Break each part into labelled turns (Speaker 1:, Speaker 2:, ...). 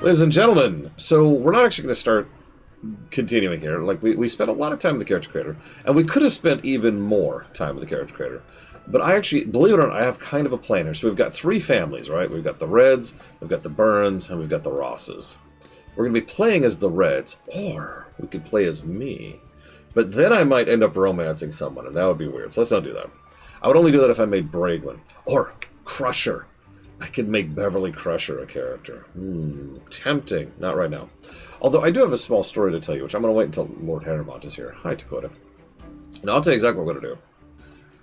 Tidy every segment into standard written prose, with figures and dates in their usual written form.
Speaker 1: Ladies and gentlemen, so we're not actually going to start continuing here. Like, we spent a lot of time with the character creator, and we could have spent even more time with the character creator. But I actually, believe it or not, I have kind of a plan here. So we've got three families, right? We've got the Reds, we've got the Burns, and we've got the Rosses. We're going to be playing as the Reds, or we could play as me. But then I might end up romancing someone, and that would be weird. So let's not do that. I would only do that if I made Bragwin. Or Crusher. I could make Beverly Crusher a character. Tempting. Not right now. Although I do have a small story to tell you, which I'm going to wait until Lord Harrowmont is here. Hi, Dakota. Now, I'll tell you exactly what we're going to do.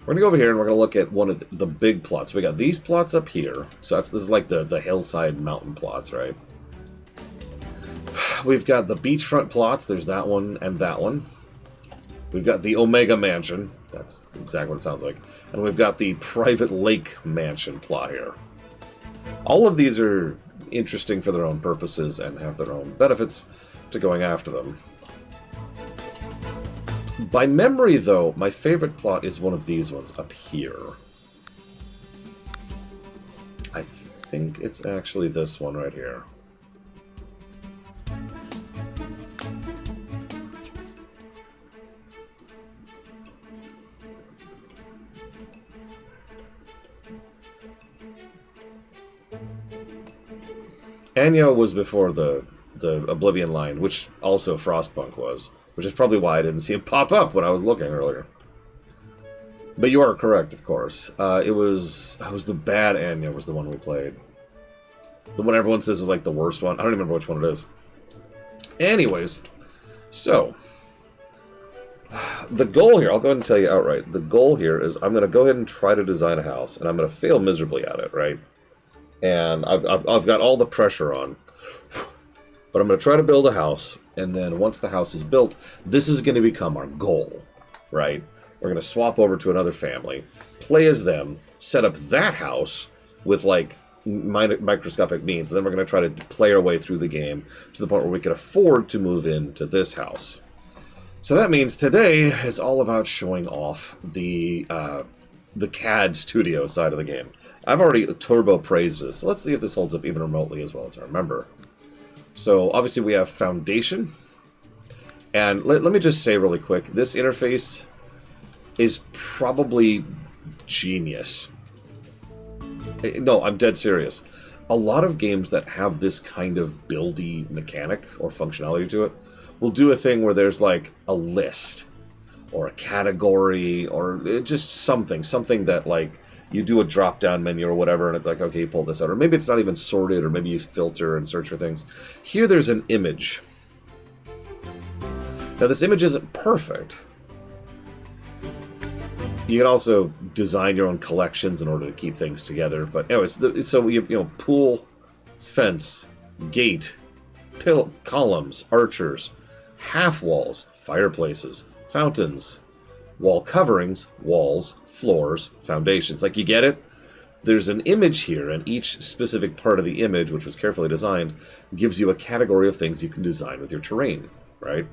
Speaker 1: We're going to go over here and we're going to look at one of the big plots. We got these plots up here. So this is like the hillside mountain plots, right? We've got the beachfront plots. There's that one and that one. We've got the Omega Mansion. That's exactly what it sounds like. And we've got the Private Lake Mansion plot here. All of these are interesting for their own purposes and have their own benefits to going after them. By memory, though, my favorite plot is one of these ones up here. I think it's actually this one right here. Anya was before the Oblivion line, which also Frostpunk was, which is probably why I didn't see him pop up when I was looking earlier. But you are correct, of course. It was the bad Anya was the one we played. The one everyone says is like the worst one. I don't even remember which one it is. Anyways, so the goal here, I'll go ahead and tell you outright. The goal here is I'm going to go ahead and try to design a house, and I'm going to fail miserably at it, right? And I've got all the pressure on. But I'm going to try to build a house, and then once the house is built, this is going to become our goal, right? We're going to swap over to another family, play as them, set up that house with, like, microscopic means, and then we're going to try to play our way through the game to the point where we can afford to move into this house. So that means today is all about showing off the CAD studio side of the game. I've already turbo praised this, so let's see if this holds up even remotely as well as I remember. So obviously we have Foundation, and let me just say really quick, this interface is probably genius. No, I'm dead serious. A lot of games that have this kind of buildy mechanic or functionality to it will do a thing where there's like a list or a category or just something that like you do a drop-down menu or whatever, and it's like, okay, pull this out. Or maybe it's not even sorted, or maybe you filter and search for things. Here there's an image. Now, this image isn't perfect. You can also design your own collections in order to keep things together. But anyways, so you know, pool, fence, gate, columns, archers, half walls, fireplaces, fountains, wall coverings, walls, floors, foundations. Like, you get it? There's an image here, and each specific part of the image, which was carefully designed, gives you a category of things you can design with your terrain, right?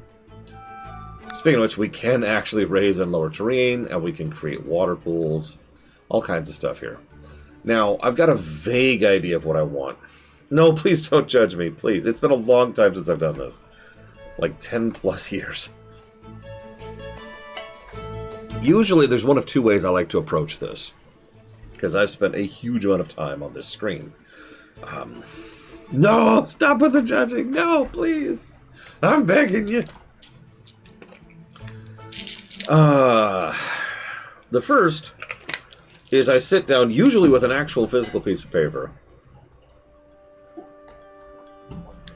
Speaker 1: Speaking of which, we can actually raise and lower terrain, and we can create water pools, all kinds of stuff here. Now, I've got a vague idea of what I want. No, please don't judge me, please. It's been a long time since I've done this. Like 10 plus years. Usually there's one of two ways I like to approach this, because I've spent a huge amount of time on this screen. No! Stop with the judging! No, please! I'm begging you! The first is I sit down, usually with an actual physical piece of paper,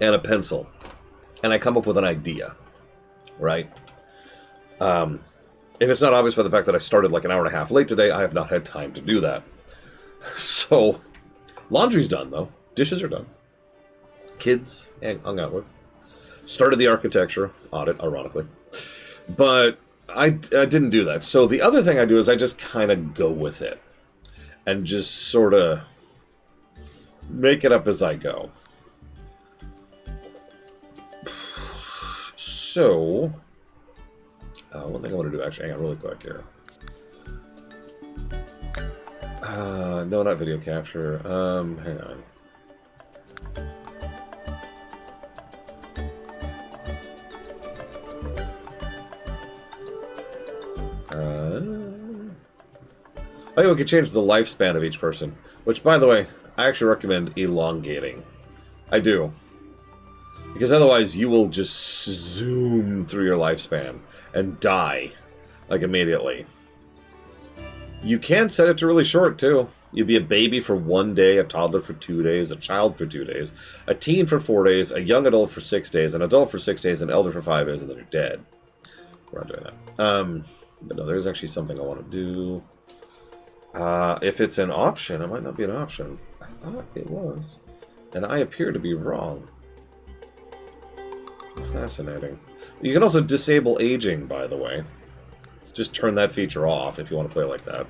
Speaker 1: and a pencil, and I come up with an idea, right? If it's not obvious by the fact that I started like an hour and a half late today, I have not had time to do that. So, laundry's done, though. Dishes are done. Kids hung out with. Started the architecture audit, ironically. But I didn't do that. So the other thing I do is I just kind of go with it. And just sort of make it up as I go. So one thing I want to do, actually, hang on really quick here. No, not video capture. Hang on. Oh, yeah, we could change the lifespan of each person. Which, by the way, I actually recommend elongating. I do. Because otherwise you will just zoom through your lifespan and die, like, immediately. You can set it to really short, too. You'd be a baby for 1 day, a toddler for 2 days, a child for 2 days, a teen for 4 days, a young adult for 6 days, an adult for 6 days, an elder for 5 days, and then you're dead. We're not doing that. But no, there's actually something I want to do. If it's an option, it might not be an option. I thought it was. And I appear to be wrong. Fascinating. You can also disable aging, by the way. Just turn that feature off if you want to play like that.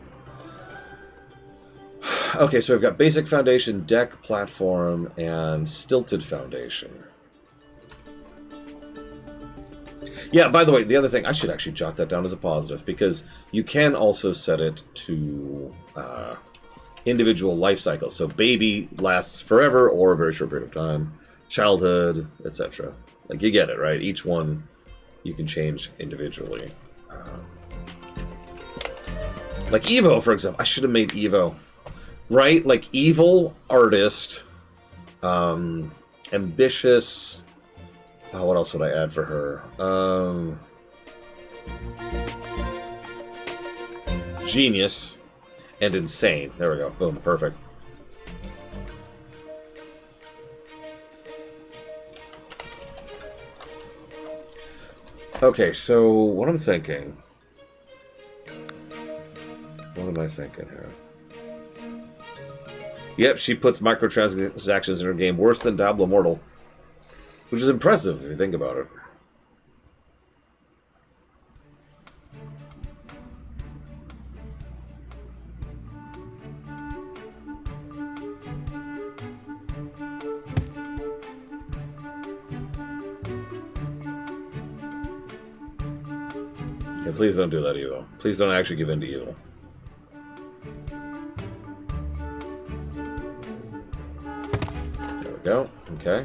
Speaker 1: Okay, so we've got Basic Foundation, Deck, Platform, and Stilted Foundation. Yeah, by the way, the other thing, I should actually jot that down as a positive, because you can also set it to individual life cycles. So baby lasts forever or a very short period of time, childhood, etc. Like, you get it, right? Each one you can change individually. Like Evo, for example. I should have made Evo. Right? Like, evil artist, ambitious. Oh, what else would I add for her? Genius and insane. There we go. Boom. Perfect. Okay, so what I'm thinking. What am I thinking here? Yep, she puts microtransactions in her game worse than Diablo Immortal. Which is impressive if you think about it. Yeah, please don't do that, Evo. Please don't actually give in to evil. There we go. Okay.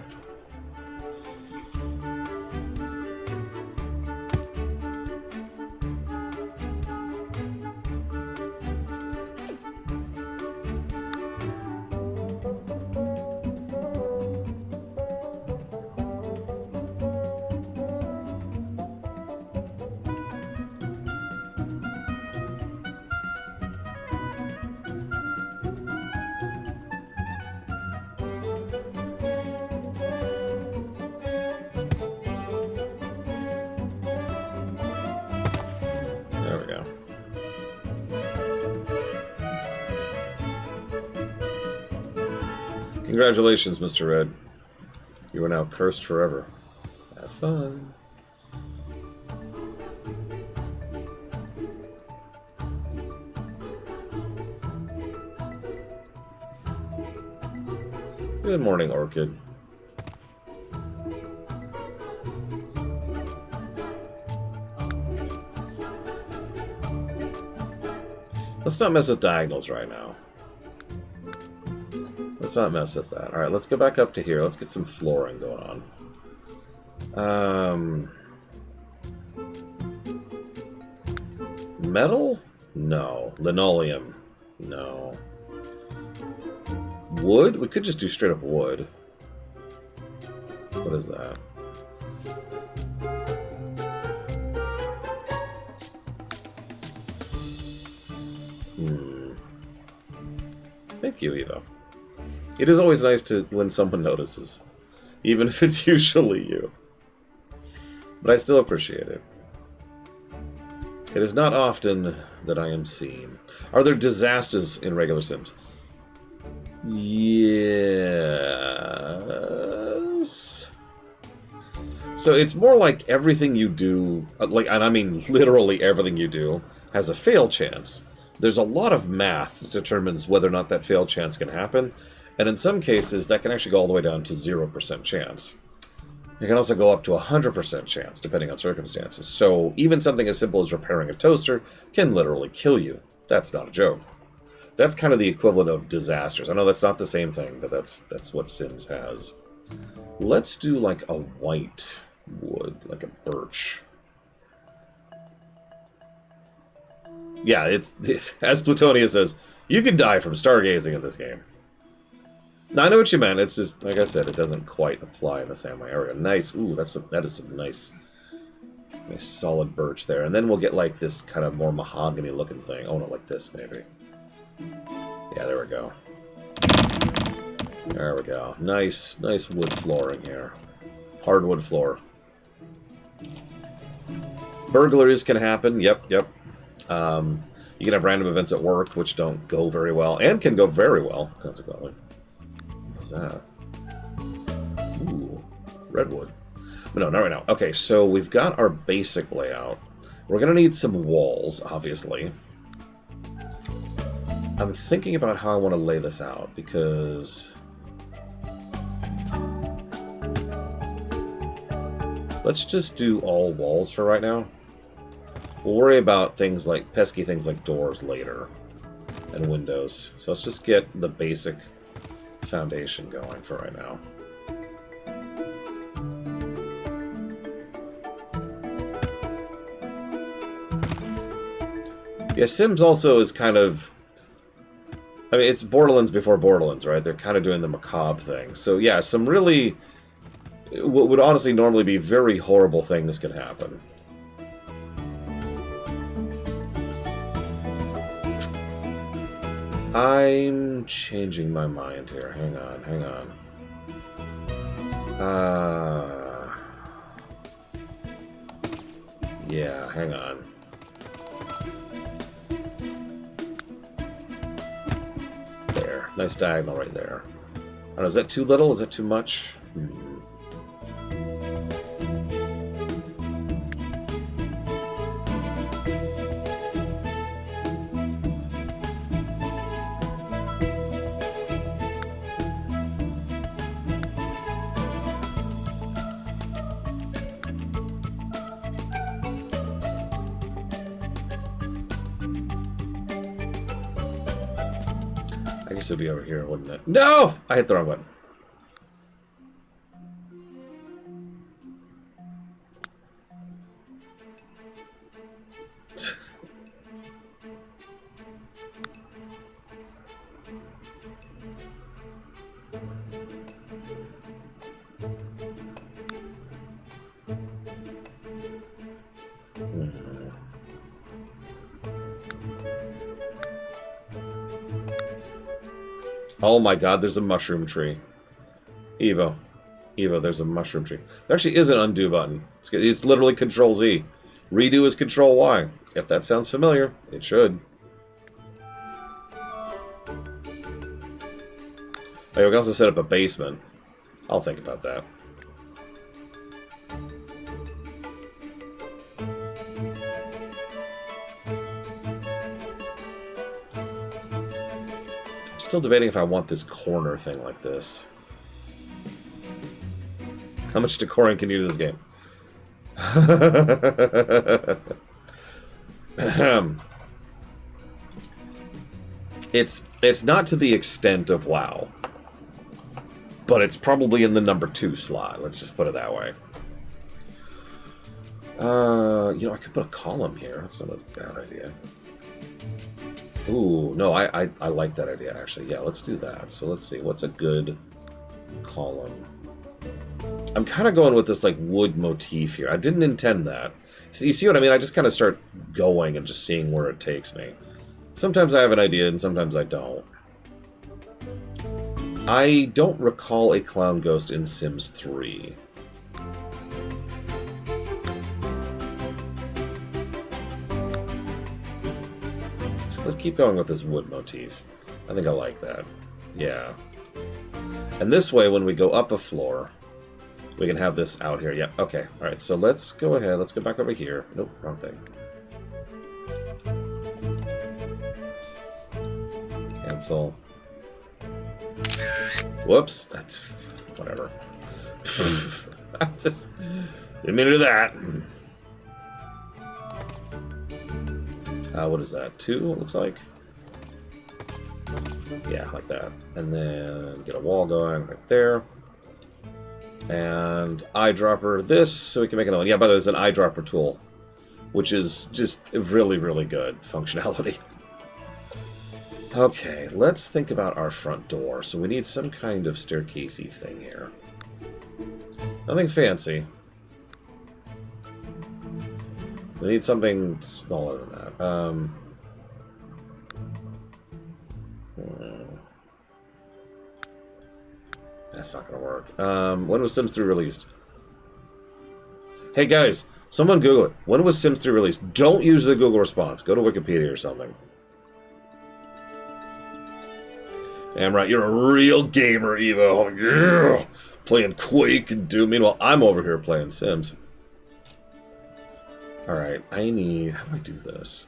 Speaker 1: There we go. Congratulations, Mr. Red. You are now cursed forever. Have fun. Good morning, Orchid. Let's not mess with diagonals right now. Let's not mess with that. Alright, let's go back up to here. Let's get some flooring going on. Metal? No. Linoleum? No. Wood? We could just do straight up wood. What is that? Thank you, Evo. It is always nice to when someone notices, even if it's usually you. But I still appreciate it. It is not often that I am seen. Are there disasters in regular Sims? Yes. So it's more like everything you do, like, and I mean literally everything you do, has a fail chance. There's a lot of math that determines whether or not that fail chance can happen, and in some cases that can actually go all the way down to 0% chance. It can also go up to 100% chance, depending on circumstances. So even something as simple as repairing a toaster can literally kill you. That's not a joke. That's kind of the equivalent of disasters. I know that's not the same thing, but that's what Sims has. Let's do like a white wood, like a birch. yeah, it's as Plutonia says, you can die from stargazing in this game. Now, I know what you meant. It's just, like I said, it doesn't quite apply in the same way. Area. Nice. Ooh, that is some nice solid birch there. And then we'll get like this kind of more mahogany looking thing. Oh, no, like this maybe. Yeah, there we go. There we go. Nice wood flooring here. Hardwood floor. Burglaries can happen. Yep. You can have random events at work, which don't go very well, and can go very well, consequently. What's that? Ooh, redwood. But no, not right now. Okay, so we've got our basic layout. We're going to need some walls, obviously. I'm thinking about how I want to lay this out, because... let's just do all walls for right now. We'll worry about things like pesky things like doors later and windows. So let's just get the basic foundation going for right now. Yeah, Sims also is kind of... I mean, it's Borderlands before Borderlands, right? They're kind of doing the macabre thing. So yeah, some really... what would honestly normally be very horrible things can happen. I'm changing my mind here. Hang on. Yeah, hang on. There. Nice diagonal right there. I don't know, is that too little? Is that too much? I guess it'd be over here, wouldn't it? No! I hit the wrong button. Oh my god, there's a mushroom tree. Evo, there's a mushroom tree. There actually is an undo button. It's literally Control-Z. Redo is Control-Y. If that sounds familiar, it should. Oh, we can also set up a basement. I'll think about that. Still debating if I want this corner thing like this. How much decoring can you do to this game? It's not to the extent of WoW, but it's probably in the number 2 slot. Let's just put it that way. You know, I could put a column here. That's not a bad idea. Ooh, no, I like that idea, actually. Yeah, let's do that. So let's see. What's a good column? I'm kind of going with this, like, wood motif here. I didn't intend that. So you see what I mean? I just kind of start going and just seeing where it takes me. Sometimes I have an idea, and sometimes I don't. I don't recall a clown ghost in Sims 3. Let's keep going with this wood motif. I think I like that. Yeah. And this way, when we go up a floor, we can have this out here. Yep, okay. Alright, so let's go ahead. Let's go back over here. Nope, wrong thing. Cancel. Whoops. That's... whatever. I just didn't mean to do that. What is that? 2, it looks like? Yeah, like that. And then get a wall going right there. And eyedropper this, so we can make another one. Yeah, by the way, there's an eyedropper tool. which is just really, really good functionality. Okay, let's think about our front door. So we need some kind of staircasey thing here. Nothing fancy. We need something smaller than that. That's not gonna work. When was Sims 3 released? Hey guys, someone Google it. When was Sims 3 released? Don't use the Google response. Go to Wikipedia or something. Damn right, you're a real gamer, Evo. Yeah! Playing Quake and Doom. Meanwhile, I'm over here playing Sims. Alright, I need... How do I do this?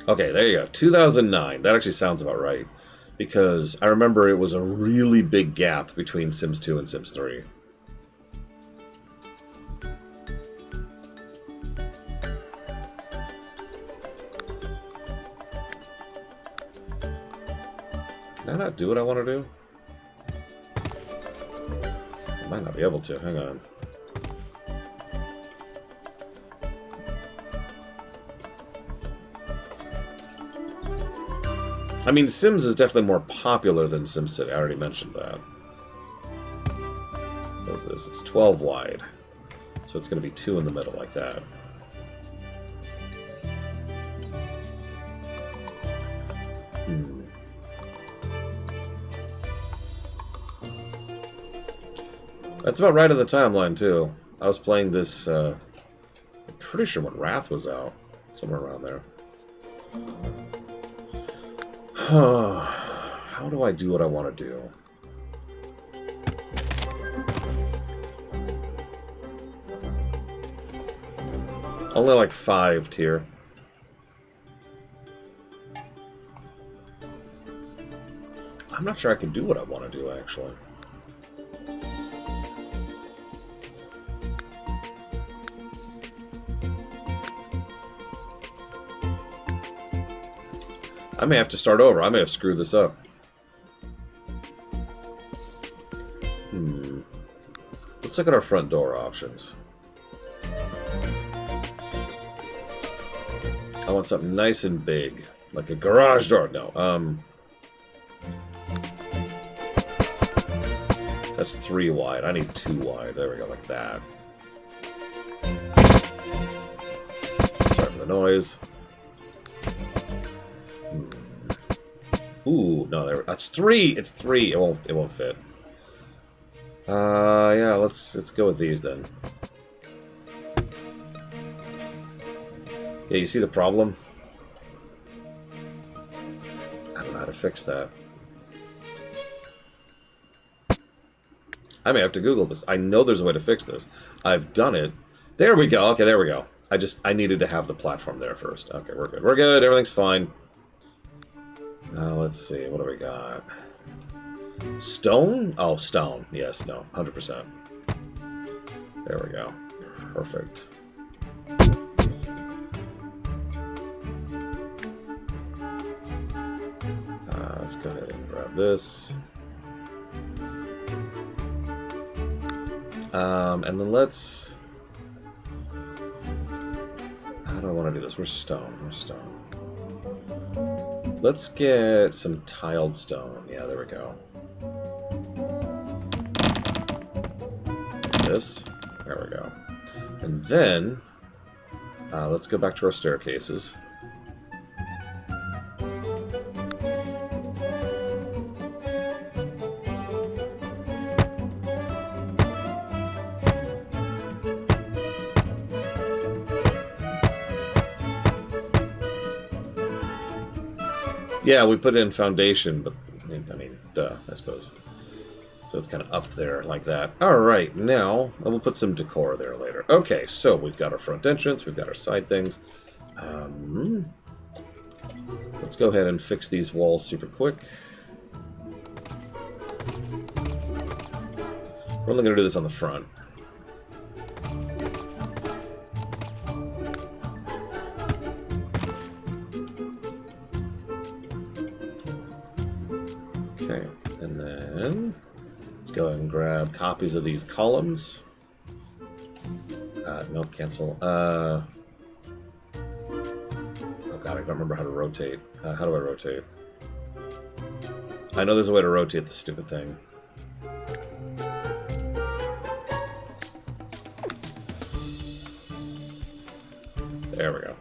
Speaker 1: Okay, there you go. 2009. That actually sounds about right. Because I remember it was a really big gap between Sims 2 and Sims 3. Can I not do what I want to do? I might not be able to. Hang on. I mean, Sims is definitely more popular than SimCity. I already mentioned that. What is this? It's 12 wide. So it's going to be 2 in the middle, like that. That's about right on the timeline, too. I was playing this, I'm pretty sure when Wrath was out. Somewhere around there. How do I do what I want to do? Only like 5 tier. I'm not sure I can do what I want to do, actually. I may have to start over. I may have screwed this up. Let's look at our front door options. I want something nice and big. Like a garage door. No. That's 3 wide. I need 2 wide. There we go, like that. Sorry for the noise. Ooh, no, that's 3. It's 3. It won't fit. Yeah, let's go with these then. Yeah, you see the problem? I don't know how to fix that. I may have to Google this. I know there's a way to fix this. I've done it. There we go. Okay, there we go. I needed to have the platform there first. Okay, we're good. We're good. Everything's fine. Let's see. What do we got? Stone? Oh, stone. Yes, no. 100%. There we go. Perfect. Let's go ahead and grab this. And then let's... How do I want to do this? Where's stone? Where's stone? Let's get some tiled stone. Yeah, there we go. This. There we go. And then, let's go back to our staircases. Yeah, we put in foundation, but I mean, duh, I suppose. So it's kind of up there like that. All right, now we'll put some decor there later. Okay, so we've got our front entrance, we've got our side things. Let's go ahead and fix these walls super quick. We're only going to do this on the front. Okay, and then Let's go ahead and grab copies of these columns. No, cancel. Oh god, I don't remember how to rotate. How do I rotate? I know there's a way to rotate the stupid thing. There we go.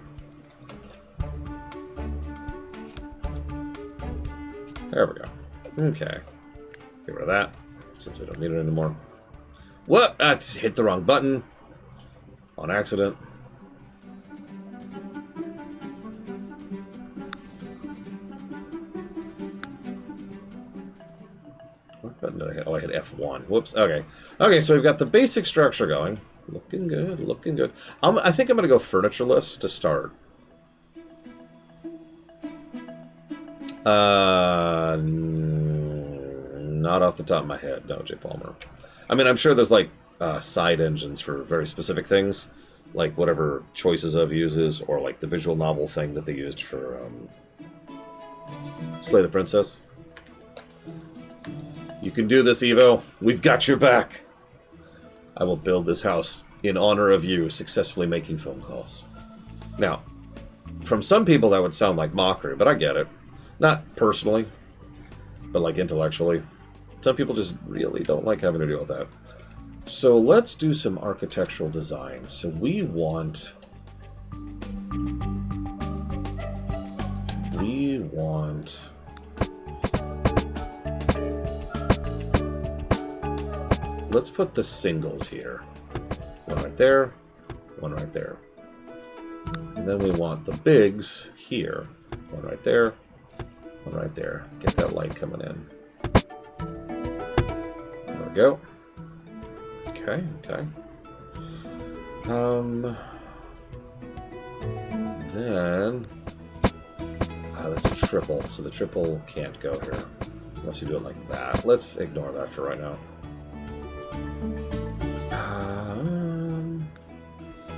Speaker 1: There we go. Okay. Get rid of that, since we don't need it anymore. What? I hit the wrong button. On accident. What button did I hit? Oh, I hit F1. Whoops. Okay. Okay, so we've got the basic structure going. Looking good, looking good. I think I'm going to go furnitureless to start. Not off the top of my head, no, J. Palmer. I mean, I'm sure there's, like, side engines for very specific things, like whatever Choices of uses, or, like, the visual novel thing that they used for Slay the Princess. You can do this, Evo. We've got your back. I will build this house in honor of you successfully making phone calls. Now, from some people that would sound like mockery, but I get it. Not personally, but like intellectually. Some people just really don't like having to deal with that. So let's do some architectural design. So we want... Let's put the singles here. One right there, one right there. And then we want the bigs here. One right there, one right there. Get that light coming in. There we go. Okay, okay. Then... that's a triple, so the triple can't go here. Unless you do it like that. Let's ignore that for right now.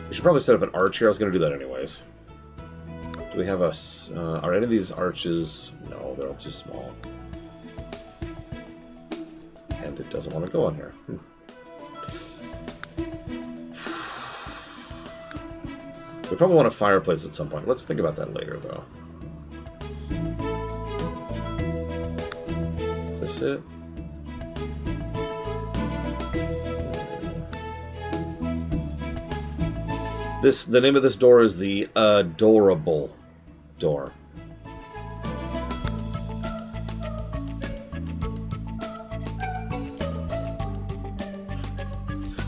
Speaker 1: We should probably set up an arch here. I was going to do that anyways. Do we have a... are any of these arches... No, they're all too small. And it doesn't want to go on here. We probably want a fireplace at some point. Let's think about that later, though. Is this it? The name of this door is the Adorable Door.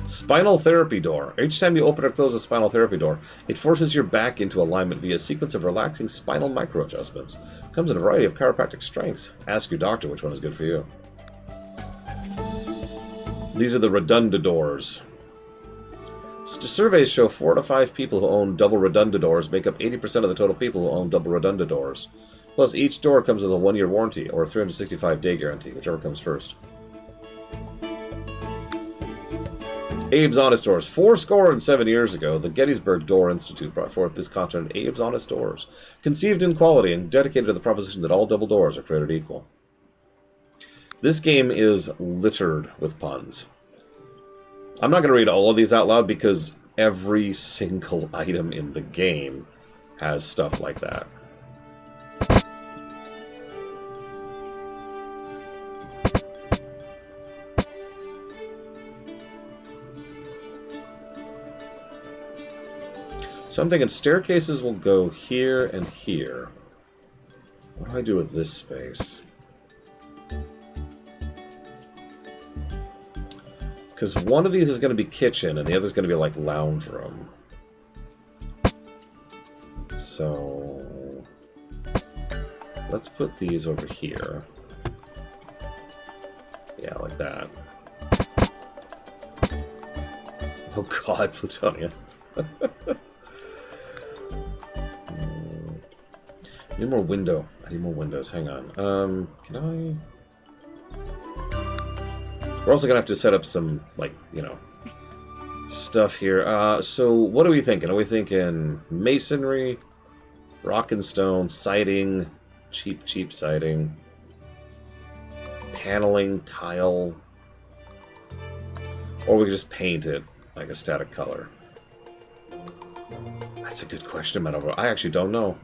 Speaker 1: Spinal Therapy Door. Each time you open or close a spinal therapy door, it forces your back into alignment via a sequence of relaxing spinal micro-adjustments. Comes in a variety of chiropractic strengths. Ask your doctor which one is good for you. These are the Redundadors. Surveys show 4 to 5 people who own double Redundadors make up 80% of the total people who own double Redundadors. Plus, each door comes with a 1-year warranty or a 365-day guarantee, whichever comes first. Abe's Honest Doors. 407 years ago, the Gettysburg Door Institute brought forth this concept, Abe's Honest Doors, conceived in quality and dedicated to the proposition that all double doors are created equal. This game is littered with puns. I'm not going to read all of these out loud because every single item in the game has stuff like that. So I'm thinking staircases will go here and here. What do I do with this space? Because one of these is going to be kitchen, and the other is going to be like lounge room. So let's put these over here. Yeah, like that. Oh god, Plutonia. I need more window. I need more windows. Hang on. Can I... We're also going to have to set up some, like, you know, stuff here. So what are we thinking? Are we thinking masonry, rock and stone, siding, cheap siding, paneling, tile, Or we could just paint it like a static color. That's a good question, Manover. I actually don't know.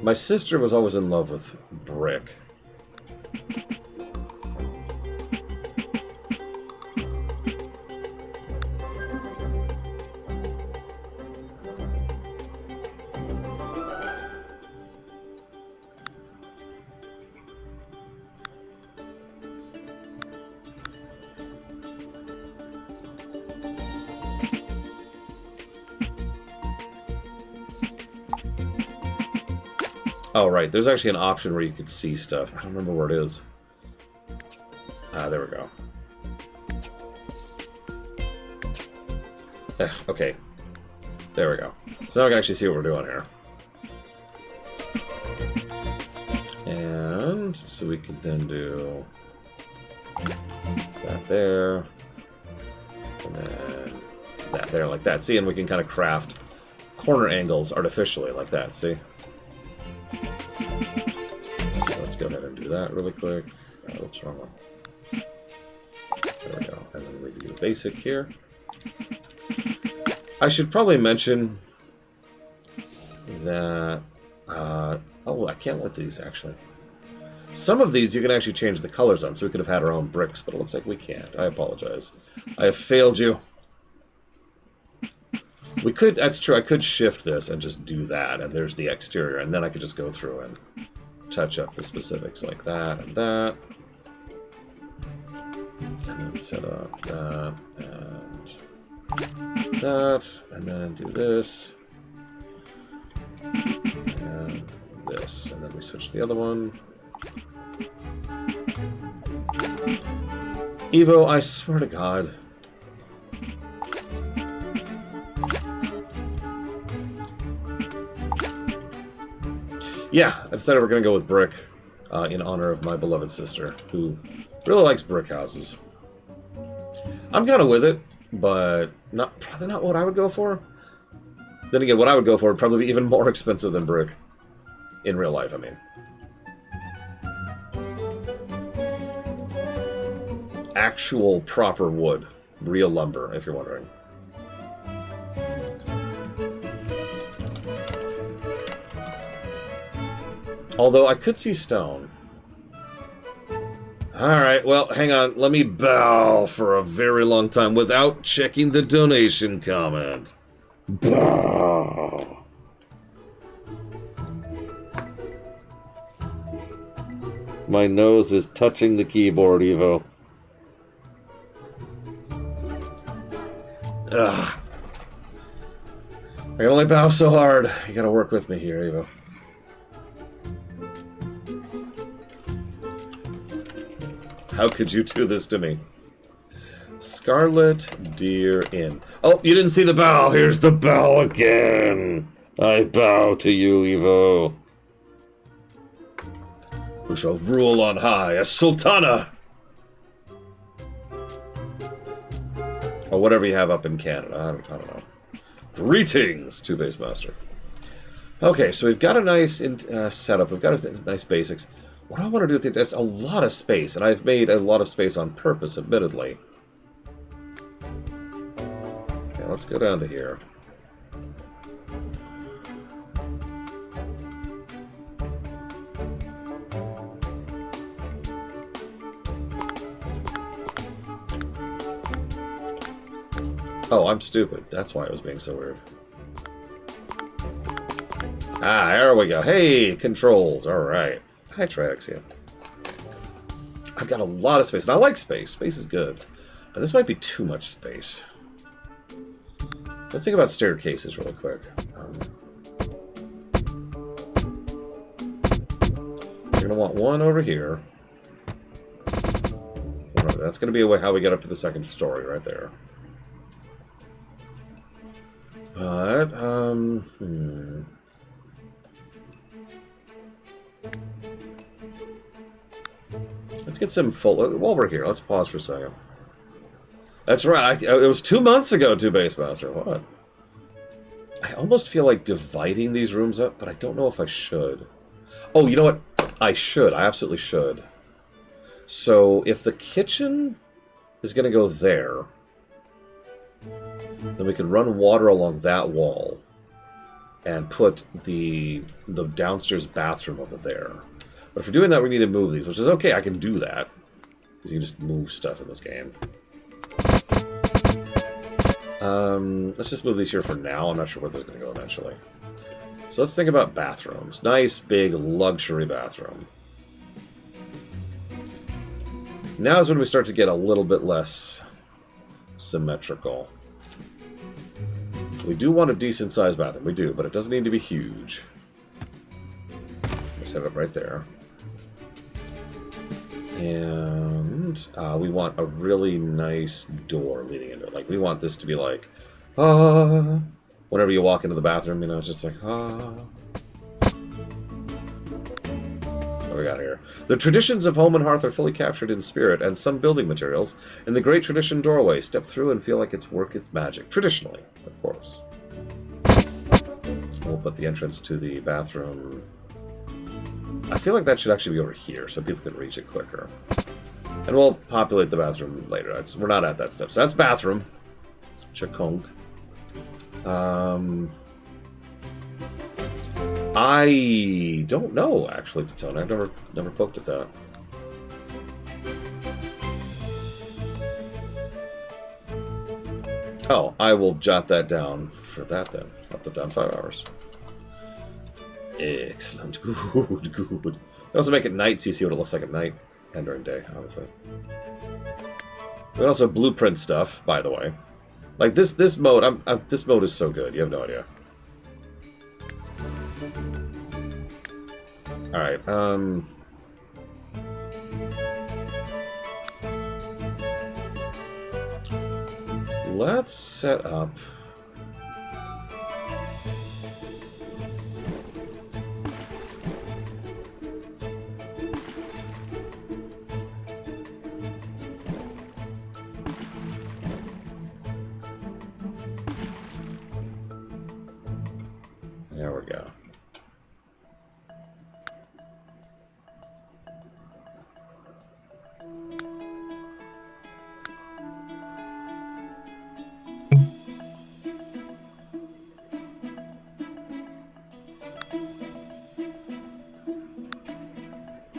Speaker 1: My sister was always in love with brick. Oh, right. There's actually an option where you could see stuff. I don't remember where it is. Ah, there we go. Okay. There we go. So now I can actually see what we're doing here. And so we could then do that there. And then that there like that. See, and we can kind of craft corner angles artificially like that, see? So let's go ahead and do that really quick. What's wrong one? There we go. And then we do the basic here. I should probably mention that... oh, I can't with these, actually. Some of these you can actually change the colors on, so we could have had our own bricks, but it looks like we can't. I apologize. I have failed you. We could, that's true, I could shift this and just do that, and there's the exterior, and then I could just go through and touch up the specifics like that and that. And then set up that, and that, and then do this. And this, and then we switch to the other one. Evo, I swear to God. Yeah, I decided we're going to go with brick in honor of my beloved sister, who really likes brick houses. I'm kind of with it, but probably not what I would go for. Then again, what I would go for would probably be even more expensive than brick. In real life, I mean. Actual proper wood. Real lumber, if you're wondering. Although I could see stone. Alright, well, hang on. Let me bow for a very long time without checking the donation comment. Bow. My nose is touching the keyboard, Evo. Ugh. I can only bow so hard. You gotta work with me here, Evo. How could you do this to me? Scarlet Deer Inn. Oh, you didn't see the bow. Here's the bow again. I bow to you, Evo. Who shall rule on high as Sultana? Or whatever you have up in Canada. I don't know. Greetings, Two-Base Master. Okay, so we've got a nice setup. We've got a nice basics. What I want to do, there's a lot of space, and I've made a lot of space on purpose, admittedly. Okay, let's go down to here. Oh, I'm stupid. That's why it was being so weird. Ah, there we go. Hey, controls. All right. Hi, Trixia. I've got a lot of space, and I like space. Space is good. But this might be too much space. Let's think about staircases really quick. You're going to want one over here. That's going to be how we get up to the second story right there. But, let's get some full... While we're here, let's pause for a second. That's right, it was 2 months ago, Two-Base Master. What? I almost feel like dividing these rooms up, but I don't know if I should. Oh, you know what? I should. I absolutely should. So, if the kitchen is going to go there. Then we can run water along that wall and put the downstairs bathroom over there. But for doing that, we need to move these, which is okay. I can do that because you can just move stuff in this game. Let's just move these here for now. I'm not sure where they're going to go eventually. So let's think about bathrooms. Nice, big, luxury bathroom. Now is when we start to get a little bit less symmetrical. We do want a decent-sized bathroom. We do, but it doesn't need to be huge. We'll set it up right there. And we want a really nice door leading into it. Like, we want this to be like, ah. Whenever you walk into the bathroom, you know, it's just like, ah. What we got here? The traditions of home and hearth are fully captured in spirit and some building materials. In the great tradition doorway, step through and feel like it's work its magic. Traditionally, of course. We'll put the entrance to the bathroom. I feel like that should actually be over here so people can reach it quicker. And we'll populate the bathroom later. We're not at that step. So that's bathroom. Chakunk. I don't know, actually, Patone. I've never poked at that. Oh, I will jot that down for that then. I'll put down 5 hours. Excellent. Good, good. We also make it night so you see what it looks like at night and during day, obviously. We can also blueprint stuff, by the way. Like this mode, this mode is so good. You have no idea. All right. Let's set up. There we go.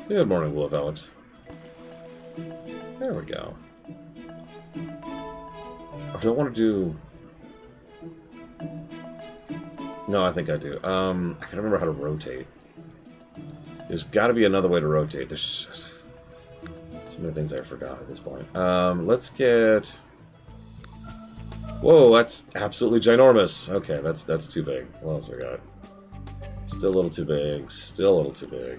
Speaker 1: Good morning, Wolf Alex. There we go. Or do I want to do... No, I think I do. I can remember how to rotate. There's got to be another way to rotate. There's so many things I forgot at this point. Let's get... Whoa, that's absolutely ginormous. Okay, that's too big. What else we got? Still a little too big. Still a little too big.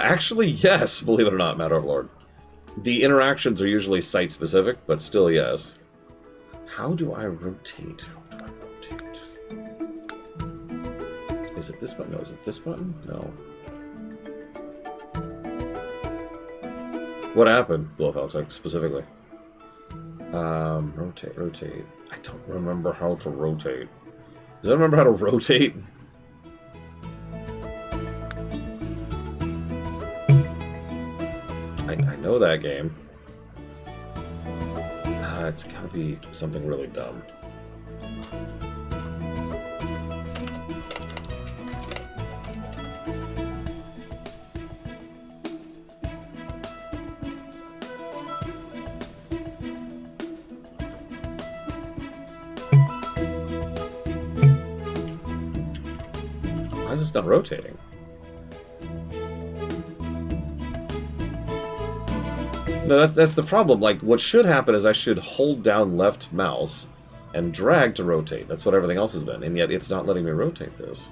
Speaker 1: Actually, yes, believe it or not, Mad Overlord. The interactions are usually site-specific, but still, yes. How do I rotate? How do I rotate? Is it this button? No, is it this button? No. What happened, Wolf, like, specifically? Rotate, rotate. I don't remember how to rotate. Does anyone remember how to rotate? I know that game. It's gotta be something really dumb. Why is this not rotating? No, that's the problem. Like, what should happen is I should hold down left mouse and drag to rotate. That's what everything else has been, and yet it's not letting me rotate this.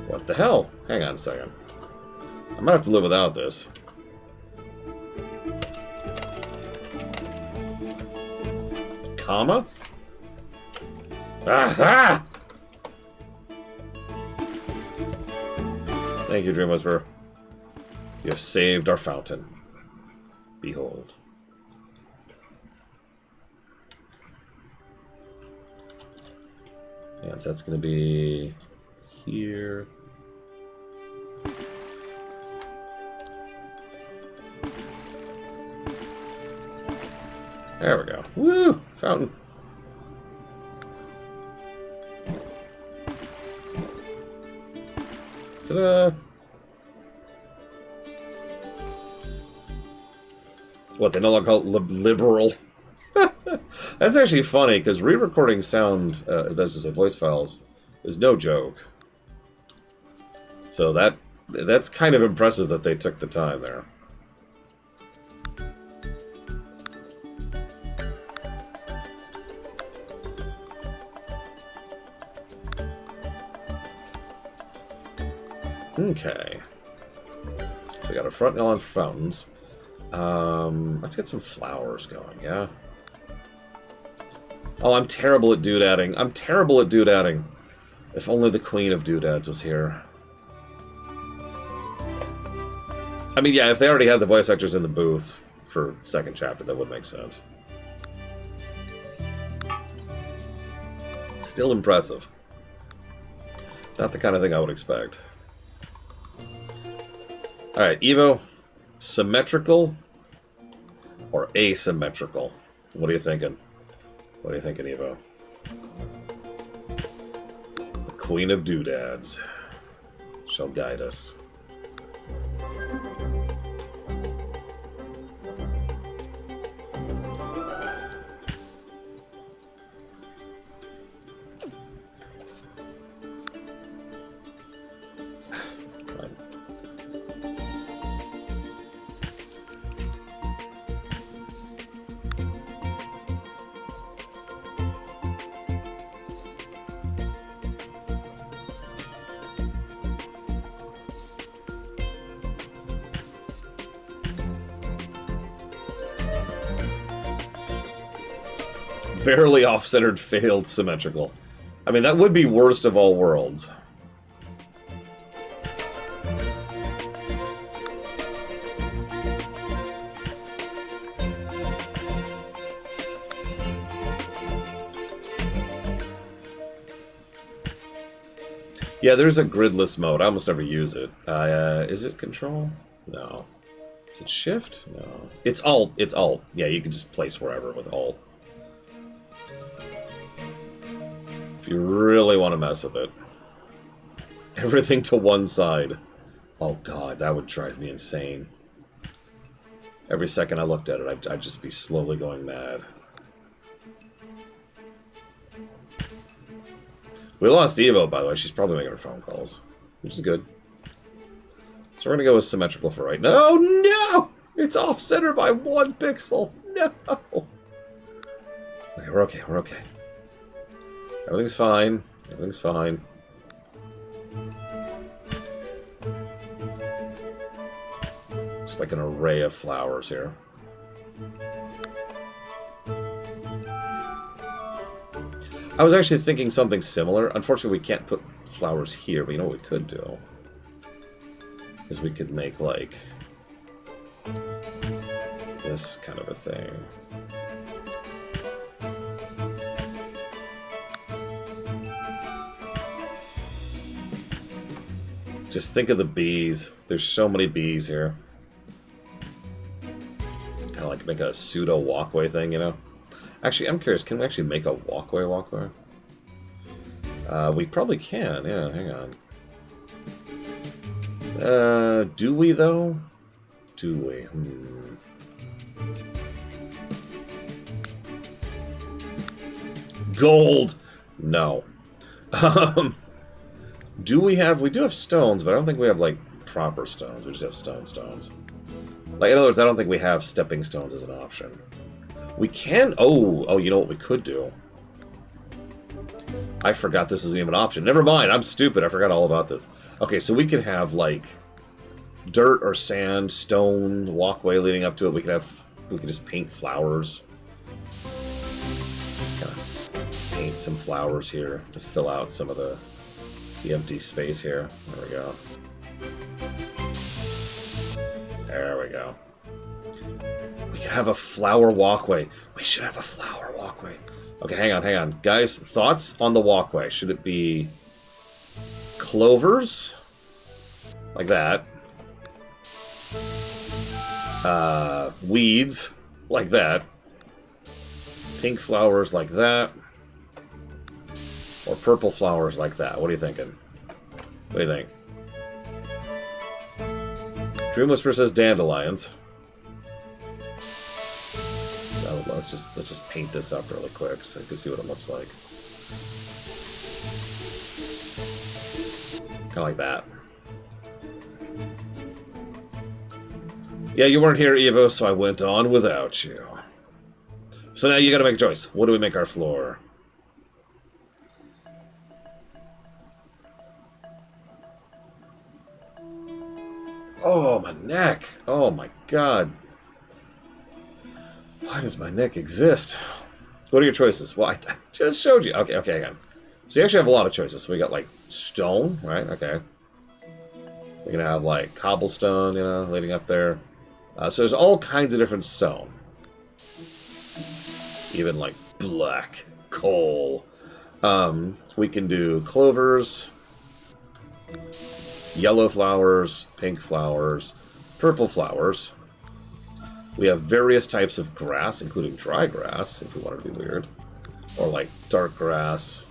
Speaker 1: What the hell? Hang on a second. I might have to live without this. Comma? Aha! Thank you, Dream Whisperer. You have saved our fountain. Behold. Yeah, so that's going to be here. There we go. Woo! Fountain. Ta-da! What, they no longer call it liberal? That's actually funny, because re-recording sound, that's to say voice files, is no joke. So that's kind of impressive that they took the time there. Okay. So we got a front on fountains. Let's get some flowers going, yeah? Oh, I'm terrible at doodadding. I'm terrible at doodadding. If only the Queen of Doodads was here. I mean, yeah, if they already had the voice actors in the booth for second chapter, that would make sense. Still impressive. Not the kind of thing I would expect. Alright, Evo. Symmetrical or asymmetrical? What are you thinking? What are you thinking, Evo? The Queen of Doodads shall guide us. Barely off-centered, failed symmetrical. I mean, that would be worst of all worlds. Yeah, there's a gridless mode. I almost never use it. Is it control? No. Is it shift? No. It's alt. It's alt. Yeah, you can just place wherever with alt. If you really want to mess with it. Everything to one side. Oh god, that would drive me insane. Every second I looked at it, I'd just be slowly going mad. We lost Evo, by the way. She's probably making her phone calls, which is good. So we're going to go with symmetrical for right now. Oh, no! It's off-center by 1 pixel. No! Okay, we're okay. We're okay. Everything's fine. Everything's fine. Just like an array of flowers here. I was actually thinking something similar. Unfortunately, we can't put flowers here, but you know what we could do? Is we could make, like, this kind of a thing. Just think of the bees. There's so many bees here. Kind of like make a pseudo walkway thing, you know? Actually, I'm curious, can we actually make a walkway? We probably can, yeah, hang on. Do we, though? Do we? Gold! No. Do we do have stones, but I don't think we have, like, proper stones. We just have stones. Like, in other words, I don't think we have stepping stones as an option. We can... Oh, you know what we could do? I forgot this is even an option. Never mind, I'm stupid. I forgot all about this. Okay, so we could have, like... dirt or sand, stone, walkway leading up to it. We could just paint flowers. Paint some flowers here to fill out some of the empty space here. There we go. There we go. We could have a flower walkway. We should have a flower walkway. Okay, hang on. Guys, thoughts on the walkway? Should it be clovers? Like that. Weeds. Like that. Pink flowers like that. Or purple flowers like that. What are you thinking? What do you think? Dream Whisperer says dandelions. So let's just paint this up really quick so you can see what it looks like. Kind of like that. Yeah, you weren't here, Evo, so I went on without you. So now you gotta make a choice. What do we make our floor? Oh, my neck. Oh, my God. Why does my neck exist? What are your choices? Well, I just showed you. Okay, hang on. So you actually have a lot of choices. So we got, like, stone, right? Okay. We're going to have, like, cobblestone, you know, leading up there. So there's all kinds of different stone. Even, like, black coal. We can do clovers, yellow flowers, pink flowers, purple flowers. We have various types of grass, including dry grass, if we want to be weird. Or like dark grass.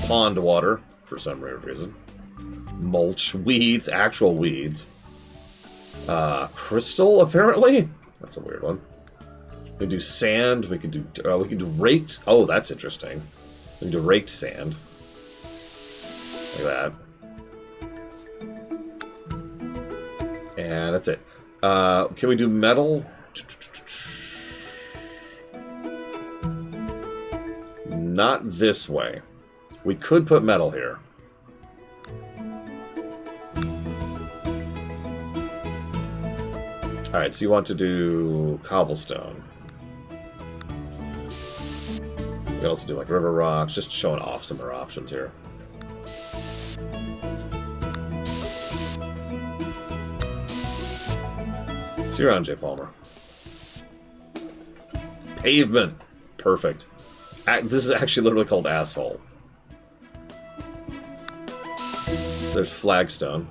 Speaker 1: Pond water, for some weird reason. Mulch, weeds, actual weeds. Crystal, apparently? That's a weird one. We can do sand. We can do raked. Oh, that's interesting. We can do raked sand. Like that. And that's it. Can we do metal? Not this way. We could put metal here. Alright, so you want to do cobblestone. We can also do like river rocks, just showing off some of our options here. So you're on, Jay Palmer. Pavement. Perfect. This is actually literally called asphalt. There's flagstone.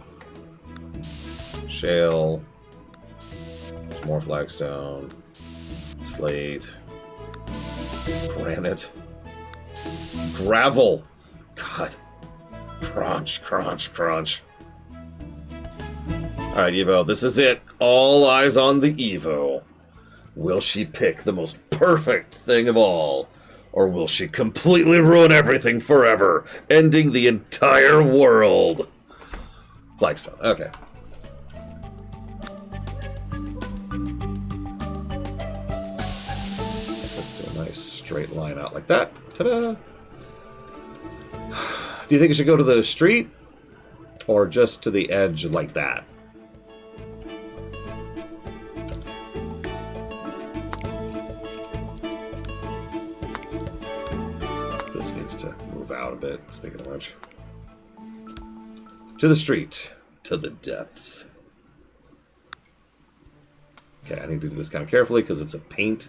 Speaker 1: Shale. There's more flagstone. Slate. Granite. Gravel. God. Crunch, crunch, crunch. Alright, Evo, this is it. All eyes on the Evo. Will she pick the most perfect thing of all? Or will she completely ruin everything forever, ending the entire world? Flagstone, okay. Let's do a nice straight line out like that. Ta-da! Do you think it should go to the street? Or just to the edge like that? This needs to move out a bit, speaking of which. To the street. To the depths. Okay, I need to do this kind of carefully because it's a paint.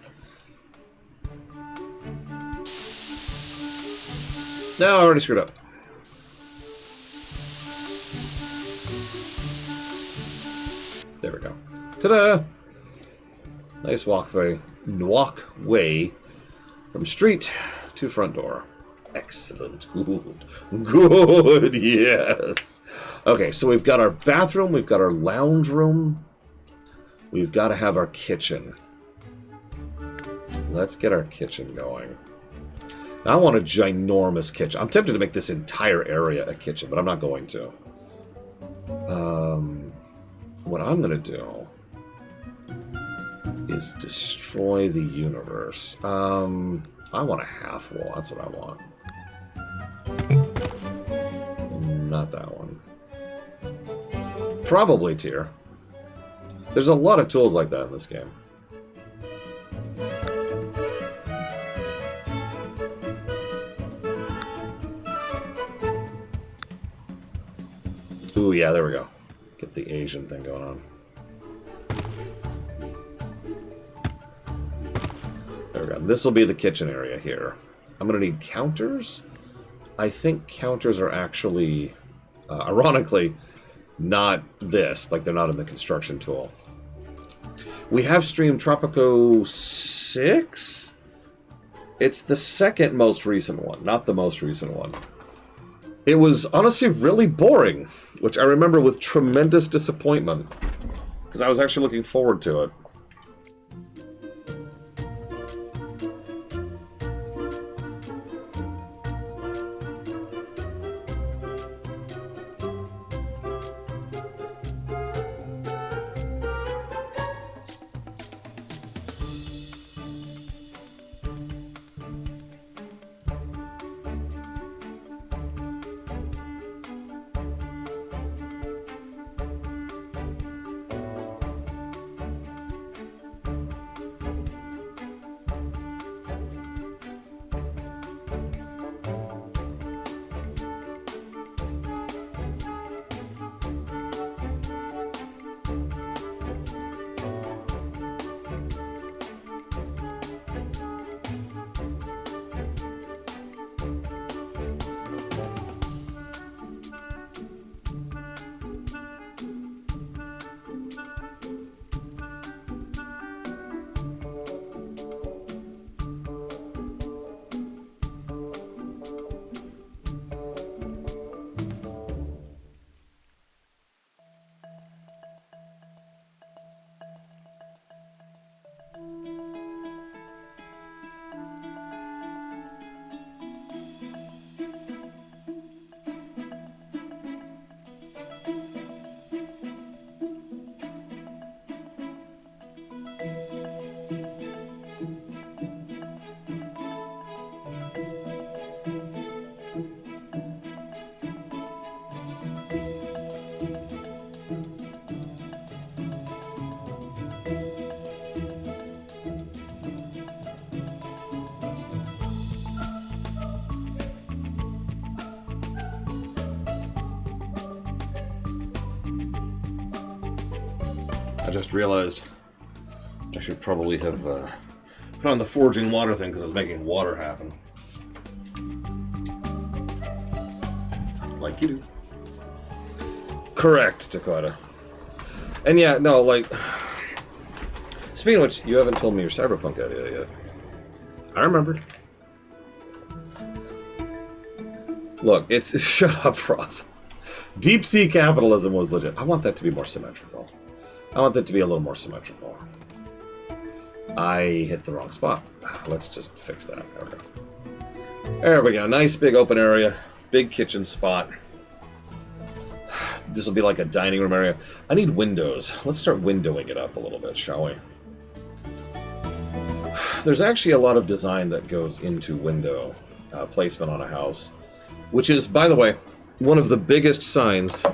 Speaker 1: No, I already screwed up. There we go. Ta-da! Nice walkway from street to front door. Excellent. Good. Yes. Okay, so we've got our bathroom. We've got our lounge room. We've got to have our kitchen. Let's get our kitchen going. Now, I want a ginormous kitchen. I'm tempted to make this entire area a kitchen, but I'm not going to. What I'm going to do is destroy the universe. I want a half wall. That's what I want. Not that one. Probably tier. There's a lot of tools like that in this game. Ooh, yeah, there we go. Get the Asian thing going on. There we go. This will be the kitchen area here. I'm going to need counters. I think counters are actually, ironically, not this. Like, they're not in the construction tool. We have streamed Tropico 6? It's the second most recent one, not the most recent one. It was honestly really boring, which I remember with tremendous disappointment, because I was actually looking forward to it. I just realized I should probably have put on the forging water thing because I was making water happen. Like you do. Correct, Dakota. And yeah, no, like... Speaking of which, you haven't told me your Cyberpunk idea yet. I remembered. Look, it's... Shut up, Ross. Deep sea capitalism was legit. I want that to be more symmetrical. I want that to be a little more symmetrical. I hit the wrong spot. Let's just fix that. There we go. There we go. Nice big open area. Big kitchen spot. This will be like a dining room area. I need windows. Let's start windowing it up a little bit, shall we? There's actually a lot of design that goes into window placement on a house, which is, by the way, one of the biggest signs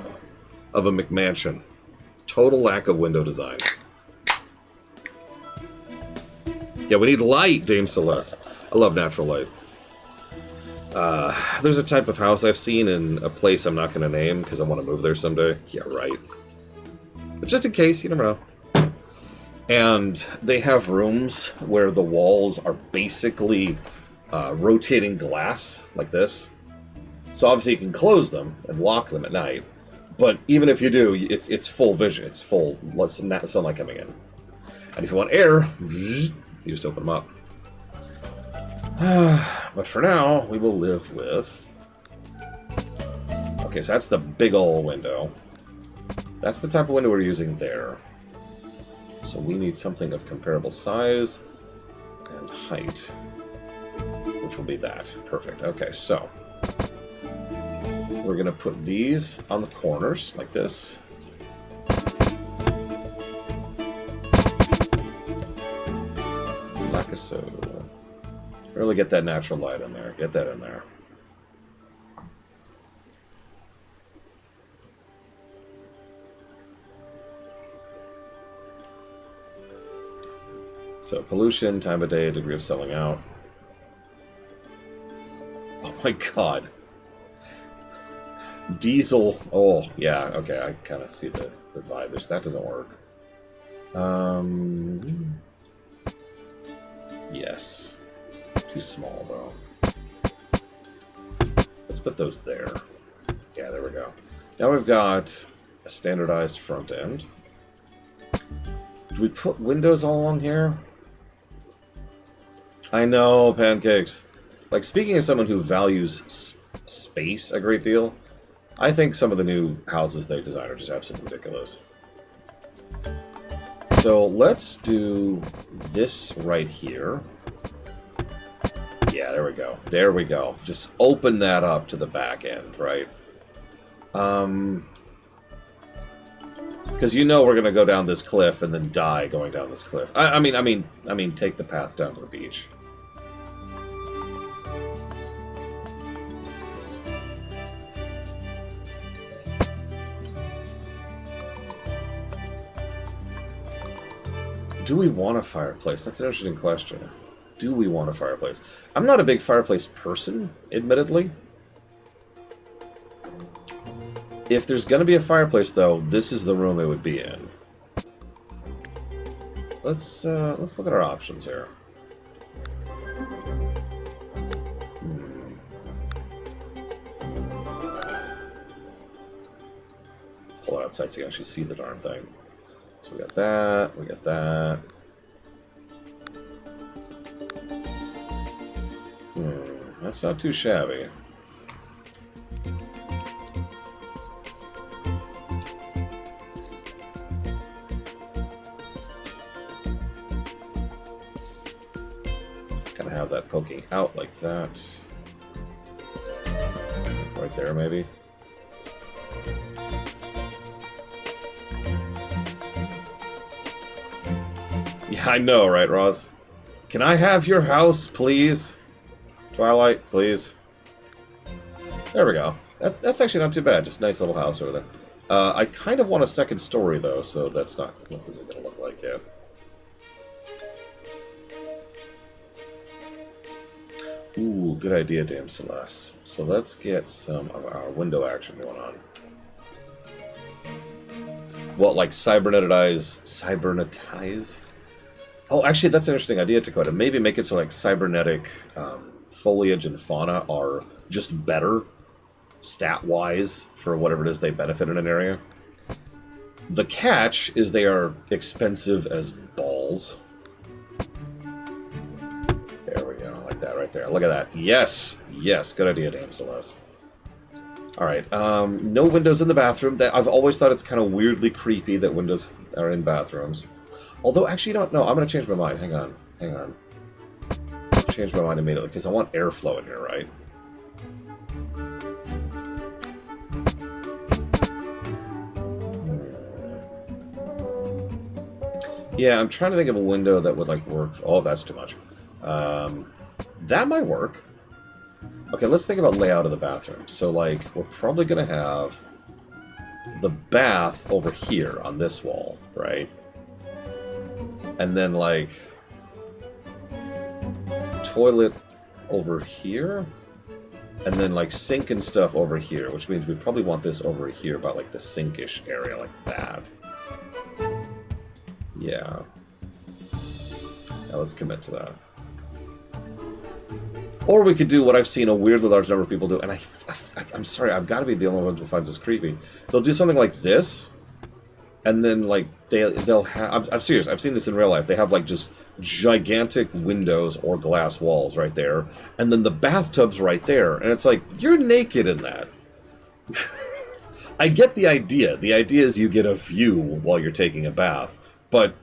Speaker 1: of a McMansion. Total lack of window design. Yeah, we need light, Dame Celeste. I love natural light. There's a type of house I've seen in a place I'm not going to name because I want to move there someday. Yeah, right. But just in case, you never know. And they have rooms where the walls are basically rotating glass, like this. So obviously you can close them and lock them at night. But even if you do, it's full vision. It's full sunlight coming in. And if you want air, you just open them up. But for now, we will live with... Okay, so that's the big ol' window. That's the type of window we're using there. So we need something of comparable size and height, which will be that. Perfect. Okay, so... We're going to put these on the corners, like this. Like so. Really get that natural light in there. Get that in there. So pollution, time of day, degree of selling out. Oh my god. Diesel. Oh, yeah, okay, I kind of see the vibe. That doesn't work. Yes. Too small, though. Let's put those there. Yeah, there we go. Now we've got a standardized front end. Do we put windows all along here? I know, pancakes. Like, speaking as someone who values space a great deal, I think some of the new houses they design are just absolutely ridiculous. So let's do this right here. Yeah, there we go. There we go. Just open that up to the back end, right? Because you know we're gonna go down this cliff and then die going down this cliff. I mean, take the path down to the beach. Do we want a fireplace? That's an interesting question. Do we want a fireplace? I'm not a big fireplace person, admittedly. If there's going to be a fireplace, though, this is the room it would be in. Let's look at our options here. Pull it outside so you can actually see the darn thing. So we got that, we got that. That's not too shabby. Kind of have that poking out like that. Right there, maybe. Yeah, I know, right, Roz? Can I have your house, please? Twilight, please. There we go. That's actually not too bad. Just a nice little house over there. I kind of want a second story, though, so that's not what this is going to look like yet. Ooh, good idea, Dame Celeste. So let's get some of our window action going on. What, like cybernetize? Oh, actually, that's an interesting idea, Dakota. Maybe make it so like cybernetic foliage and fauna are just better stat-wise for whatever it is they benefit in an area. The catch is they are expensive as balls. There we go, like that right there. Look at that. Yes! Yes, good idea, Dame Celeste. Alright, no windows in the bathroom. I've always thought it's kind of weirdly creepy that windows are in bathrooms. Although, actually, no, I'm going to change my mind. Hang on. Change my mind immediately, because I want airflow in here, right? Yeah, I'm trying to think of a window that would, like, work. Oh, that's too much. That might work. Okay, let's think about layout of the bathroom. So, like, we're probably going to have the bath over here on this wall, right? And then, like, toilet over here, and then, like, sink and stuff over here, which means we probably want this over here about, like, the sink-ish area, like that. Yeah. Now let's commit to that. Or we could do what I've seen a weirdly large number of people do, and I'm sorry, I've got to be the only one who finds this creepy. They'll do something like this, and then, like, they'll have... I'm serious, I've seen this in real life. They have, like, just gigantic windows or glass walls right there, and then the bathtub's right there, and it's like, you're naked in that. I get the idea. The idea is you get a view while you're taking a bath, but...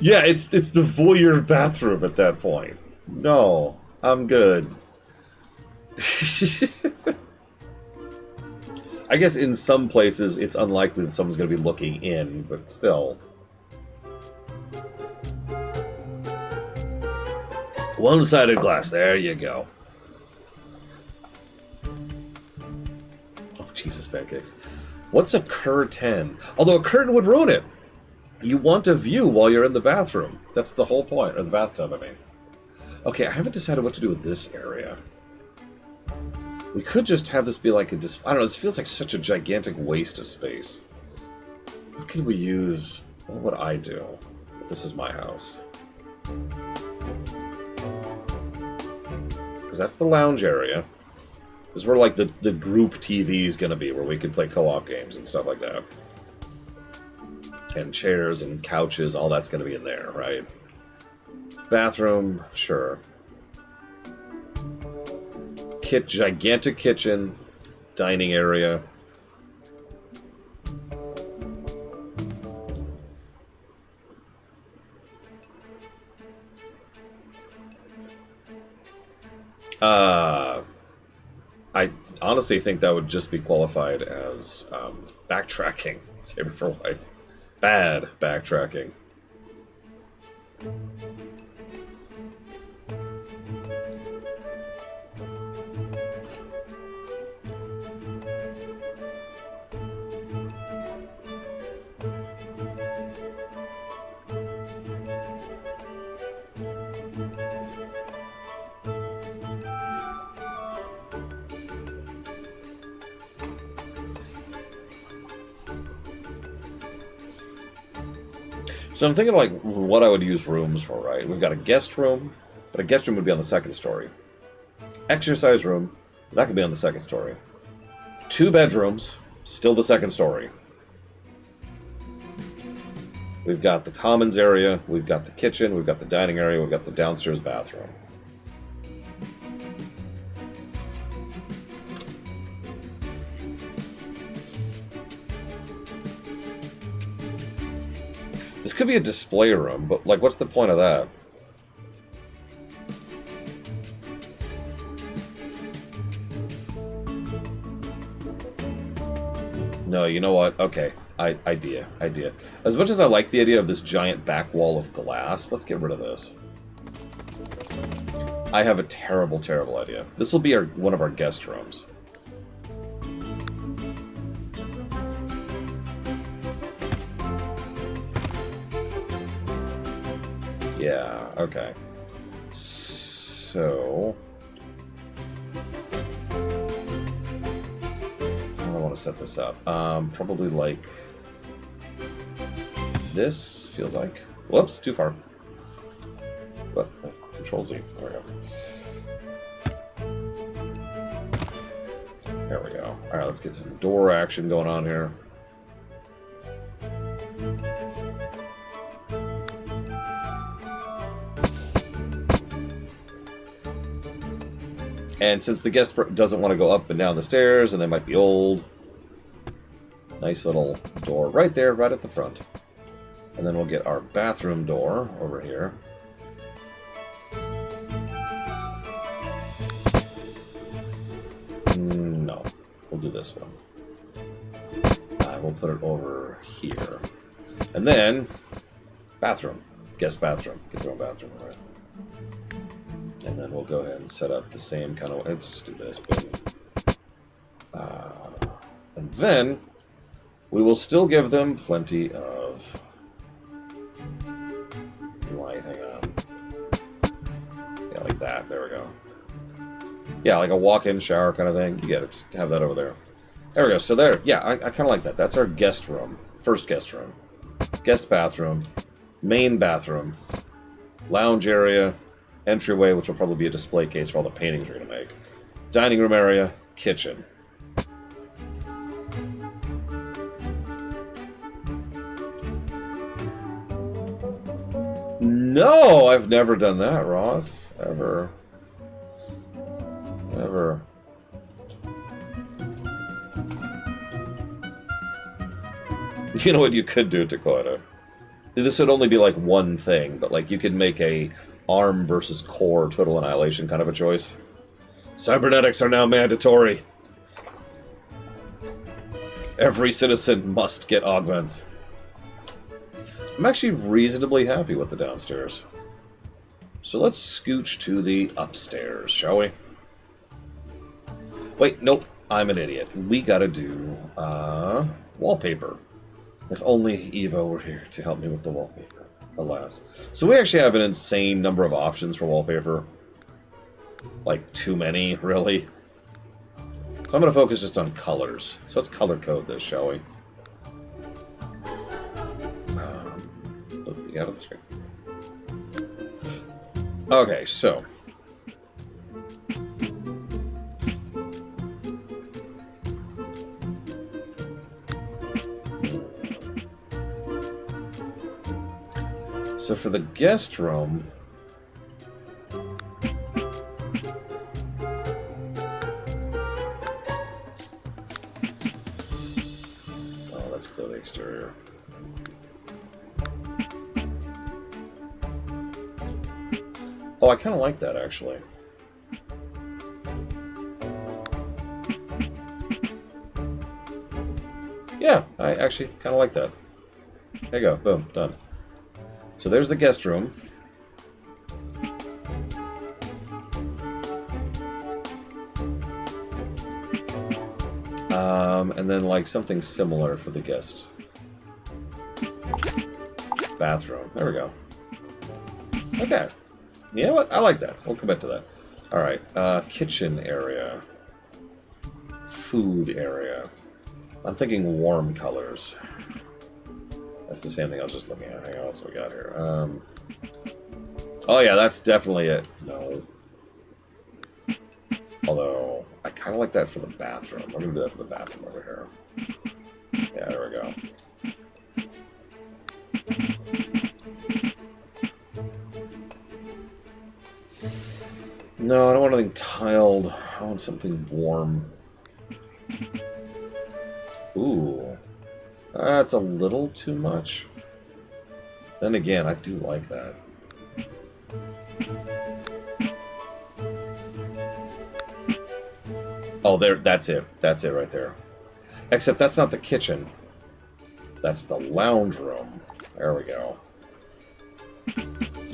Speaker 1: yeah, it's the voyeur bathroom at that point. No, I'm good. I guess in some places it's unlikely that someone's going to be looking in, but still. One-sided glass, there you go. Oh, Jesus, pancakes. What's a cur 10? Although a curtain would ruin it. You want a view while you're in the bathroom. That's the whole point. Or the bathtub, I mean. Okay, I haven't decided what to do with this area. We could just have this be like a I don't know, this feels like such a gigantic waste of space. What could we use? What would I do if this is my house? Because that's the lounge area. This is where like the group TV is going to be, where we could play co-op games and stuff like that. And chairs and couches, all that's going to be in there, right? Bathroom, sure. Gigantic kitchen, dining area. I honestly think that would just be qualified as backtracking. Saber for life. Bad backtracking. So I'm thinking like what I would use rooms for, right? We've got a guest room, but a guest room would be on the second story. Exercise room, that could be on the second story. 2 bedrooms, still the second story. We've got the commons area, we've got the kitchen, we've got the dining area, we've got the downstairs bathroom. This could be a display room, but like, what's the point of that? No, you know what? Okay, idea. As much as I like the idea of this giant back wall of glass, let's get rid of this. I have a terrible, terrible idea. This will be one of our guest rooms. Yeah, okay. So... how do I want to set this up? Probably like... this, feels like. Whoops, too far. But, Control Z, there we go. There we go. Alright, let's get some door action going on here. And since the guest doesn't want to go up and down the stairs, and they might be old, nice little door right there, right at the front. And then we'll get our bathroom door over here. No, we'll do this one. We'll put it over here. And then, bathroom. Guest bathroom. Get their own bathroom, right? And then we'll go ahead and set up the same kind of... let's just do this. And then we will still give them plenty of light. Hang on. Yeah, like that. There we go. Yeah, like a walk-in shower kind of thing. You get it. Just have that over there. There we go. So there. Yeah, I kind of like that. That's our guest room. First guest room. Guest bathroom. Main bathroom. Lounge area. Entryway, which will probably be a display case for all the paintings we're going to make. Dining room area, kitchen. No, I've never done that, Ross. Ever. Never. You know what you could do, Dakota? This would only be like one thing, but like you could make a ARM versus Core Total Annihilation kind of a choice. Cybernetics are now mandatory. Every citizen must get augments. I'm actually reasonably happy with the downstairs. So let's scooch to the upstairs, shall we? Wait, nope. I'm an idiot. We gotta do, wallpaper. If only Evo were here to help me with the wallpaper. Alas. So we actually have an insane number of options for wallpaper. Like, too many, really. So I'm going to focus just on colors. So let's color code this, shall we? Out of the screen. Okay, so... So for the guest room... Oh, let's clear the exterior. Oh, I kind of like that, actually. Yeah, I actually kind of like that. There you go. Boom. Done. So there's the guest room. And then, like, something similar for the guest bathroom. There we go. Okay. You know what? I like that. We'll come back to that. Alright. Kitchen area. Food area. I'm thinking warm colors. That's the same thing I was just looking at. Hang on, what's we got here? Oh yeah, that's definitely it. No. Although, I kind of like that for the bathroom. We're going to do that for the bathroom over here. Yeah, there we go. No, I don't want anything tiled. I want something warm. Ooh. That's a little too much. Then again, I do like that. Oh, there. That's it. That's it right there. Except that's not the kitchen. That's the lounge room. There we go.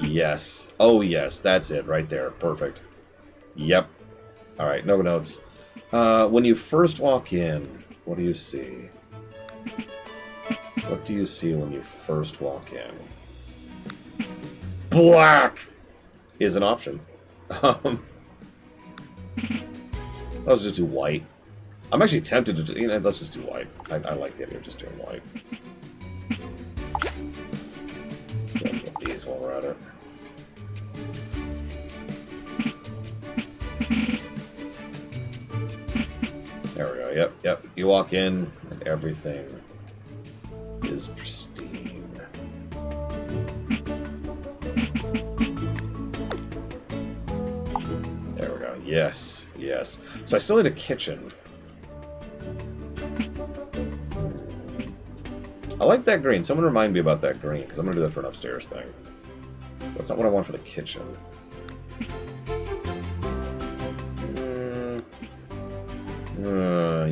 Speaker 1: Yes. Oh, yes. That's it right there. Perfect. Yep. All right. No notes. When you first walk in, what do you see? What do you see when you first walk in? Black is an option. Let's just do white. I'm actually tempted to do, you know, let's just do white. I like the idea of just doing white. Get these while we're at it. There we go. Yep, yep. You walk in and everything is pristine. There we go. Yes, yes. So I still need a kitchen. I like that green. Someone remind me about that green, because I'm going to do that for an upstairs thing. That's not what I want for the kitchen.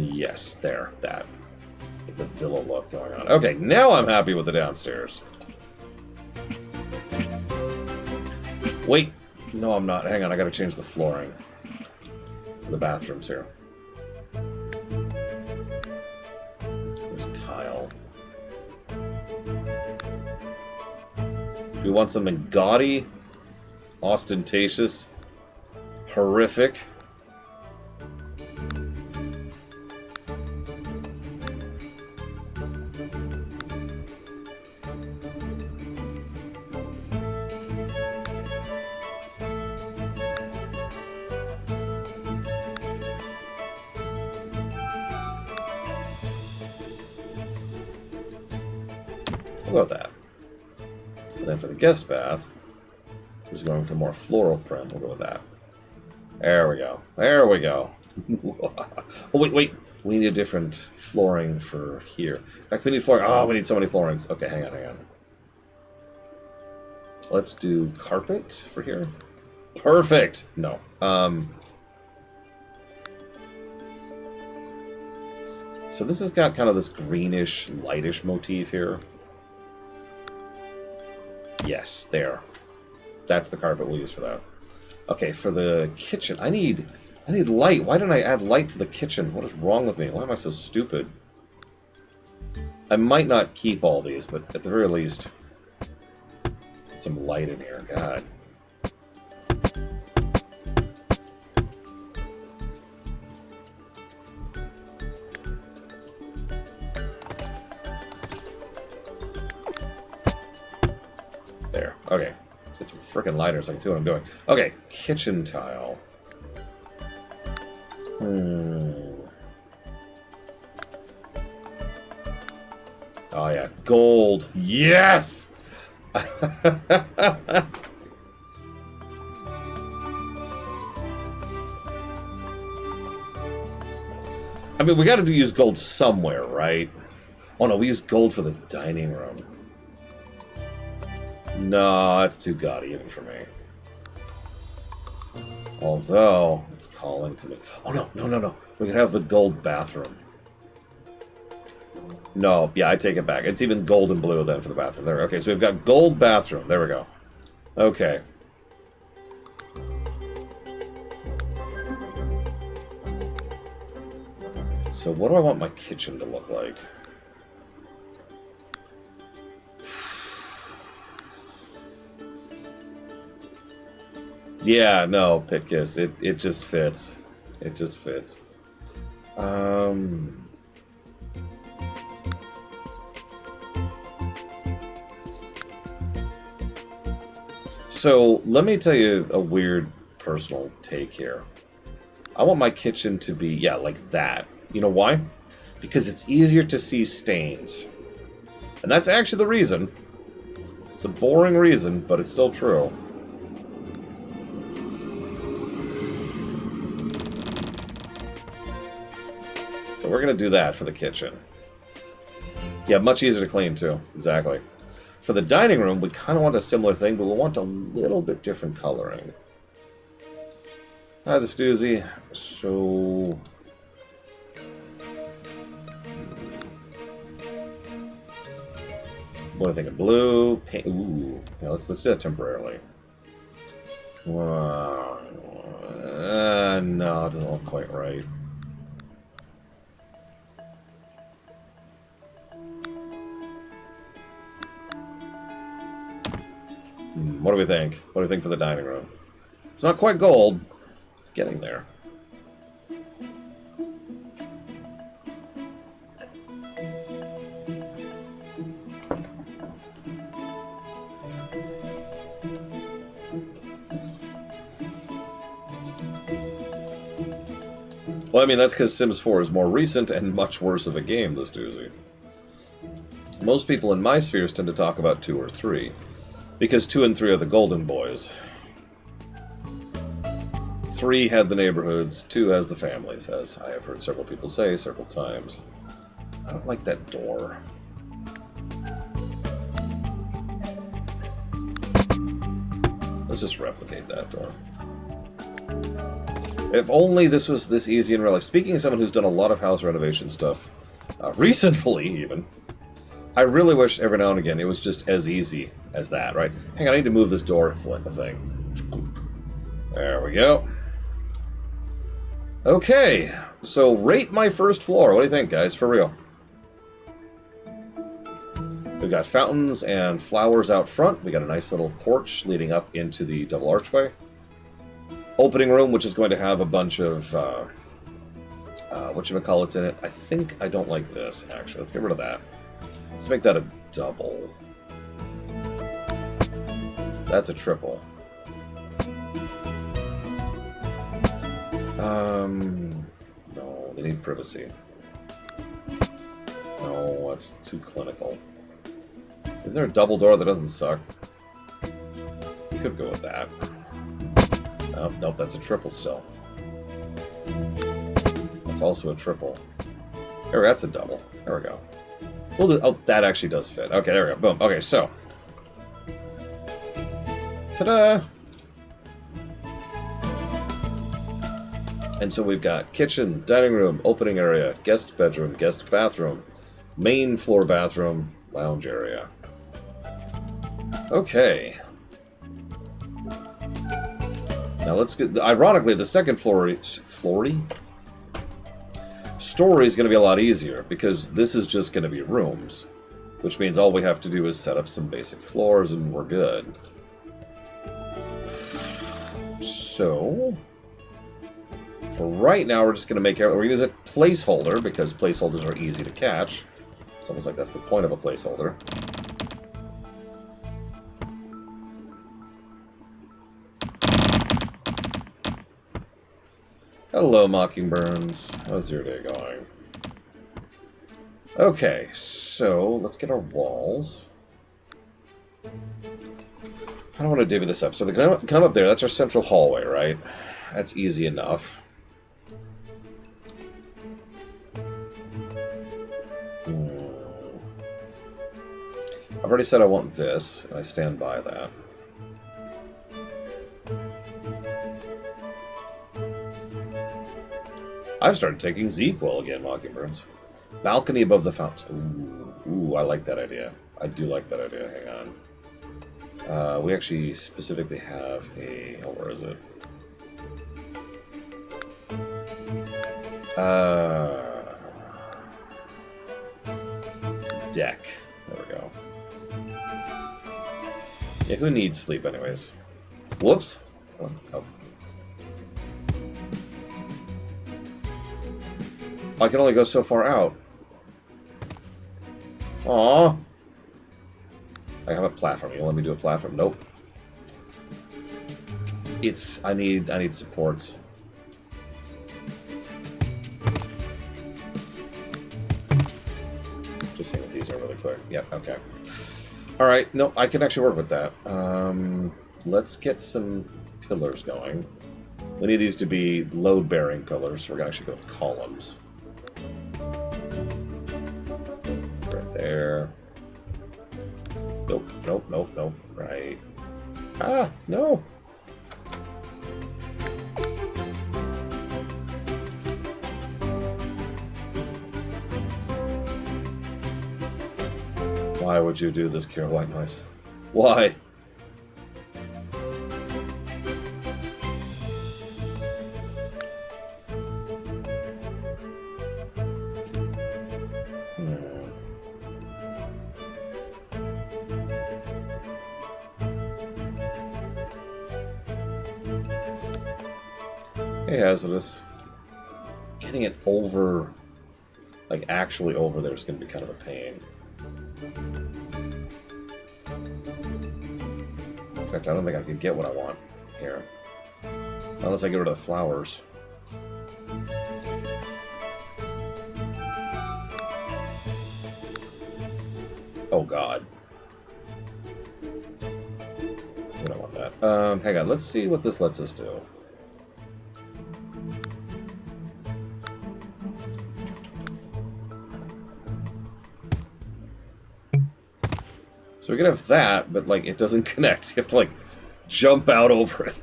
Speaker 1: Yes, there. That. Get the villa look going on. Okay, now I'm happy with the downstairs. Wait. No, I'm not. Hang on, I gotta change the flooring. For the bathrooms here. There's tile. We want something gaudy, ostentatious, horrific. We'll go with that. And then for the guest bath, who's going for more floral print, we'll go with that. There we go. There we go. Oh, wait. We need a different flooring for here. In fact, we need flooring. Oh, we need so many floorings. Okay, hang on. Let's do carpet for here. Perfect. No. So this has got kind of this greenish, lightish motif here. Yes, there. That's the carpet we'll use for that. Okay, for the kitchen, I need light. Why didn't I add light to the kitchen? What is wrong with me? Why am I so stupid? I might not keep all these, but at the very least, let's get some light in here. God. There. Okay. Let's get some freaking lighters so I can see what I'm doing. Okay. Kitchen tile. Oh, yeah. Gold. Yes! I mean, we got to use gold somewhere, right? Oh, no, we use gold for the dining room. No, that's too gaudy even for me. Although, it's calling to me. Oh, no, no, no, no. We could have the gold bathroom. No, yeah, I take it back. It's even gold and blue then for the bathroom. There, okay, so we've got gold bathroom. There we go. Okay. So what do I want my kitchen to look like? Yeah, no, Pitkiss. It just fits. It just fits. So, let me tell you a weird personal take here. I want my kitchen to be, yeah, like that. You know why? Because it's easier to see stains. And that's actually the reason. It's a boring reason, but it's still true. So we're going to do that for the kitchen. Yeah, much easier to clean, too. Exactly. For the dining room, we kind of want a similar thing, but we want a little bit different coloring. Hi, the Stoozy. So... what do I think of blue? Paint. Ooh. Yeah, let's do that temporarily. No, it doesn't look quite right. What do we think? What do we think for the dining room? It's not quite gold. It's getting there. Well, I mean, that's because Sims 4 is more recent and much worse of a game, this doozy. Most people in my spheres tend to talk about 2 or 3. Because 2 and 3 are the golden boys. 3 had the neighborhoods, 2 has the families, as I have heard several people say several times. I don't like that door. Let's just replicate that door. If only this was this easy in real life. Speaking of someone who's done a lot of house renovation stuff, recently even, I really wish every now and again it was just as easy as that, right? Hang on, I need to move this door thing. There we go. Okay, so rate my first floor. What do you think, guys? For real. We've got fountains and flowers out front. We got a nice little porch leading up into the double archway. Opening room, which is going to have a bunch of whatchamacallits in it. I think I don't like this, actually. Let's get rid of that. Let's make that a double. That's a triple. No, they need privacy. No, that's too clinical. Isn't there a double door that doesn't suck? We could go with that. Oh, nope, that's a triple still. That's also a triple. There, that's a double. There we go. We'll do, oh, that actually does fit. Okay, there we go. Boom. Okay, so. Ta-da! And so we've got kitchen, dining room, opening area, guest bedroom, guest bathroom, main floor bathroom, lounge area. Okay. Now let's get... ironically, the second story story is going to be a lot easier, because this is just going to be rooms. Which means all we have to do is set up some basic floors and we're good. So, for right now, we're just going to we're going to use a placeholder, because placeholders are easy to catch. It's almost like that's the point of a placeholder. Hello, Mockingbirds. How's your day going? Okay, so let's get our walls. I don't want to divvy this up. So they come up there. That's our central hallway, right? That's easy enough. I've already said I want this, and I stand by that. I've started taking ZQL again, Mockingbirds. Balcony above the fountain. Ooh, I like that idea. I do like that idea. Hang on. We actually specifically have a... Oh, where is it? Deck. There we go. Yeah, who needs sleep anyways? Whoops. Oh. I can only go so far out. Aww. I have a platform. You let me do a platform? Nope. I need supports. Just seeing if these are really quick. Yep, okay. Alright, no, I can actually work with that. Let's get some pillars going. We need these to be load-bearing pillars, so we're going to actually go with columns. Right there. Nope, nope, nope, nope. Right. Ah, no! Why would you do this, Kira White Noise? Why? Hey, Hazardous. Getting it over, like actually over there is going to be kind of a pain. In fact, I don't think I can get what I want here. Unless I get rid of the flowers. Oh, God. I don't want that. Hang on, let's see what this lets us do. So we can have that, but, like, it doesn't connect. You have to, like, jump out over it.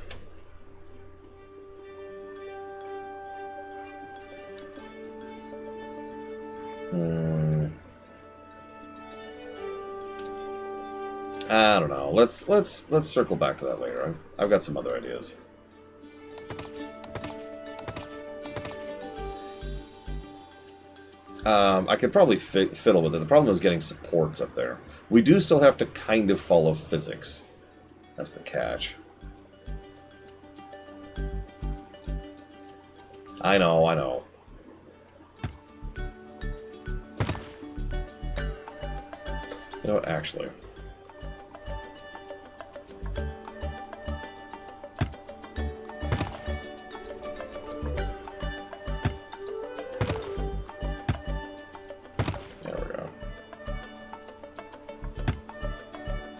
Speaker 1: I don't know. Let's circle back to that later. I've got some other ideas. I could probably fiddle with it. The problem is getting supports up there. We do still have to kind of follow physics. That's the catch. I know, I know. You know what, actually...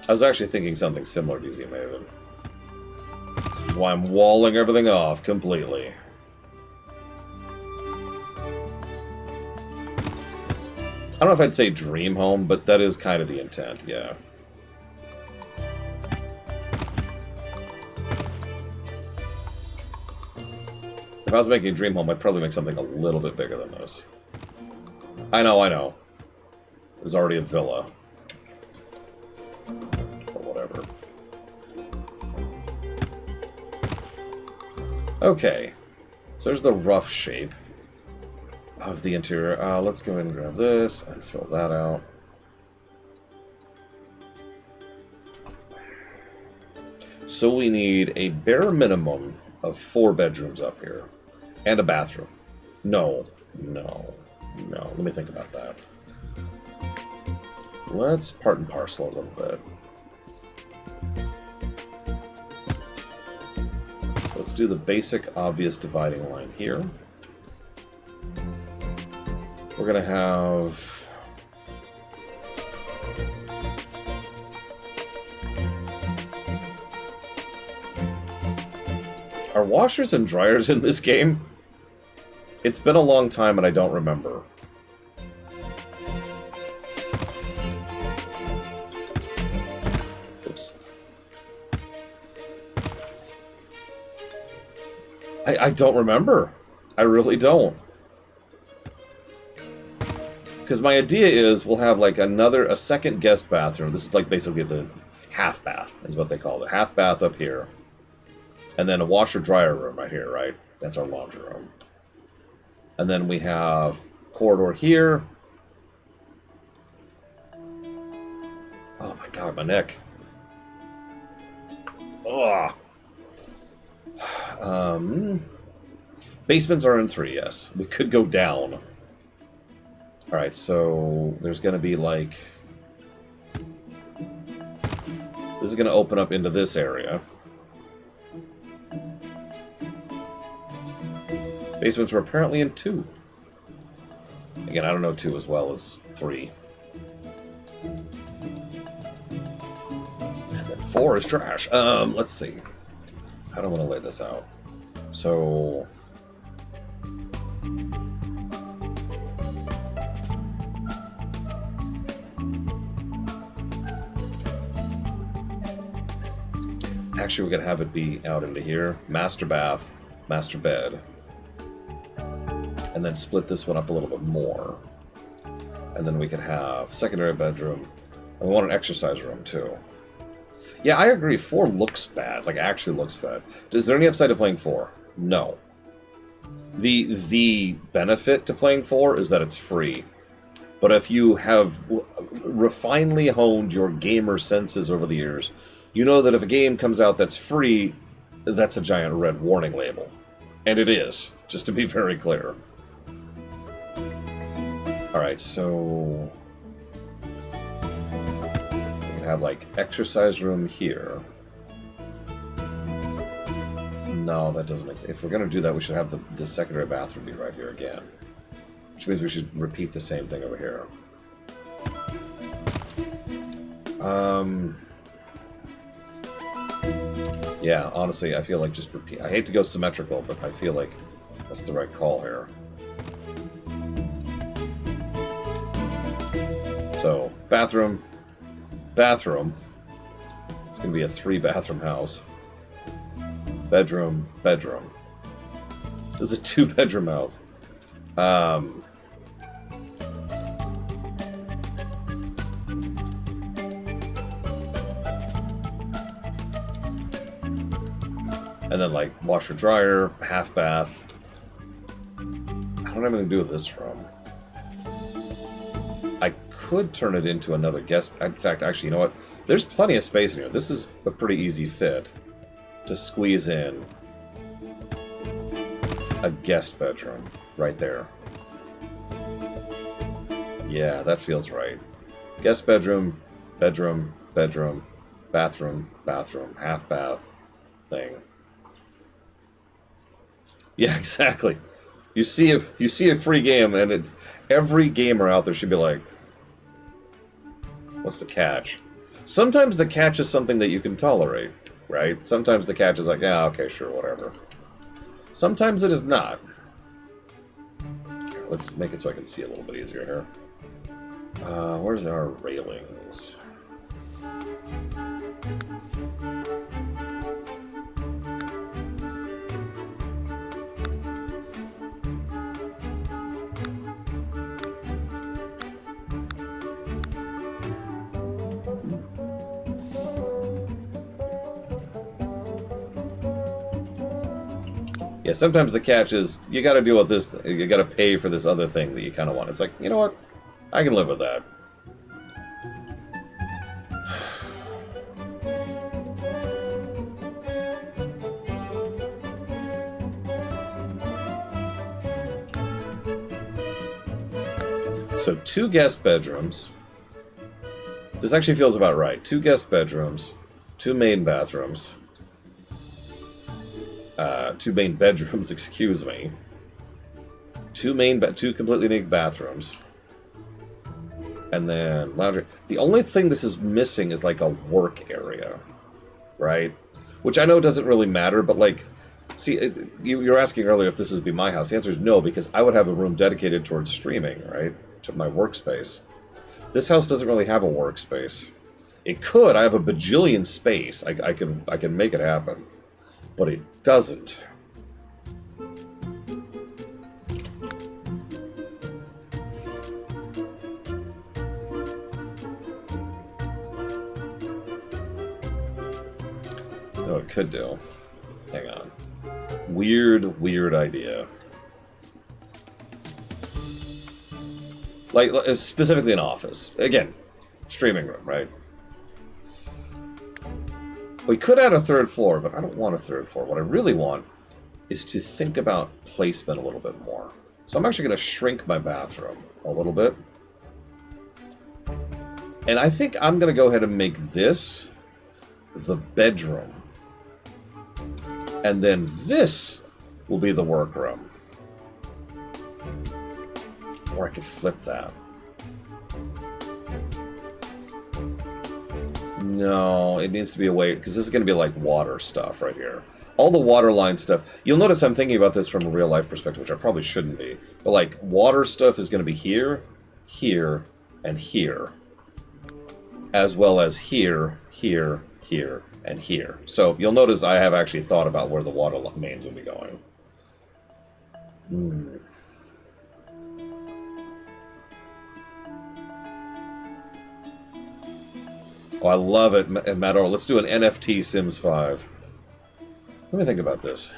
Speaker 1: I was actually thinking something similar to Z-Maven. That's why I'm walling everything off completely. I don't know if I'd say dream home, but that is kind of the intent, yeah. If I was making a dream home, I'd probably make something a little bit bigger than this. I know, I know. There's already a villa. Okay, so there's the rough shape. of the interior. Let's go ahead and grab this and fill that out. So we need a bare minimum of 4 bedrooms up here. And a bathroom. No. Let me think about that. Let's part and parcel a little bit. So let's do the basic, obvious dividing line here. We're going to have... Are washers and dryers in this game? It's been a long time and I don't remember. Oops. I don't remember. I really don't. Because my idea is we'll have like a second guest bathroom. This is like basically the half bath is what they call it. Half bath up here. And then a washer-dryer room right here, right? That's our laundry room. And then we have corridor here. Oh my god, my neck. Ugh. Basements are in 3, yes. We could go down. Alright, so there's going to be like... This is going to open up into this area. Basements were apparently in 2. Again, I don't know 2 as well as 3. And then 4 is trash. Let's see. I don't want to lay this out. So... Actually, we're going to have it be out into here. Master bath, master bed. And then split this one up a little bit more. And then we could have secondary bedroom. And we want an exercise room, too. Yeah, I agree. 4 looks bad. Like, actually looks bad. Is there any upside to playing 4? No. The benefit to playing 4 is that it's free. But if you have refinedly honed your gamer senses over the years, you know that if a game comes out that's free, that's a giant red warning label. And it is, just to be very clear. Alright, so... we can have, like, exercise room here. No, that doesn't make sense. If we're going to do that, we should have the secondary bathroom be right here again. Which means we should repeat the same thing over here. Yeah, honestly, I feel like just repeat... I hate to go symmetrical, but I feel like that's the right call here. So, bathroom, bathroom. It's going to be a 3-bathroom house. Bedroom, bedroom. This is a 2-bedroom house. And then, like, washer, dryer, half bath. I don't have anything to do with this room. I could turn it into another guest... In fact, actually, you know what? There's plenty of space in here. This is a pretty easy fit to squeeze in a guest bedroom right there. Yeah, that feels right. Guest bedroom, bedroom, bedroom, bathroom, bathroom, half bath thing. Yeah, exactly. You see a free game, and it's every gamer out there should be like, "What's the catch?" Sometimes the catch is something that you can tolerate, right? Sometimes the catch is like, "Yeah, okay, sure, whatever." Sometimes it is not. Let's make it so I can see a little bit easier here. Where's our railings? Yeah, sometimes the catch is you got to deal with this. You got to pay for this other thing that you kind of want. It's like, you know what? I can live with that. So 2 guest bedrooms. This actually feels about right. 2 guest bedrooms, 2 main bathrooms, 2 main bedrooms, excuse me. 2 completely unique bathrooms. And then laundry. The only thing this is missing is like a work area, right? Which I know doesn't really matter, but like, see, you were asking earlier if this would be my house. The answer is no, because I would have a room dedicated towards streaming, right? To my workspace. This house doesn't really have a workspace. It could. I have a bajillion space. I can make it happen, but it doesn't. No, it could do. Hang on. Weird idea. Like, specifically an office. Again, streaming room, right? We could add a 3rd floor, but I don't want a 3rd floor. What I really want is to think about placement a little bit more. So I'm actually going to shrink my bathroom a little bit. And I think I'm going to go ahead and make this the bedroom. And then this will be the workroom. Or I could flip that. No, it needs to be away, because this is going to be like water stuff right here. All the water line stuff. You'll notice I'm thinking about this from a real life perspective, which I probably shouldn't be. But like, water stuff is going to be here, here, and here. As well as here, here, here, and here. So you'll notice I have actually thought about where the water mains will be going. Oh, I love it, Mador. Let's do an NFT Sims 5. Let me think about this.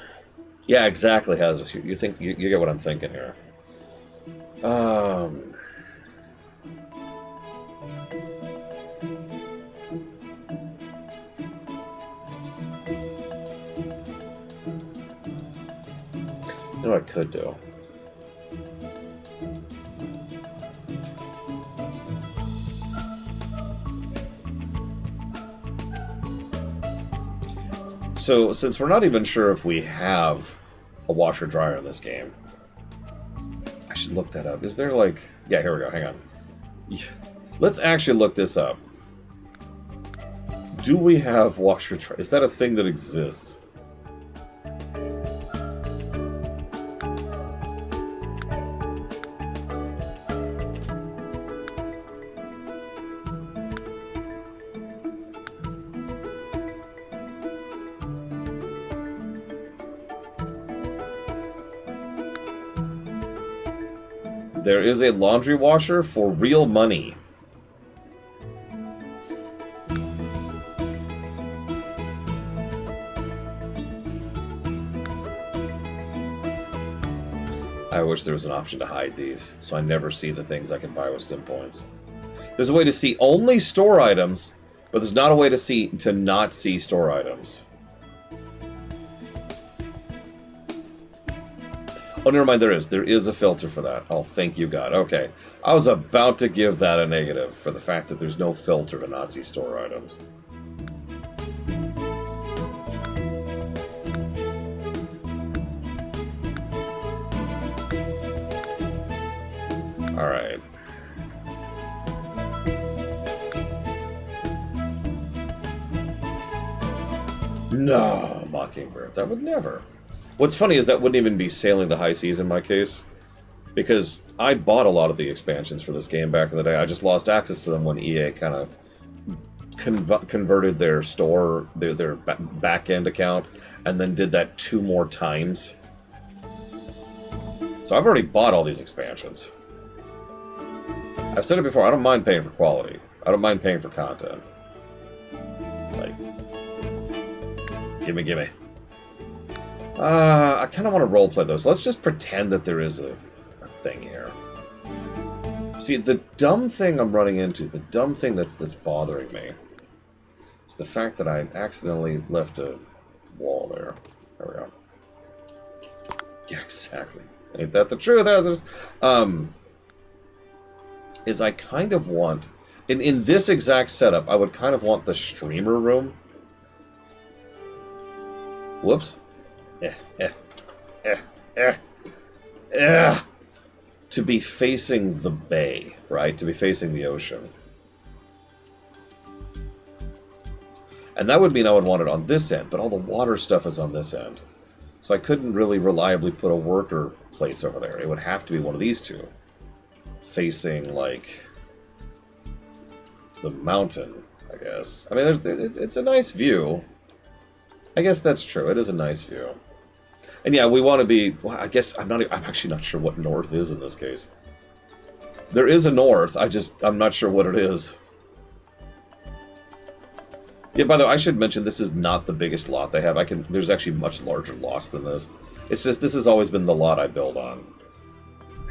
Speaker 1: Yeah, exactly, Hazardous. You think you get what I'm thinking here. You know what I could do? So, since we're not even sure if we have a washer-dryer in this game, I should look that up. Is there like... Yeah, here we go. Hang on. Let's actually look this up. Do we have washer-dryer? Is that a thing that exists? There is a laundry washer for real money. I wish there was an option to hide these, so I never see the things I can buy with Sim points. There's a way to see only store items, but there's not a way to not see store items. Oh, never mind, there is. There is a filter for that. Oh, thank you, God. Okay. I was about to give that a negative for the fact that there's no filter to not see store items. Alright. No, Mockingbirds. I would never. What's funny is that wouldn't even be sailing the high seas in my case, because I bought a lot of the expansions for this game back in the day. I just lost access to them when EA kind of converted their store, their back-end account, and then did that 2 more times. So I've already bought all these expansions. I've said it before, I don't mind paying for quality. I don't mind paying for content. Like, gimme. I kind of want to roleplay those. So let's just pretend that there is a thing here. See, the dumb thing I'm running into, the dumb thing that's bothering me, is the fact that I accidentally left a wall there. There we go. Yeah, exactly. Ain't that the truth? Is I kind of want... In this exact setup, I would kind of want the streamer room. Whoops. To be facing the bay, right? To be facing the ocean. And that would mean I would want it on this end, but all the water stuff is on this end. So I couldn't really reliably put a worker place over there. It would have to be one of these two. Facing, like, the mountain, I guess. I mean, it's a nice view. I guess that's true. It is a nice view. And yeah, we want to be... Well, I guess I'm actually not sure what north is in this case. There is a north. I'm not sure what it is. Yeah, by the way, I should mention this is not the biggest lot they have. There's actually much larger lots than this. It's just this has always been the lot I build on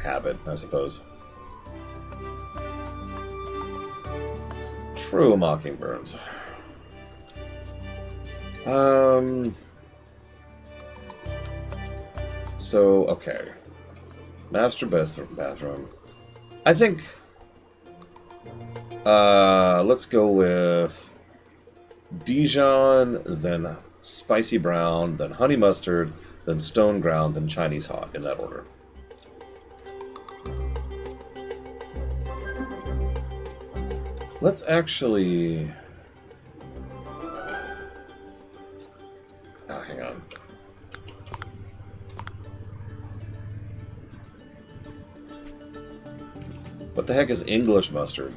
Speaker 1: habit, I suppose. True, Mockingbirds. So, okay. Master bathroom. I think... let's go with... Dijon, then spicy brown, then honey mustard, then stone ground, then Chinese hot, in that order. Let's actually... Oh, hang on. What the heck is English mustard?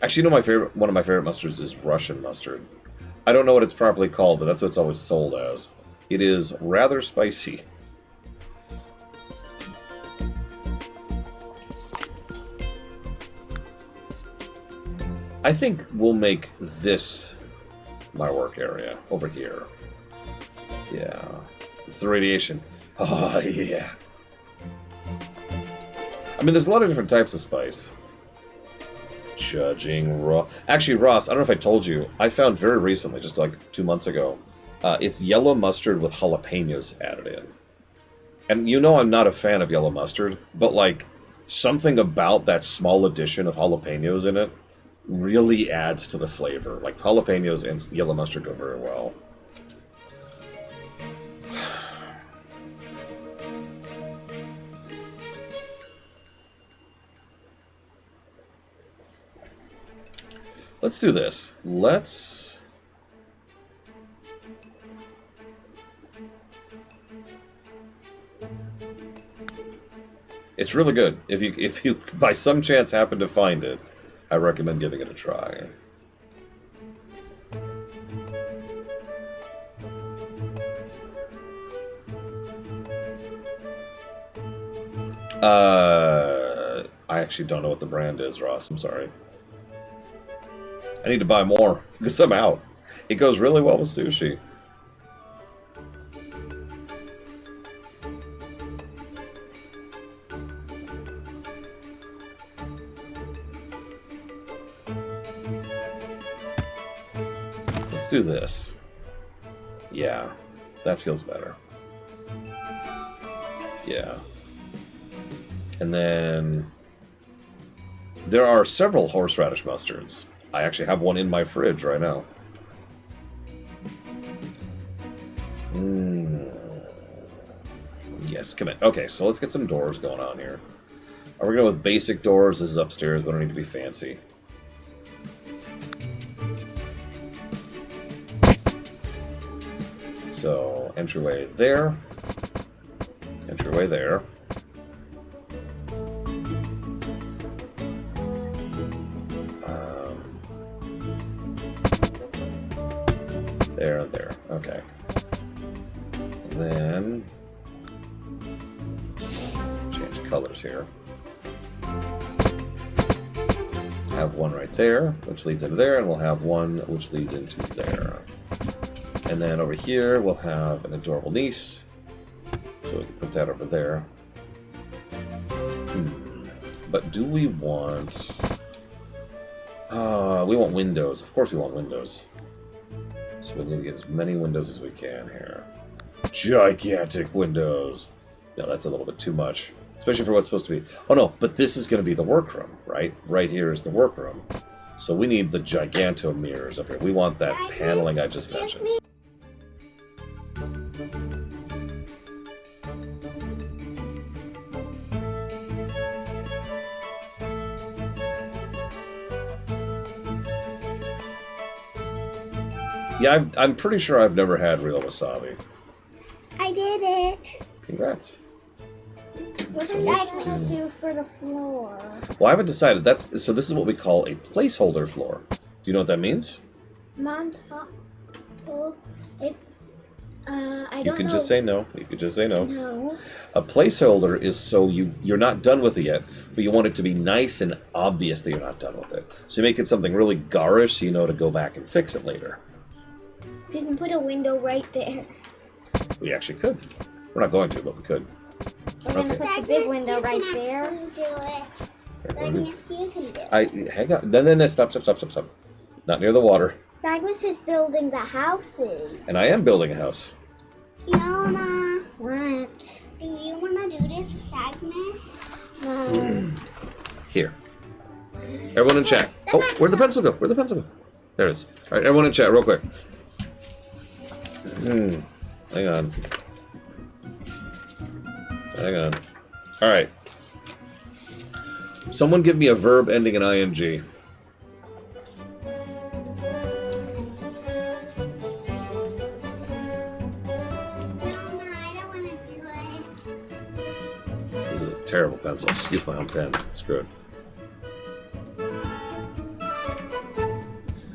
Speaker 1: Actually, you know, one of my favorite mustards is Russian mustard. I don't know what it's properly called, but that's what it's always sold as. It is rather spicy. I think we'll make this my work area over here. Yeah. It's the radiation. Oh, yeah. I mean, there's a lot of different types of spice. Judging raw. Actually, Ross, I don't know if I told you, I found very recently, just like 2 months ago, it's yellow mustard with jalapenos added in. And you know I'm not a fan of yellow mustard, but like something about that small addition of jalapenos in it really adds to the flavor. Like jalapenos and yellow mustard go very well. Let's do this. Let's... It's really good. If you by some chance happen to find it, I recommend giving it a try. I actually don't know what the brand is, Ross. I'm sorry. I need to buy more, because I'm out. It goes really well with sushi. Let's do this. Yeah, that feels better. Yeah. And then... there are several horseradish mustards. I actually have one in my fridge right now. Yes, come in. Okay, so let's get some doors going on here. Are we going with basic doors? This is upstairs. We don't need to be fancy. So, entryway there. Entryway there. There and there. Okay. And then change colors here. Have one right there, which leads into there, and we'll have one which leads into there. And then over here we'll have an adorable niece So we can put that over there. But do we want... we want windows. Of course we want windows. So we need to get as many windows as we can here. Gigantic windows! No, that's a little bit too much. Especially for what's supposed to be... Oh no, but this is going to be the workroom, right? Right here is the workroom. So we need the giganto mirrors up here. We want that paneling I just mentioned. Yeah, I'm pretty sure I've never had real wasabi.
Speaker 2: I did it.
Speaker 1: Congrats.
Speaker 2: What
Speaker 1: So
Speaker 2: am I
Speaker 1: let's
Speaker 2: going to
Speaker 1: do-
Speaker 2: do for the floor?
Speaker 1: Well, I haven't decided. So this is what we call a placeholder floor. Do you know what that means?
Speaker 2: Mom, it, I
Speaker 1: You
Speaker 2: don't
Speaker 1: can
Speaker 2: know.
Speaker 1: just say no. You can just say no.
Speaker 2: No.
Speaker 1: A placeholder is so you're not done with it yet, but you want it to be nice and obvious that you're not done with it. So you make it something really garish so you know to go back and fix it later.
Speaker 2: You can put a window right there.
Speaker 1: We actually could. We're not going to, but we could.
Speaker 2: We're going to
Speaker 1: Okay.
Speaker 2: put the big window right there.
Speaker 1: Agnes,
Speaker 2: you can do it.
Speaker 1: hang on. No, stop. Not near the water.
Speaker 2: Zagmus is building the houses.
Speaker 1: And I am building a house.
Speaker 2: Yoma. What?
Speaker 3: Do you want to do this with Agnes?
Speaker 2: No.
Speaker 1: Here. Everyone in chat. Oh, where'd the pencil go? There it is. All right, everyone in chat, real quick. Hang on. All right. Someone give me a verb ending in ing.
Speaker 3: I don't want to do it.
Speaker 1: This is a terrible pencil. Excuse my own pen. Screw it.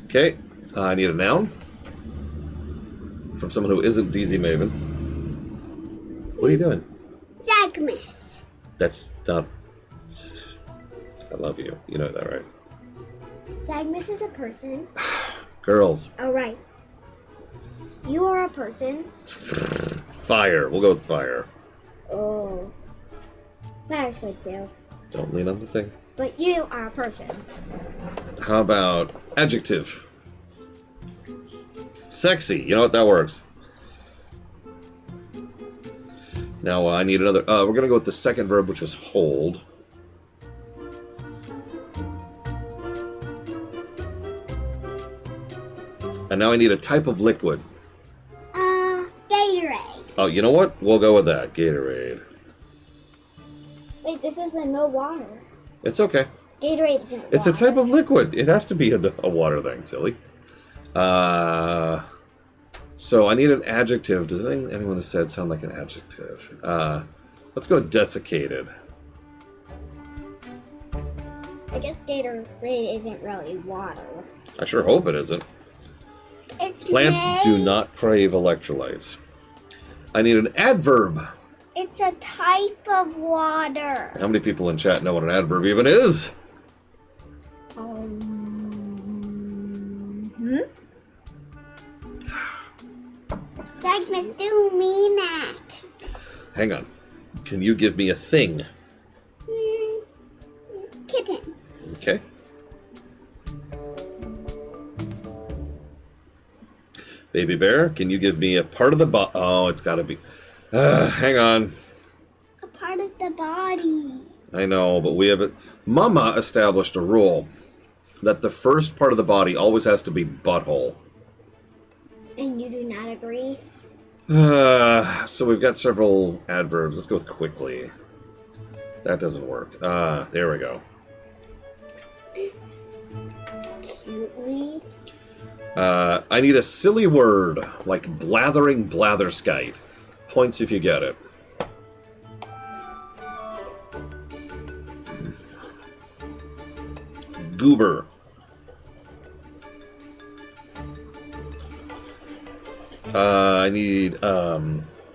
Speaker 1: Okay. I need a noun from someone who isn't DZ Maven. What are you doing?
Speaker 3: Zagmus.
Speaker 1: That's not... I love you. You know that, right?
Speaker 2: Zagmus is a person.
Speaker 1: Girls.
Speaker 2: Oh, right. You are a person.
Speaker 1: Fire. We'll go with fire.
Speaker 2: Oh. That's good too.
Speaker 1: Don't lean on the thing.
Speaker 2: But you are a person.
Speaker 1: How about adjective? Sexy. You know what? That works. Now I need another... we're going to go with the second verb, which was hold. And now I need a type of liquid.
Speaker 3: Gatorade.
Speaker 1: Oh, you know what? We'll go with that. Gatorade.
Speaker 2: Wait, this is a no water.
Speaker 1: It's okay.
Speaker 2: Gatorade isn't
Speaker 1: It's a
Speaker 2: water.
Speaker 1: type of liquid. It has to be a water thing, silly. So I need an adjective. Does anyone have said sound like an adjective? Let's go desiccated.
Speaker 2: I guess Gatorade isn't really water.
Speaker 1: I sure hope it isn't.
Speaker 3: It's
Speaker 1: Plants
Speaker 3: made-
Speaker 1: do not crave electrolytes. I need an adverb.
Speaker 3: It's a type of water.
Speaker 1: How many people in chat know what an adverb even is?
Speaker 3: Zagmus, do me next.
Speaker 1: Hang on. Can you give me a thing?
Speaker 3: Kitten.
Speaker 1: Okay. Baby bear, can you give me a part of the Oh, it's got to be. Hang on.
Speaker 3: A part of the body.
Speaker 1: I know, but we have it. Mama established a rule that the first part of the body always has to be butthole.
Speaker 2: And you do not agree?
Speaker 1: So we've got several adverbs. Let's go with quickly. That doesn't work. There we go.
Speaker 2: Cutely?
Speaker 1: I need a silly word, like blathering blatherskite. Points if you get it. Goober. I need,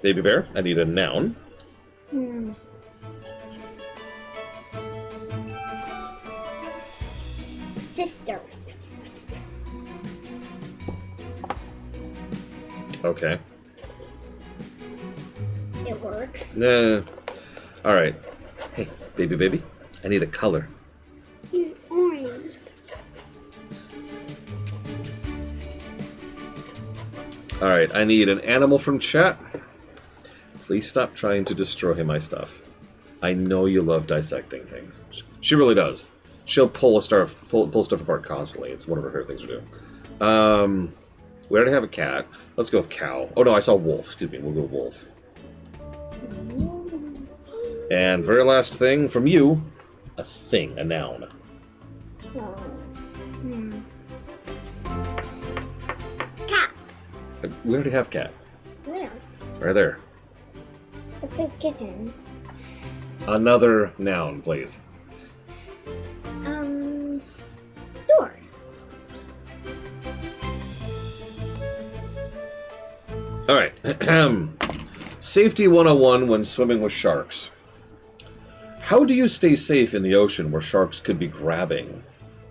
Speaker 1: baby bear. I need a noun.
Speaker 2: Sister.
Speaker 1: Okay.
Speaker 2: It works.
Speaker 1: Nah. All right. Hey, baby. I need a color.
Speaker 2: Orange.
Speaker 1: All right. I need an animal from chat. Please stop trying to destroy my stuff. I know you love dissecting things. She really does. She'll pull stuff apart constantly. It's one of her favorite things to do. We already have a cat. Let's go with cow. Oh no, I saw wolf. Excuse me. We'll go wolf. And very last thing from you, a thing, a noun.
Speaker 2: Cat.
Speaker 1: We already have cat.
Speaker 2: Where?
Speaker 1: Right there.
Speaker 2: It says kitten.
Speaker 1: Another noun, please.
Speaker 2: Door.
Speaker 1: All right. Safety 101 when swimming with sharks. How do you stay safe in the ocean where sharks could be grabbing?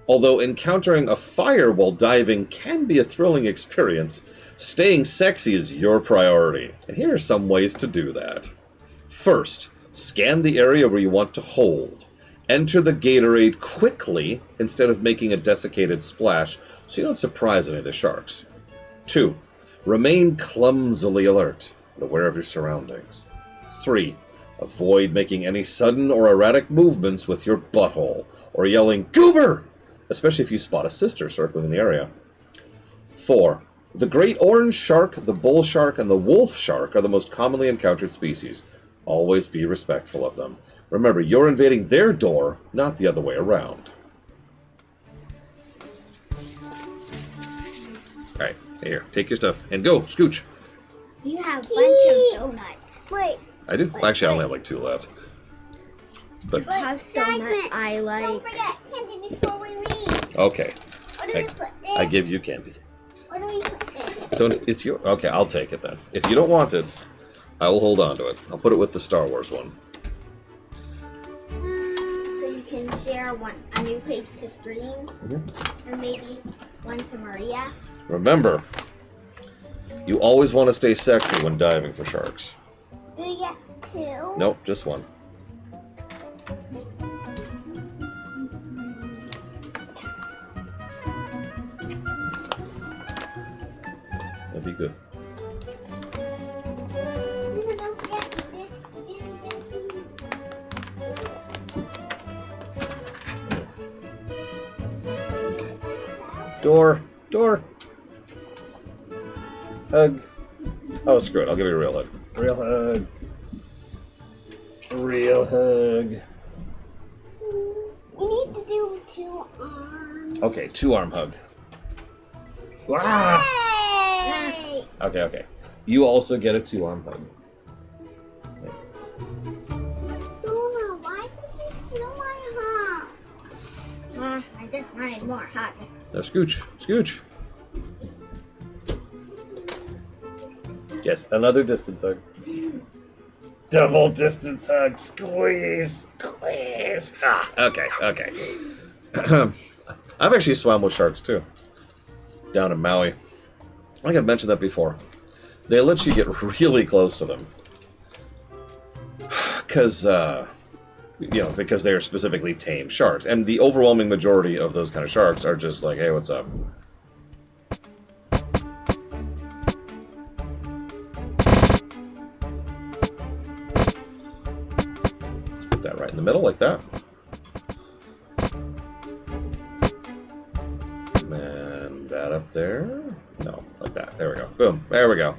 Speaker 1: Although encountering a fire while diving can be a thrilling experience, staying sexy is your priority. And here are some ways to do that. First, scan the area where you want to hold. Enter the Gatorade quickly instead of making a desiccated splash so you don't surprise any of the sharks. 2. Remain clumsily alert and aware of your surroundings. 3. Avoid making any sudden or erratic movements with your butthole or yelling, "Goober!" especially if you spot a sister circling in the area. 4. The great orange shark, the bull shark, and the wolf shark are the most commonly encountered species. Always be respectful of them. Remember, you're invading their door, not the other way around. Alright, here, take your stuff, and go, scooch.
Speaker 2: You have a bunch of donuts.
Speaker 3: Wait.
Speaker 1: I do? Actually, I only have like 2 left. But,
Speaker 2: Tough donut I
Speaker 3: Don't
Speaker 2: like.
Speaker 3: forget candy before we leave.
Speaker 1: okay,
Speaker 3: Where do we put this?
Speaker 1: I give you candy.
Speaker 3: Where do we put this?
Speaker 1: Don't, it's your, okay, I'll take it then. If you don't want it, I will hold on to it. I'll put it with the Star Wars one.
Speaker 2: So you can share a new page to stream, or maybe one to Maria.
Speaker 1: Remember, you always want to stay sexy when diving for sharks.
Speaker 3: Do we get 2?
Speaker 1: Nope, just one. That'd be good.
Speaker 3: Don't forget this.
Speaker 1: Door. Hug. Oh, screw it. I'll give you a real hug. Real hug.
Speaker 3: You need to do 2 arms.
Speaker 1: Okay, 2-arm hug. Ah!
Speaker 3: Hey!
Speaker 1: Okay. You also get a 2-arm hug.
Speaker 3: Luna, why did you steal my hug?
Speaker 2: I just wanted more hot.
Speaker 1: Now scooch. Yes, another distance hug. Double distance hug. Squeeze. Ah, okay. I've actually swam with sharks too. Down in Maui. I think I've mentioned that before. They let you get really close to them. Because they are specifically tame sharks. And the overwhelming majority of those kind of sharks are just like, hey, what's up? Let's put that right in the middle, like that. And that up there. No, like that. There we go. Boom. There we go.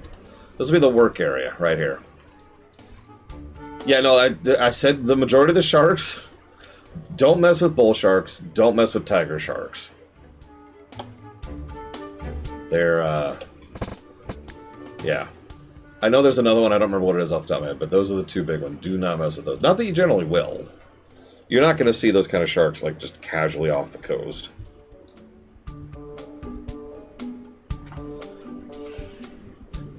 Speaker 1: This will be the work area right here. Yeah, no, I said the majority of the sharks, don't mess with bull sharks, don't mess with tiger sharks. They're, yeah. I know there's another one, I don't remember what it is off the top of my head, but those are the 2 big ones. Do not mess with those. Not that you generally will. You're not going to see those kind of sharks, like, just casually off the coast.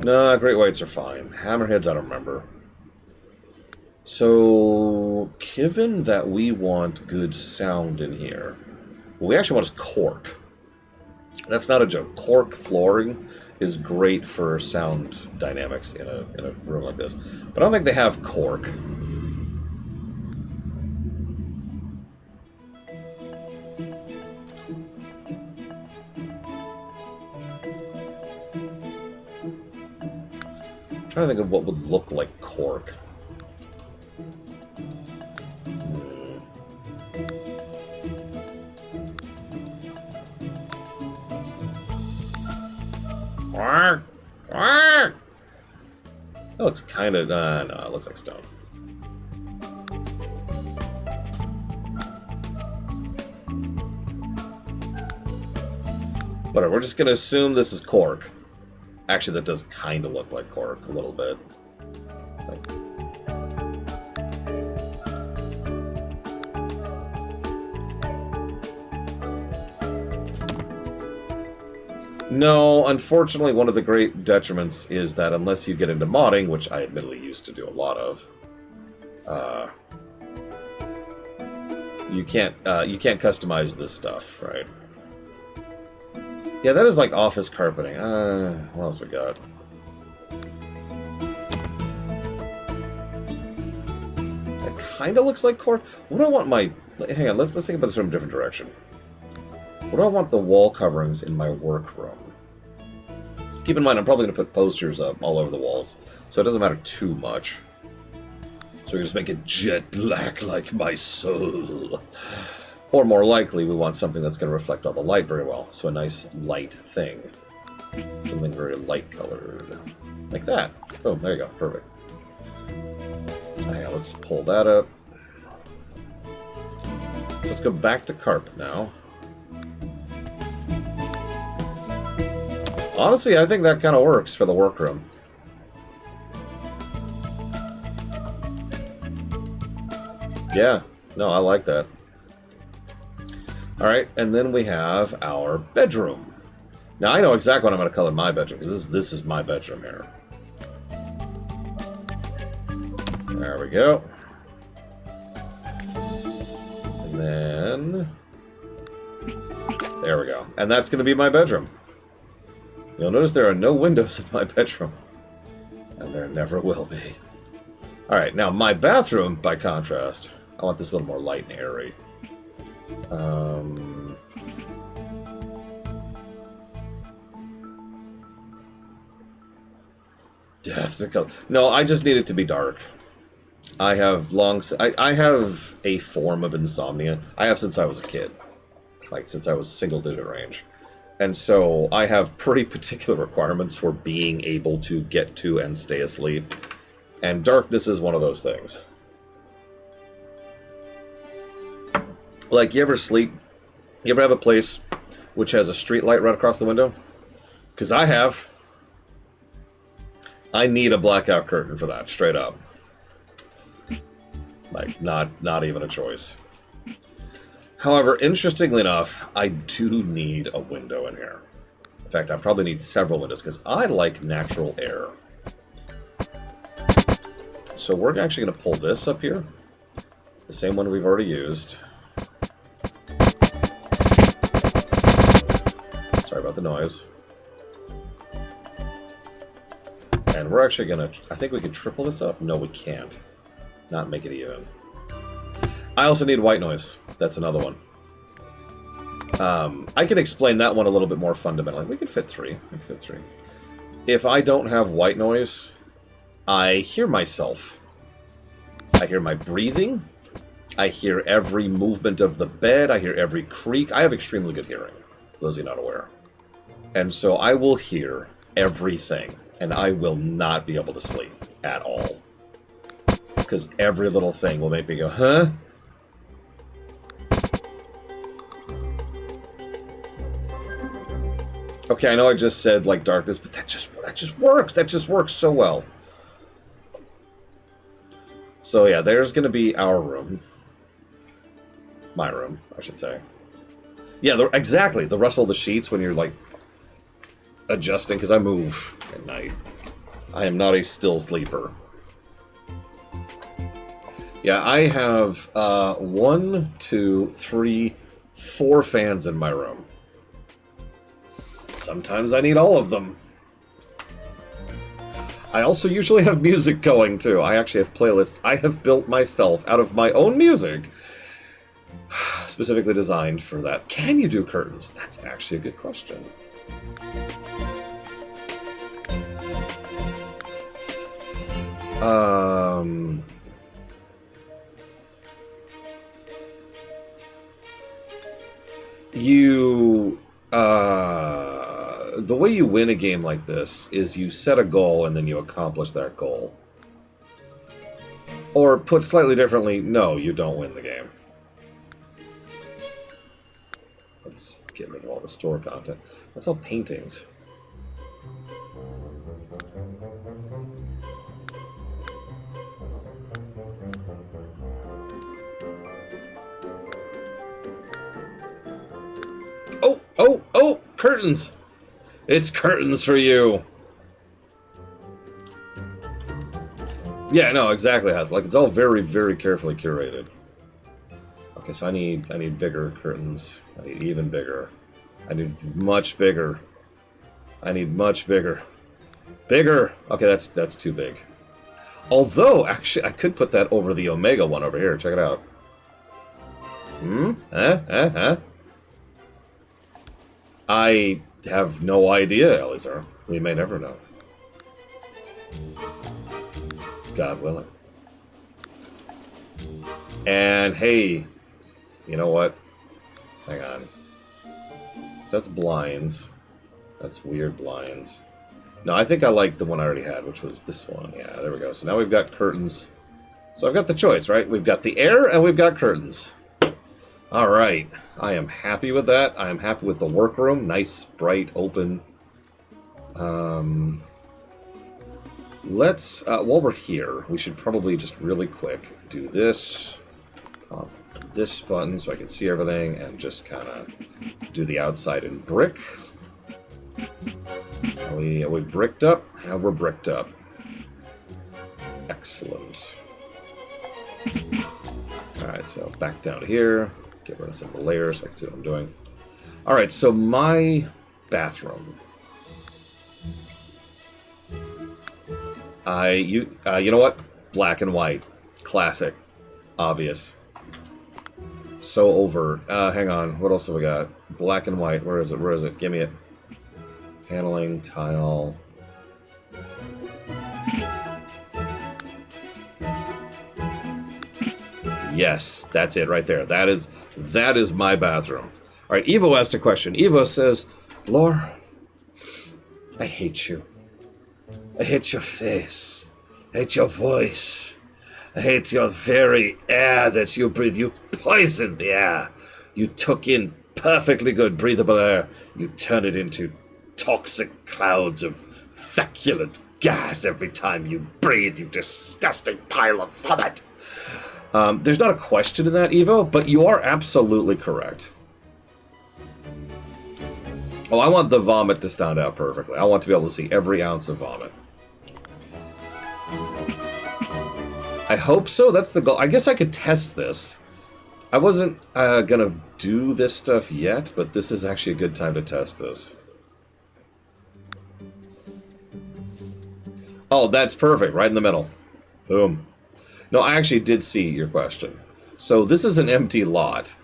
Speaker 1: Nah, great whites are fine. Hammerheads, I don't remember. So, given that we want good sound in here, what we actually want is cork. That's not a joke. Cork flooring is great for sound dynamics in a room like this. But I don't think they have cork. I'm trying to think of what would look like cork. That looks kind of... no, it looks like stone. Whatever, we're just going to assume this is cork. Actually, that does kind of look like cork a little bit. Like... No, unfortunately, one of the great detriments is that unless you get into modding, which I admittedly used to do a lot of, you can't customize this stuff, right? Yeah, that is like office carpeting. What else we got? That kind of looks like cork. What do I want my... Hang on, let's think about this from a different direction. What do I want the wall coverings in my workroom? Keep in mind, I'm probably going to put posters up all over the walls, so it doesn't matter too much. So we just make it jet black like my soul. Or more likely, we want something that's going to reflect all the light very well. So a nice light thing. Something very light colored. Like that. Boom, there you go. Perfect. Hang on, let's pull that up. So let's go back to carpet now. Honestly, I think that kind of works for the workroom. Yeah, no, I like that. Alright, and then we have our bedroom. Now, I know exactly what I'm going to color my bedroom, because this is my bedroom here. There we go. And then... there we go. And that's going to be my bedroom. You'll notice there are no windows in my bedroom. And there never will be. Alright, now my bathroom, by contrast, I want this a little more light and airy. Death the color. No, I just need it to be dark. I have I have a form of insomnia. I have since I was a kid. Like, since I was single-digit range. And so I have pretty particular requirements for being able to get to and stay asleep. And darkness is one of those things. Like, you ever sleep? You ever have a place which has a street light right across the window? Because I have. I need a blackout curtain for that, straight up. Like, not even a choice. However, interestingly enough, I do need a window in here. In fact, I probably need several windows, because I like natural air. So we're actually going to pull this up here. The same one we've already used. Sorry about the noise. And we're actually going to... I think we can triple this up. No, we can't. Not make it even. I also need white noise. That's another one. I can explain that one a little bit more fundamentally. We could fit 3. We could fit 3. If I don't have white noise, I hear myself. I hear my breathing. I hear every movement of the bed. I hear every creak. I have extremely good hearing, for those of you not aware. And so I will hear everything, and I will not be able to sleep at all. Because every little thing will make me go, huh? Okay, I know I just said, like, darkness, but that just works! That just works so well. So, yeah, there's gonna be our room. My room, I should say. Yeah, exactly, the rustle of the sheets when you're, like, adjusting, because I move at night. I am not a still sleeper. Yeah, I have 1, 2, 3, 4 fans in my room. Sometimes I need all of them. I also usually have music going, too. I actually have playlists I have built myself out of my own music. Specifically designed for that. Can you do curtains? That's actually a good question. The way you win a game like this is you set a goal and then you accomplish that goal. Or put slightly differently, no, you don't win the game. Let's get rid of all the store content. That's all paintings. Oh, oh, oh, curtains! It's curtains for you! Yeah, no, exactly, Has. Like, it's all very, very carefully curated. Okay, so I need bigger curtains. I need even bigger. I need much bigger. I need much bigger. Bigger! Okay, that's too big. Although, actually, I could put that over the Omega one over here. Check it out. I have no idea, Elizar. We may never know. God willing. And hey, you know what? Hang on. So that's blinds. That's weird blinds. No, I think I like the one I already had, which was this one. Yeah, there we go. So now we've got curtains. So I've got the choice, right? We've got the air and we've got curtains. All right. I am happy with that. I am happy with the workroom. Nice, bright, open. Let's, while we're here, we should probably just really quick do this. This button so I can see everything and just kind of do the outside in brick. Are we bricked up? Yeah, we're bricked up. Excellent. Alright, so back down here. Get rid of some of the layers so I can see what I'm doing. Alright, so my bathroom. You know what? Black and white. Classic. Obvious. So overt. Hang on. What else have we got? Black and white. Where is it? Where is it? Give me it. Paneling, tile. Yes, that's it right there. That is my bathroom. All right, Evo asked a question. Evo says, Lore, I hate you. I hate your face. I hate your voice. I hate your very air that you breathe. You poisoned the air. You took in perfectly good breathable air. You turn it into toxic clouds of feculent gas every time you breathe, you disgusting pile of vomit. There's not a question in that, Evo, but you are absolutely correct. Oh, I want the vomit to stand out perfectly. I want to be able to see every ounce of vomit. I hope so. That's the goal. I guess I could test this. I wasn't gonna do this stuff yet, but this is actually a good time to test this. Oh, that's perfect. Right in the middle. Boom. No, I actually did see your question. So this is an empty lot.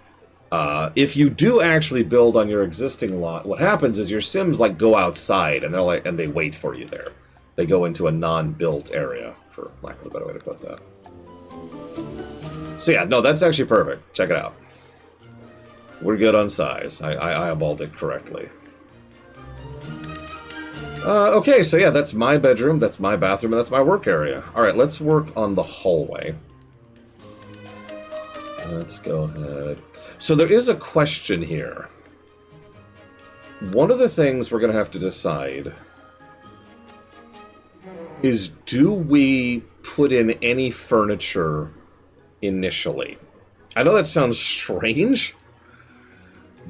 Speaker 1: If you do actually build on your existing lot, what happens is your Sims like go outside and they wait for you there. They go into a non-built area, for lack of a better way to put that. So yeah, no, that's actually perfect. Check it out. We're good on size. I eyeballed it correctly. Okay, so yeah, that's my bedroom, that's my bathroom, and that's my work area. Alright, let's work on the hallway. Let's go ahead. So there is a question here. One of the things we're going to have to decide is, do we put in any furniture initially? I know that sounds strange,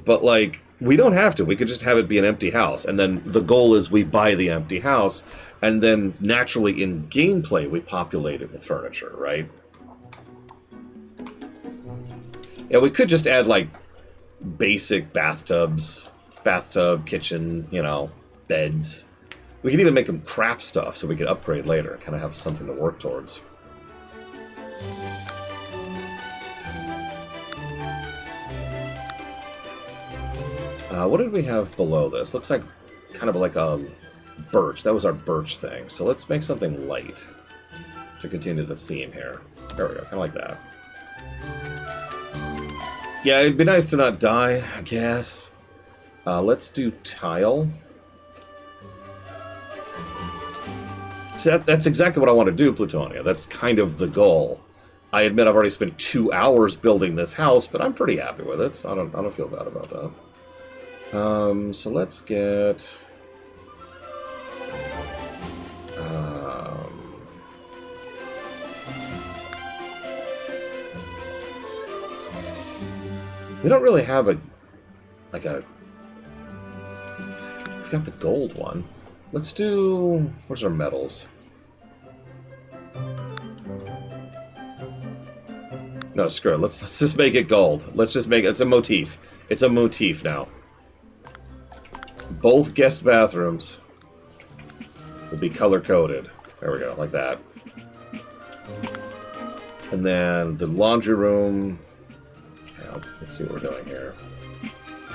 Speaker 1: but like, we don't have to. We could just have it be an empty house, and then the goal is we buy the empty house, and then naturally in gameplay we populate it with furniture, right? Yeah, we could just add like basic bathtubs, bathtub, kitchen, you know, beds. We could even make them crap stuff so we could upgrade later, kind of have something to work towards. What did we have below this? Looks like kind of like a birch. That was our birch thing. So let's make something light to continue the theme here. There we go, kind of like that. Yeah, it'd be nice to not die, I guess. Let's do tile. So that's exactly what I want to do, Plutonia. That's kind of the goal. I admit I've already spent 2 hours building this house, but I'm pretty happy with it. So I don't feel bad about that. So let's get... we don't really have a... We've got the gold one. Let's do... Where's our metals? No, screw it. Let's just make it gold. Let's just make it... It's a motif. It's a motif now. Both guest bathrooms will be color-coded. There we go, like that. And then the laundry room... Yeah, let's see what we're doing here.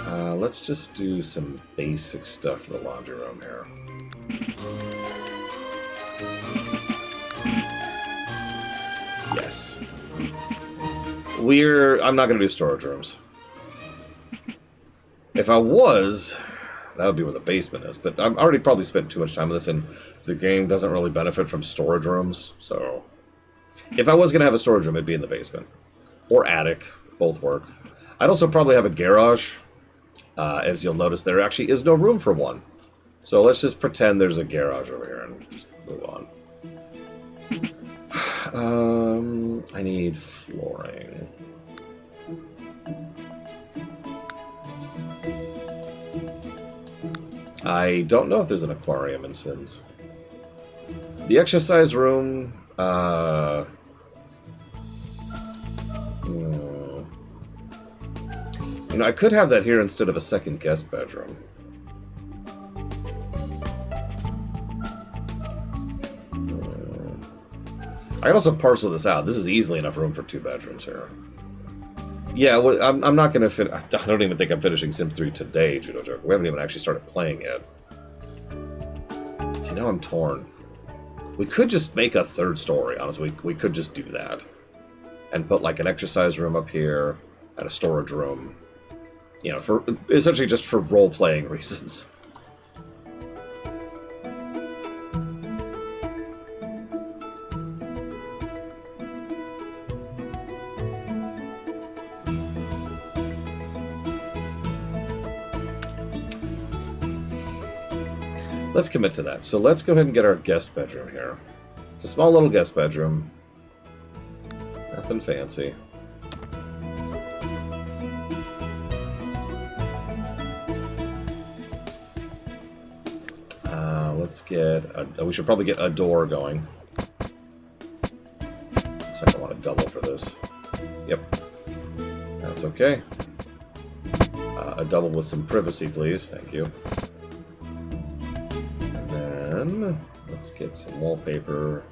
Speaker 1: Let's just do some basic stuff for the laundry room here. Yes. I'm not going to do storage rooms. If I was... That would be where the basement is, but I've already probably spent too much time on this, and the game doesn't really benefit from storage rooms, so... If I was going to have a storage room, it'd be in the basement. Or attic. Both work. I'd also probably have a garage. As you'll notice, there actually is no room for one. So let's just pretend there's a garage over here and just move on. I need flooring. I don't know if there's an aquarium in Sims. The exercise room, you know, I could have that here instead of a second guest bedroom. I can also parcel this out. This is easily enough room for 2 bedrooms here. Yeah, well, I'm not going to I don't even think I'm finishing Sims 3 today, Judo Joker. We haven't even actually started playing yet. See, now I'm torn. We could just make a 3rd story, honestly. We could just do that. And put, like, an exercise room up here, and a storage room. You know, for essentially just for role-playing reasons. Let's commit to that. So let's go ahead and get our guest bedroom here. It's a small little guest bedroom. Nothing fancy. Let's get... we should probably get a door going. Looks like I want a double for this. Yep. That's okay. A double with some privacy, please. Thank you. Let's get some wallpaper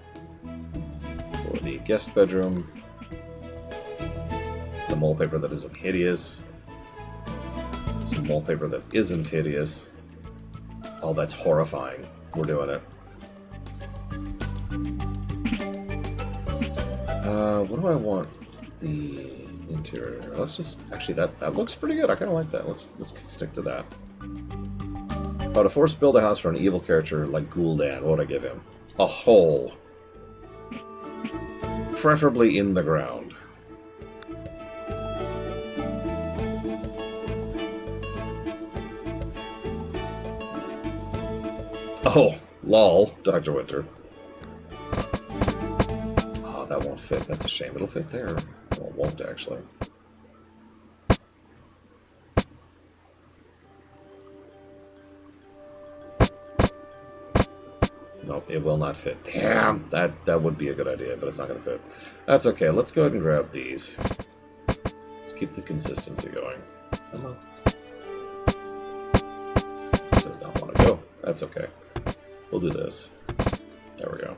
Speaker 1: for the guest bedroom. Some wallpaper that isn't hideous. Some wallpaper that isn't hideous. Oh, that's horrifying. We're doing it. What do I want the interior? Let's just... Actually, that looks pretty good. I kind of like that. Let's stick to that. How to force build a house for an evil character like Gul'dan. What would I give him? A hole. Preferably in the ground. Oh, lol, Dr. Winter. Oh, that won't fit. That's a shame. It'll fit there. Well, it won't, actually. Nope, it will not fit. Damn! That would be a good idea, but it's not going to fit. That's okay. Let's go ahead and grab these. Let's keep the consistency going. Come on. That's okay. We'll do this. There we go.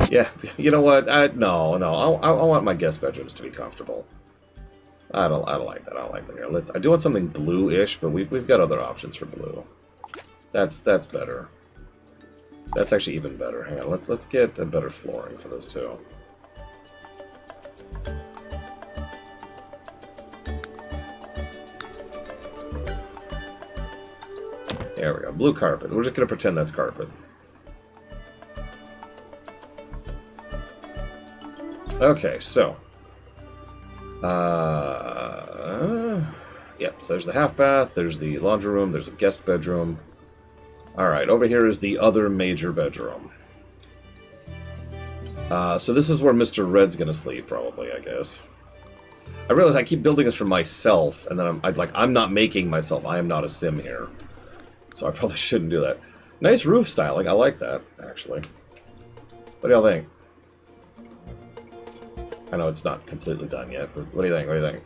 Speaker 1: Yeah, you know what? No. I want my guest bedrooms to be comfortable. I don't like that. I don't like that here. I do want something blue-ish, but we've got other options for blue. That's better. That's actually even better. Hang on, let's get a better flooring for those two. There we go. Blue carpet. We're just gonna pretend that's carpet. Okay, so yep, so there's the half bath, there's the laundry room, there's a guest bedroom. Alright, over here is the other major bedroom. So this is where Mr. Red's gonna sleep, probably, I guess. I realize I keep building this for myself, and then I'm not making myself. I am not a sim here. So I probably shouldn't do that. Nice roof styling, I like that, actually. What do y'all think? I know it's not completely done yet, but what do you think? What do you think?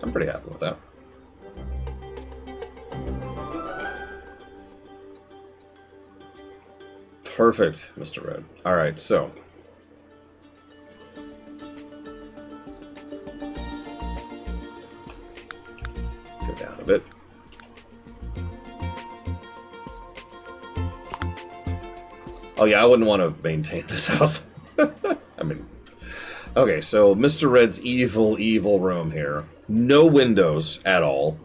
Speaker 1: I'm pretty happy with that. Perfect, Mr. Red. Alright, so. Go down a bit. Oh yeah, I wouldn't want to maintain this house. I mean, okay, so Mr. Red's evil room here. No windows at all.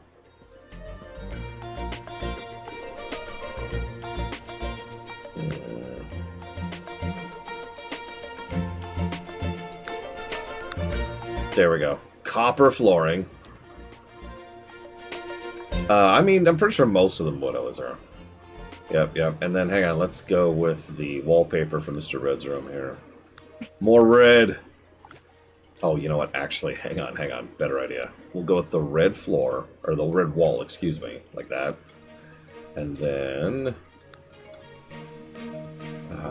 Speaker 1: There we go. Copper flooring. I mean, I'm pretty sure most of them would, Elazar. Yep. And then, hang on, let's go with the wallpaper for Mr. Red's room here. More red! Oh, you know what? Actually, hang on. Better idea. We'll go with the red floor, or the red wall, excuse me, like that. And then...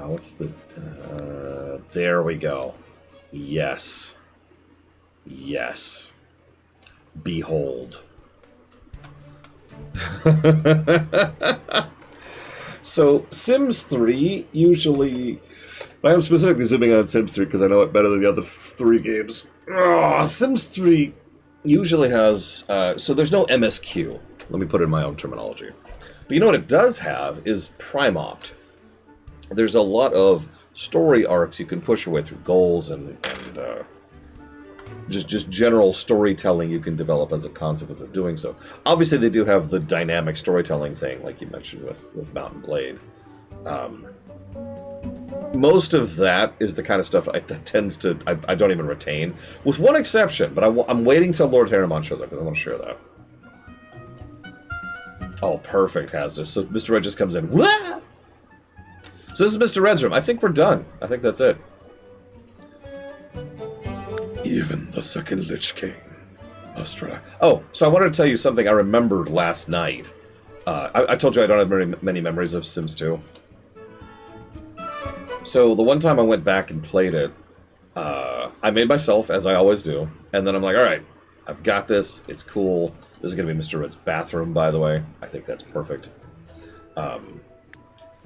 Speaker 1: what's the... there we go. Yes. Behold. So, Sims 3 usually... I'm specifically zooming on Sims 3 because I know it better than the other 3 games. Sims 3 usually has... so there's no MSQ. Let me put it in my own terminology. But you know what it does have is Prime Opt. There's a lot of story arcs you can push your way through, goals and just general storytelling you can develop as a consequence of doing so. Obviously, they do have the dynamic storytelling thing, like you mentioned with Mount & Blade. Most of that is the kind of stuff that tends to... I don't even retain, with one exception, but I'm waiting till Lord Harriman shows up, because I want to share that. Oh, perfect, has this. So Mr. Red just comes in. Wah! So this is Mr. Red's room. I think we're done. I think that's it. Even the second Lich King must rely. Oh, so I wanted to tell you something I remembered last night. I told you I don't have many memories of Sims 2. So the one time I went back and played it, I made myself, as I always do, and then I'm like, alright, I've got this, it's cool. This is going to be Mr. Red's bathroom, by the way. I think that's perfect.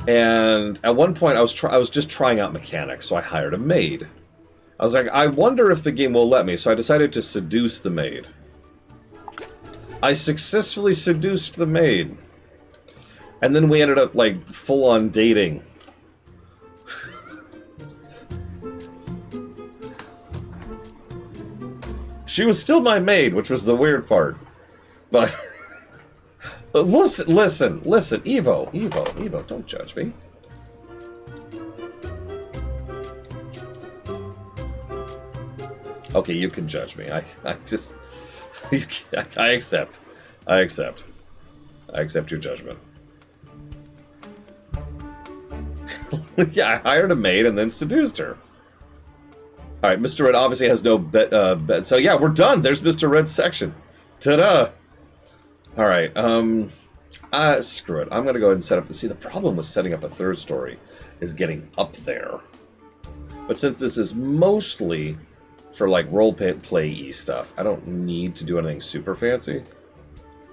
Speaker 1: And at one point I was just trying out mechanics, so I hired a maid. I was like, I wonder if the game will let me, so I decided to seduce the maid. I successfully seduced the maid. And then we ended up, like, full-on dating. She was still my maid, which was the weird part. But... listen, Evo, don't judge me. Okay, you can judge me. I just... I accept. I accept your judgment. Yeah, I hired a maid and then seduced her. Alright, Mr. Red obviously has no bed. So yeah, we're done. There's Mr. Red's section. Ta-da! Alright, screw it. I'm gonna go ahead and set up... See, the problem with setting up a third story is getting up there. But since this is mostly for like role-play-y stuff, I don't need to do anything super fancy.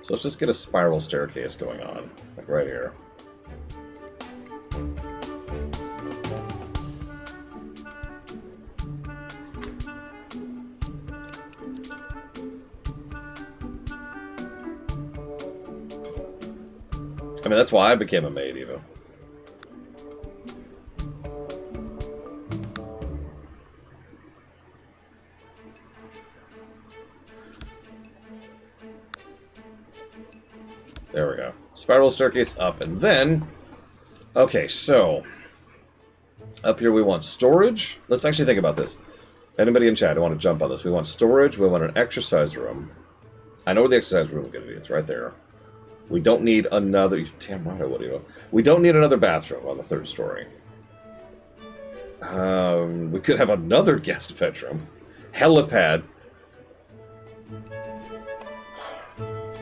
Speaker 1: So let's just get a spiral staircase going on, like right here. I mean, that's why I became a maid, even. There we go. Spiral staircase up, and then... Okay, so... Up here we want storage. Let's actually think about this. Anybody in chat, I want to jump on this. We want storage, we want an exercise room. I know where the exercise room is going to be. It's right there. We don't need another... Damn right I would, Evo. We don't need another bathroom on the 3rd story. We could have another guest bedroom. Helipad.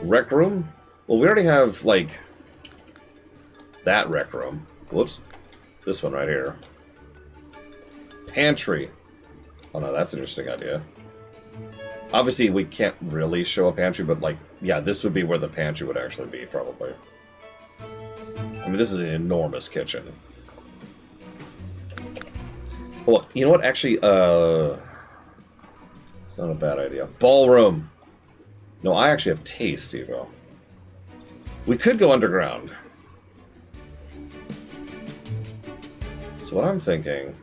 Speaker 1: Rec room? Well, we already have, like... that rec room. Whoops. This one right here. Pantry. Oh no, that's an interesting idea. Obviously, we can't really show a pantry, but, like, yeah, this would be where the pantry would actually be, probably. I mean, this is an enormous kitchen. Well, you know what? Actually, it's not a bad idea. Ballroom. No, I actually have taste, Evo. We could go underground. So what I'm thinking...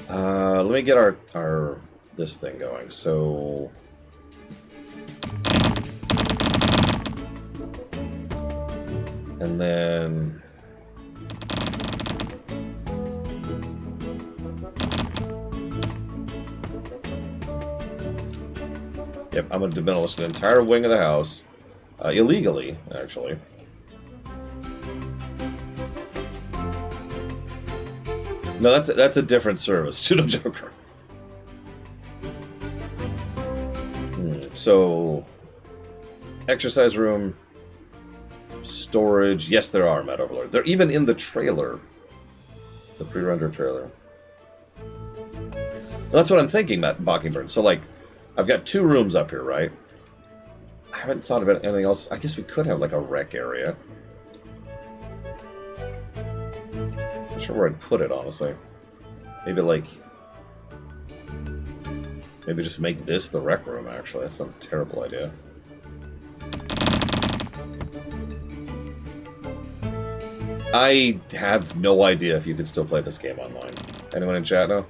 Speaker 1: let me get our this thing going. So and then yep, I'm gonna demolish an entire wing of the house illegally, actually. No, that's a different service. Judo Joker. So, exercise room, storage. Yes, there are, Matt Overlord. They're even in the trailer, the pre-rendered trailer. That's what I'm thinking, Matt Mockingbird. So, like, I've got 2 rooms up here, right? I haven't thought about anything else. I guess we could have like a rec area. Not sure where I'd put it, honestly. Maybe like... Maybe just make this the rec room, actually. That's not a terrible idea. I have no idea if you could still play this game online. Anyone in chat now?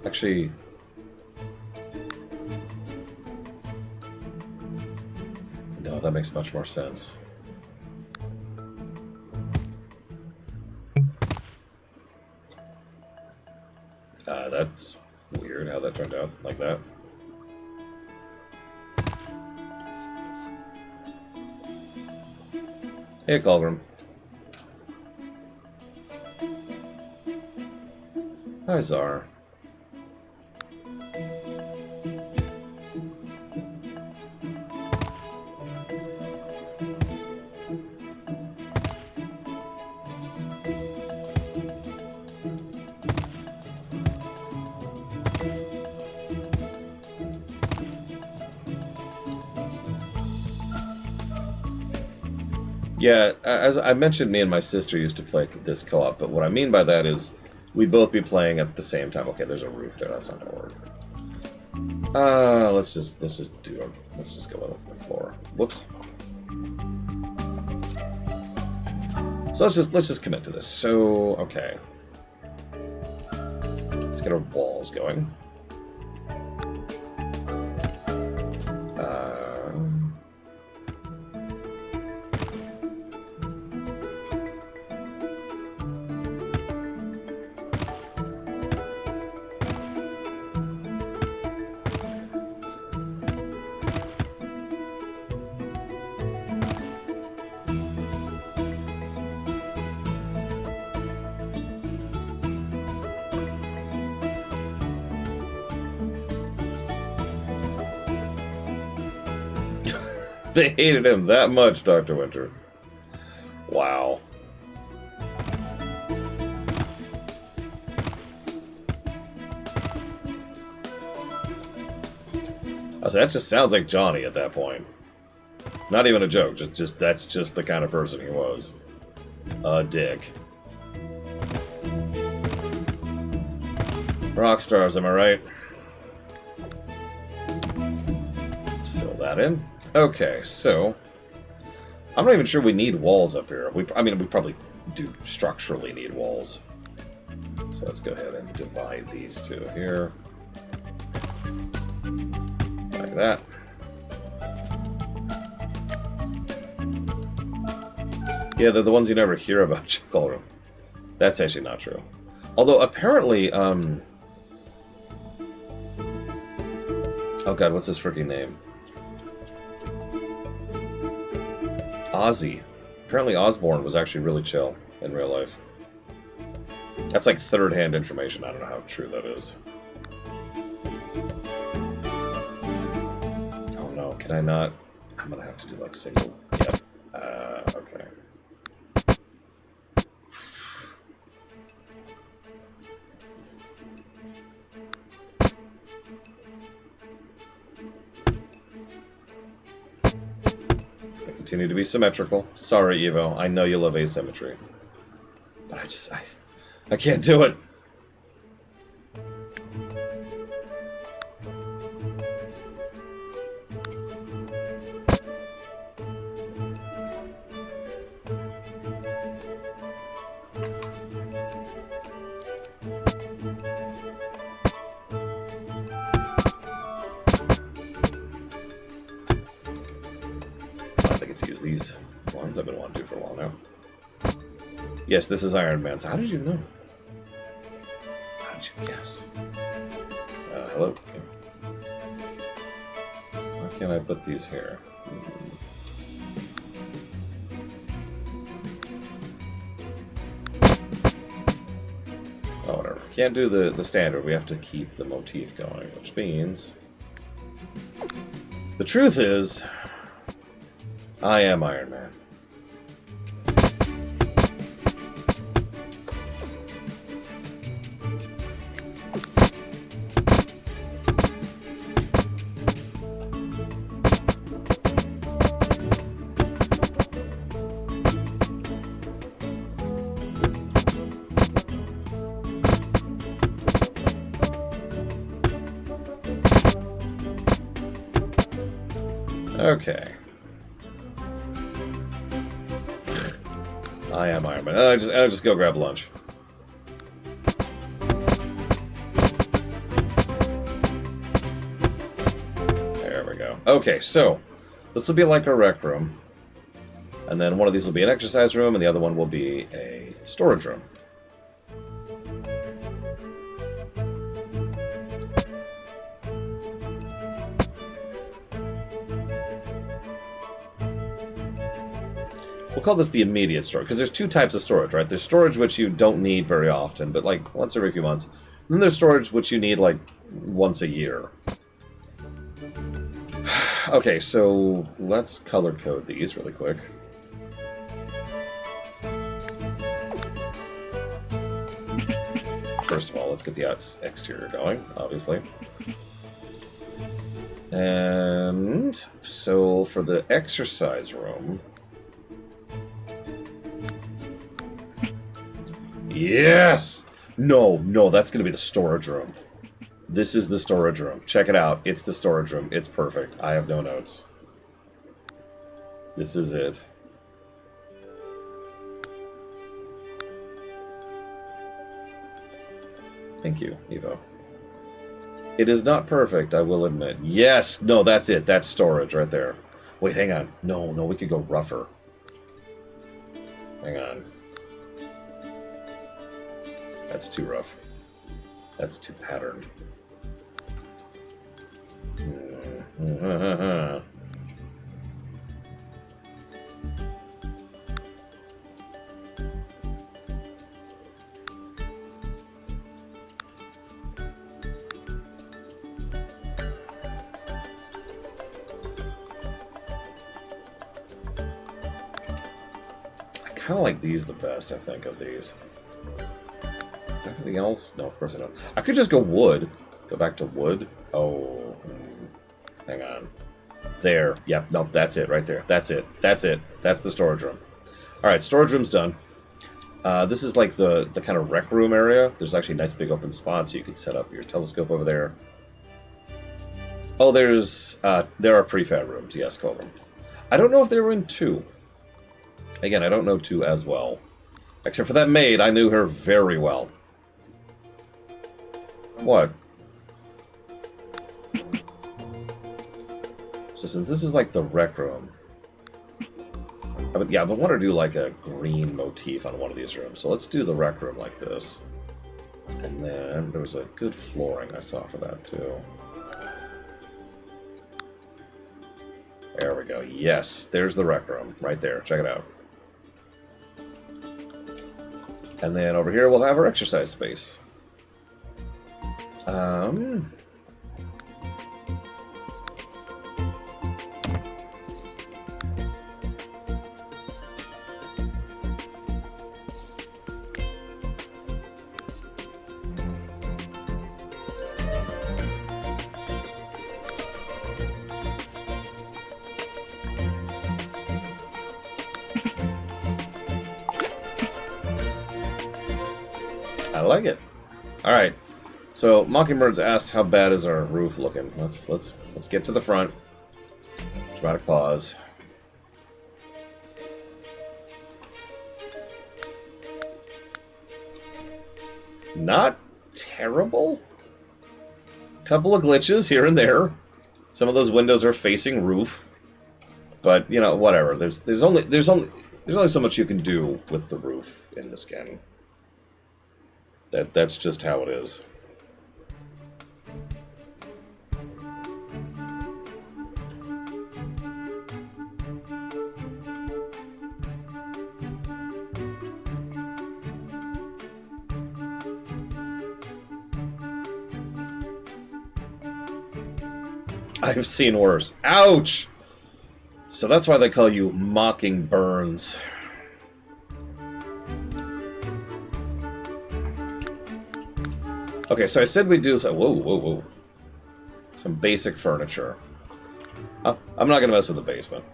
Speaker 1: Actually... No, that makes much more sense. That's weird how that turned out like that. Hey, Colgrim. Hi, Czar. Yeah, as I mentioned, me and my sister used to play this co-op, but what I mean by that is we'd both be playing at the same time. Okay, there's a roof there. That's not gonna work. Let's just go with the floor. Whoops. So let's just commit to this. So okay, let's get our walls going. They hated him that much, Dr. Winter. Wow. That just sounds like Johnny at that point. Not even a joke. Just that's just the kind of person he was. A dick. Rock stars, am I right? Let's fill that in. Okay, so I'm not even sure we need walls up here. I mean, we probably do structurally need walls. So let's go ahead and divide these two here. Like that. Yeah, they're the ones you never hear about, Chick-Hol-Room. That's actually not true. Although, apparently, oh god, what's his freaking name? Ozzy. Apparently Osborne was actually really chill in real life. That's like third-hand information. I don't know how true that is. Oh no, can I not? I'm gonna have to do like single. Yep. Okay. Continue to be symmetrical. Sorry, Evo. I know you love asymmetry. But I can't do it. These ones I've been wanting to for a while now. Yes, this is Iron Man. So how did you know? How did you guess? Hello? Okay. Why can't I put these here? Oh, whatever. Can't do the standard. We have to keep the motif going, which means... The truth is... I am Iron Man. Okay. I am Iron Man. I'll just go grab lunch. There we go. Okay, so this will be like a rec room, and then one of these will be an exercise room, and the other one will be a storage room. We'll call this the immediate storage, because there's two types of storage, right? There's storage which you don't need very often, but like once every few months. And then there's storage which you need like once a year. Okay, so let's color code these really quick. First of all, let's get the exterior going, obviously. And so for the exercise room... Yes! No, that's going to be the storage room. This is the storage room. Check it out. It's the storage room. It's perfect. I have no notes. This is it. Thank you, Evo. It is not perfect, I will admit. Yes! No, that's it. That's storage right there. Wait, hang on. No, we could go rougher. Hang on. That's too rough. That's too patterned. kind of like these the best, I think, of these. Anything else? No, of course I don't. I could just go wood. Go back to wood. Oh, hang on. There. Yep. Nope. That's it right there. That's it. That's it. That's the storage room. All right. Storage room's done. This is like the kind of rec room area. There's actually a nice big open spot, so you could set up your telescope over there. Oh, there are prefab rooms. Yes, Colvin. I don't know if they were in 2. Again, I don't know 2 as well. Except for that maid, I knew her very well. What? So since this is like the rec room, I would want to do like a green motif on one of these rooms. So let's do the rec room like this. And then there was a good flooring I saw for that too. There we go. Yes, there's the rec room right there. Check it out. And then over here we'll have our exercise space. I like it. All right. So Mockingbird's asked, "How bad is our roof looking?" Let's get to the front. Dramatic pause. Not terrible. Couple of glitches here and there. Some of those windows are facing roof, but you know, whatever. There's only so much you can do with the roof in this game. That's just how it is. I've seen worse. Ouch! So that's why they call you Mocking Burns. Okay, so I said we'd do some... Whoa. Some basic furniture. I'm not going to mess with the basement.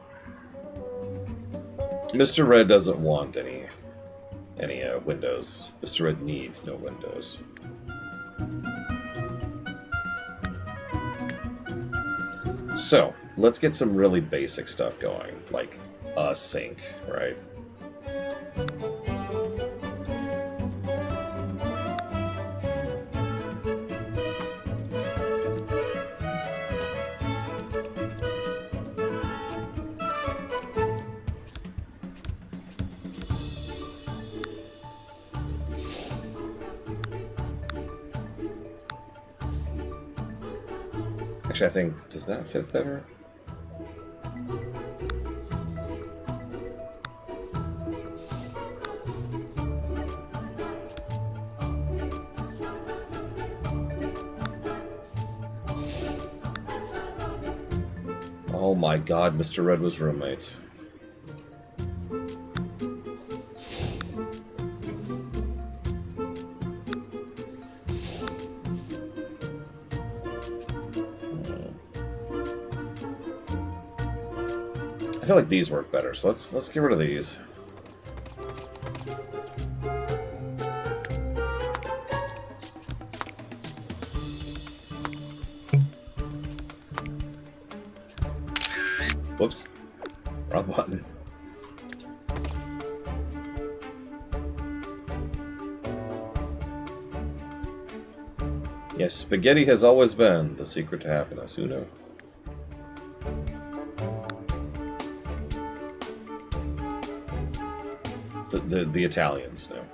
Speaker 1: Mr. Red doesn't want any windows. Mr. Red needs no windows. So, let's get some really basic stuff going, like a sink, right? Actually, I think, does that fit better? Oh my god, Mr. Red was roommates. I feel like these work better, so let's get rid of these. Whoops. Wrong button. Yes, spaghetti has always been the secret to happiness. Who knew? The Italians know.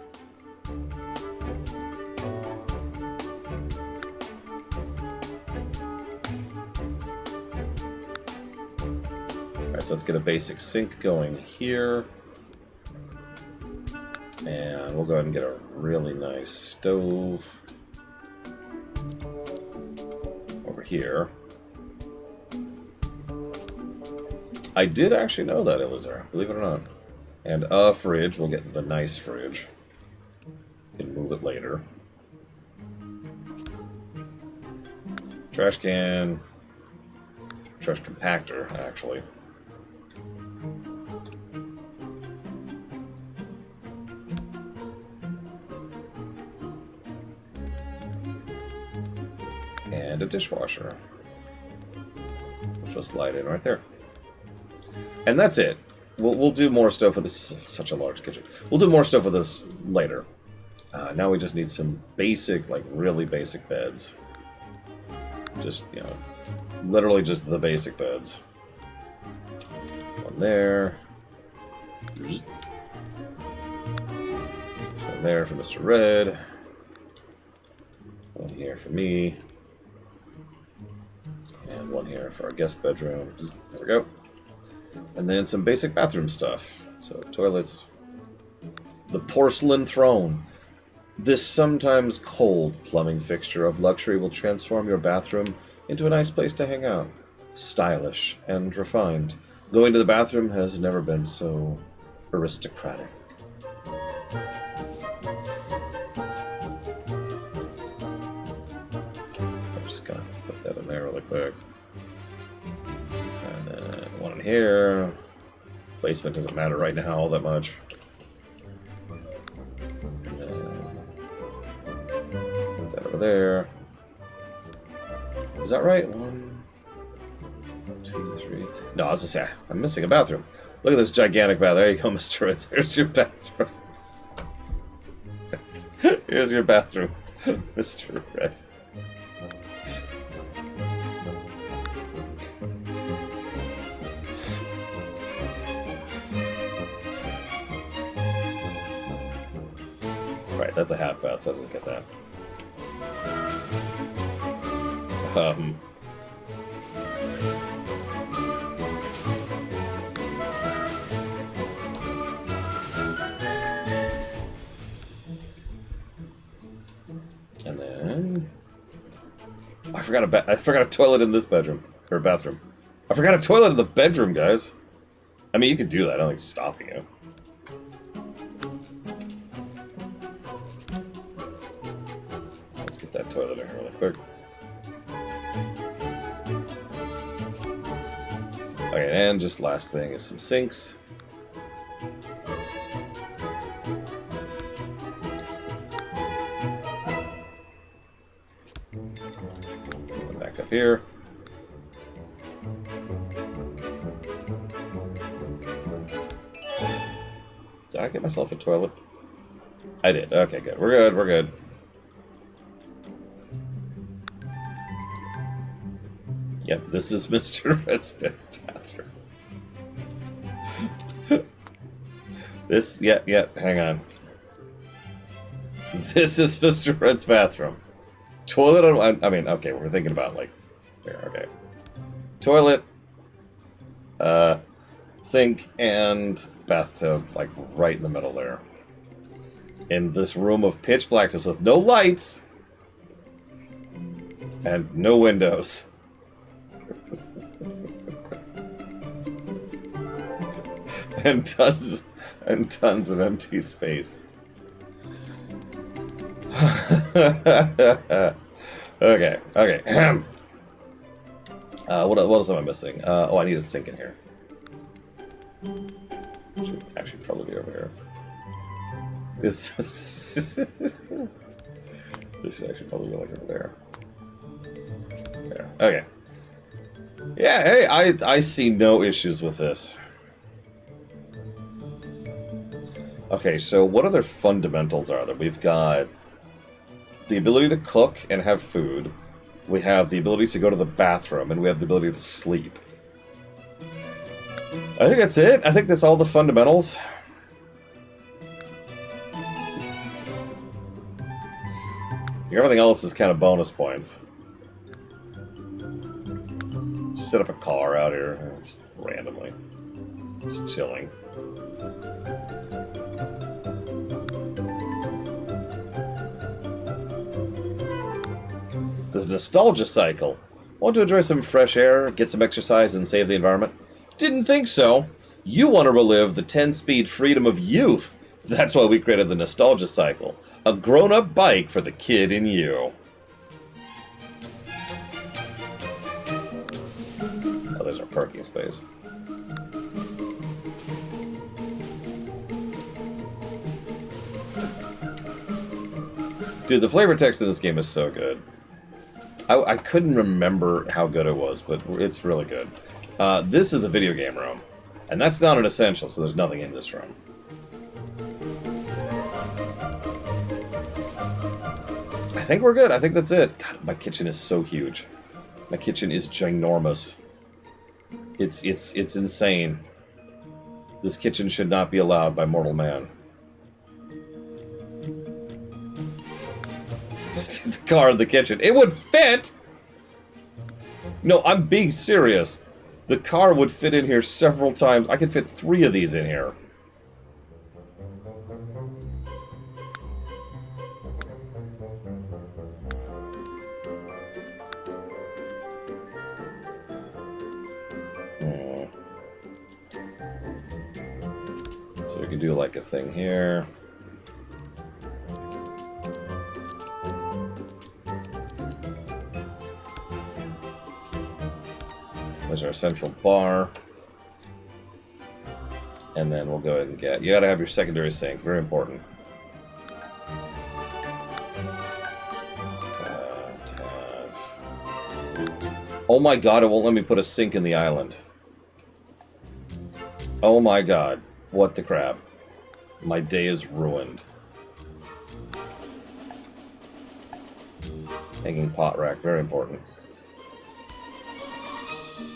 Speaker 1: Alright, so let's get a basic sink going here. And we'll go ahead and get a really nice stove over here. I did actually know that, Elizar, believe it or not. And a fridge. We'll get the nice fridge. Can move it later. Trash can. Trash compactor, actually. And a dishwasher. Which will slide in right there. And that's it. We'll do more stuff with this. This is such a large kitchen. We'll do more stuff with this later. Now we just need some basic, like really basic beds. Just, you know, literally just the basic beds. One there. One there for Mr. Red. One here for me. And one here for our guest bedroom. There we go. And then some basic bathroom stuff. So, toilets. The porcelain throne. This sometimes cold plumbing fixture of luxury will transform your bathroom into a nice place to hang out. Stylish and refined. Going to the bathroom has never been so aristocratic. I'm just gonna put that in there really quick. And then one in here. Placement doesn't matter right now all that much. And then put that over there. Is that right? 1, 2, 3. No, I was just saying, I'm missing a bathroom. Look at this gigantic bathroom. There you go, Mr. Red. There's your bathroom. Here's your bathroom, Mr. Red. Right, that's a half bath, so it doesn't get that. And then I forgot a toilet in this bedroom or bathroom. I forgot a toilet in the bedroom, guys. I mean, you can do that. I don't think it's stopping you. Let's get that toilet in here really quick. Okay, and just last thing is some sinks. Back up here. Did I get myself a toilet? I did. Okay, good. We're good. We're good. Yep, this is Mr. Red's bathroom. Hang on. This is Mr. Red's bathroom. Toilet, okay, we're thinking about, like, there, okay. Toilet, sink, and bathtub, like, right in the middle there. In this room of pitch blackness with no lights and no windows. and tons of empty space. Okay. What else am I missing? I need a sink in here. Should actually probably be over here. This should actually probably go like over there. There. Okay. Yeah, hey, I see no issues with this. Okay, so what other fundamentals are there? We've got the ability to cook and have food. We have the ability to go to the bathroom, and we have the ability to sleep. I think that's it. I think that's all the fundamentals. Everything else is kind of bonus points. Just set up a car out here, just randomly. Just chilling. This nostalgia cycle. Want to enjoy some fresh air, get some exercise, and save the environment? Didn't think so. You want to relive the 10-speed freedom of youth. That's why we created the Nostalgia Cycle. A grown-up bike for the kid in you. Oh, there's our parking space. Dude, the flavor text in this game is so good. I couldn't remember how good it was, but it's really good. This is the video game room. And that's not an essential, so there's nothing in this room. I think we're good. I think that's it. God, my kitchen is so huge. My kitchen is ginormous. It's insane. This kitchen should not be allowed by mortal man. Just the car in the kitchen. It would fit! No, I'm being serious. The car would fit in here several times. I could fit 3 of these in here. So we could do like a thing here. There's our central bar. And then we'll go ahead and get... You gotta have your secondary sink. Very important. Oh my god, it won't let me put a sink in the island. Oh my god. What the crap. My day is ruined. Hanging pot rack. Very important.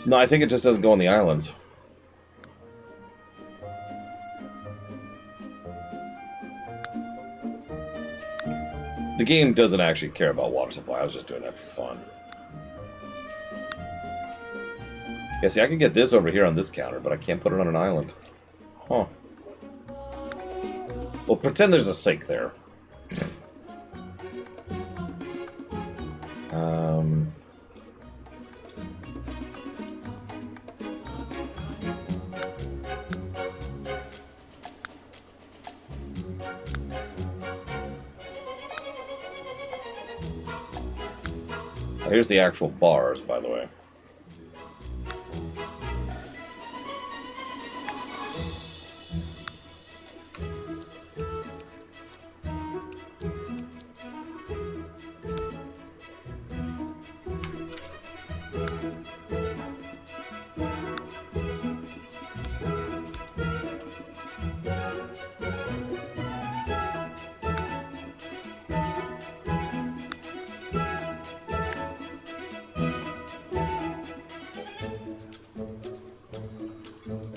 Speaker 1: No, I think it just doesn't go on the islands. The game doesn't actually care about water supply. I was just doing that for fun. Yeah, see, I can get this over here on this counter, but I can't put it on an island. Huh. Well, pretend there's a sink there. Here's the actual bars, by the way.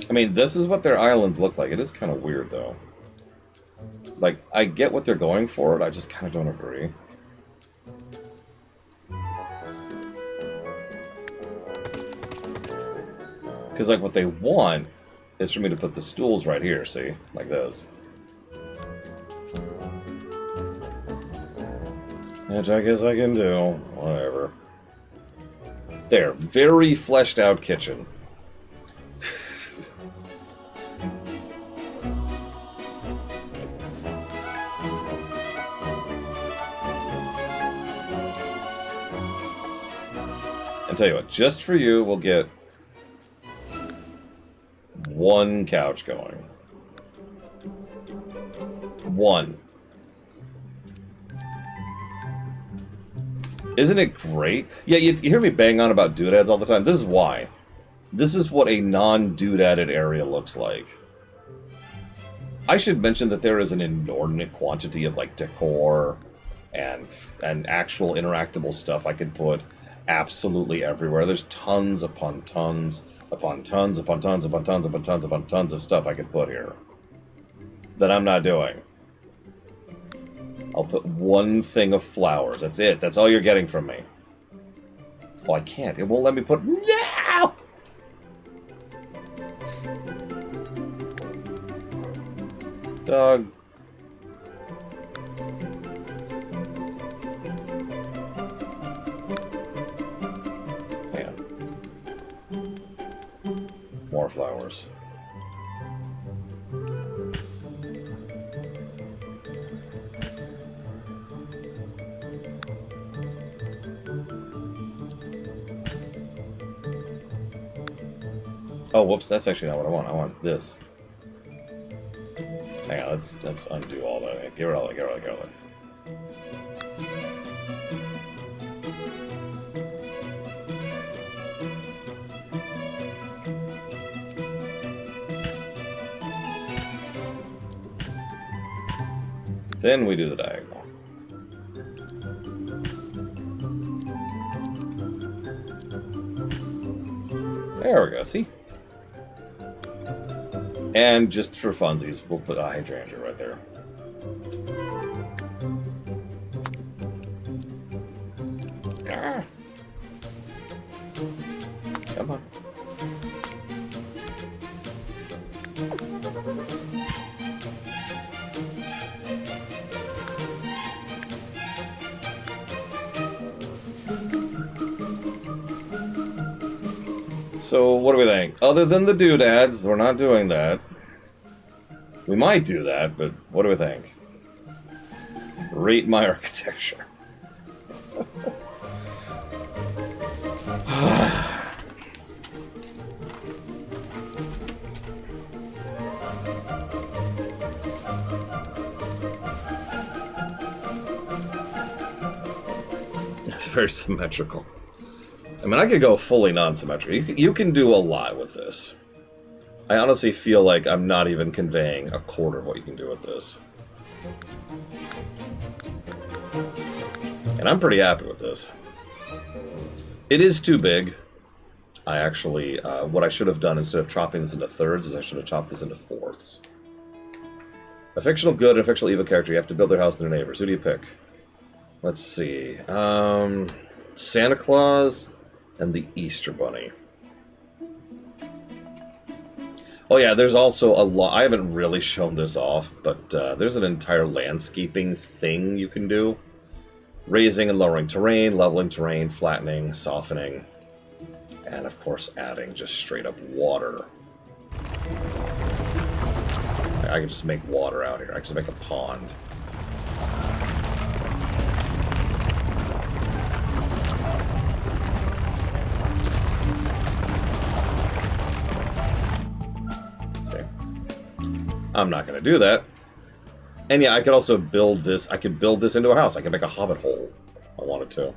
Speaker 1: I mean, this is what their islands look like. It is kind of weird, though. Like, I get what they're going for, I just kind of don't agree. Because, like, what they want is for me to put the stools right here, see? Like this. Which I guess I can do. Whatever. There. Very fleshed out kitchen. I'll tell you what, just for you, we'll get 1 couch going. 1. Isn't it great? Yeah, you hear me bang on about doodads all the time. This is why. This is what a non-doodadded area looks like. I should mention that there is an inordinate quantity of, like, decor and actual interactable stuff I could put absolutely everywhere. There's tons upon tons upon tons upon tons upon tons upon tons upon tons of stuff I could put here that I'm not doing. I'll put 1 thing of flowers. That's it. That's all you're getting from me. Oh, I can't. It won't let me put... No! Dog. More flowers. Oh, whoops, that's actually not what I want. I want this. Hang on, let's undo all that. Get rid of it, get rid of it, get rid of it. Then we do the diagonal. There we go, see? And just for funsies, we'll put a hydrangea right there. Ah. Come on. So, what do we think? Other than the doodads, we're not doing that. We might do that, but what do we think? Rate my architecture. It's very symmetrical. I mean, I could go fully non-symmetrical. You can do a lot with this. I honestly feel like I'm not even conveying a quarter of what you can do with this. And I'm pretty happy with this. It is too big. I actually, what I should have done instead of chopping this into thirds is I should have chopped this into fourths. A fictional good and a fictional evil character, you have to build their house and their neighbors. Who do you pick? Let's see. Santa Claus and the Easter Bunny. Oh yeah, there's also a lot. I haven't really shown this off, but there's an entire landscaping thing you can do. Raising and lowering terrain, leveling terrain, flattening, softening, and of course adding just straight up water. I can just make water out here. I can just make a pond. I'm not going to do that. And yeah, I could also build this. I could build this into a house. I could make a hobbit hole if I wanted to.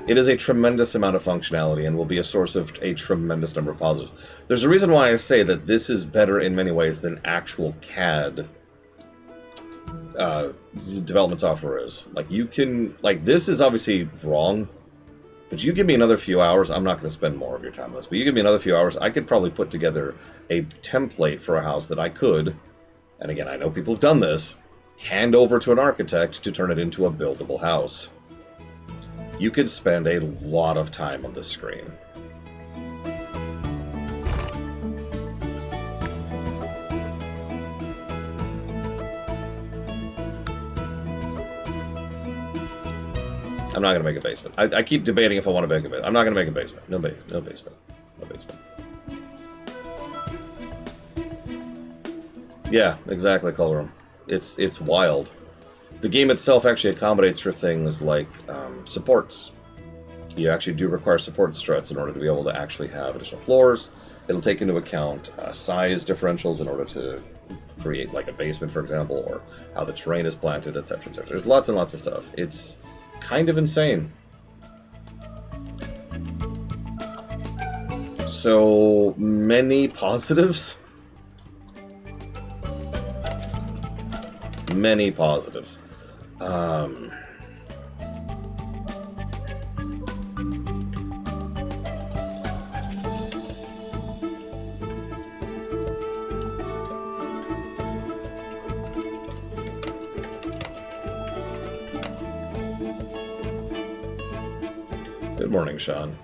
Speaker 1: It is a tremendous amount of functionality and will be a source of a tremendous number of positives. There's a reason why I say that this is better in many ways than actual CAD development software is. Like, you can... Like, this is obviously wrong. But you give me another few hours, I'm not going to spend more of your time on this, but you give me another few hours, I could probably put together a template for a house that I could, and again, I know people have done this, hand over to an architect to turn it into a buildable house. You could spend a lot of time on this screen. I'm not going to make a basement. I keep debating if I want to make a basement. I'm not going to make a basement. No basement. No basement. No basement. Yeah, exactly, Colorum. It's wild. The game itself actually accommodates for things like supports. You actually do require support struts in order to be able to actually have additional floors. It'll take into account size differentials in order to create like a basement, for example, or how the terrain is planted, etc., etc. There's lots and lots of stuff. It's kind of insane. So many positives. Many positives. Good morning, Sean.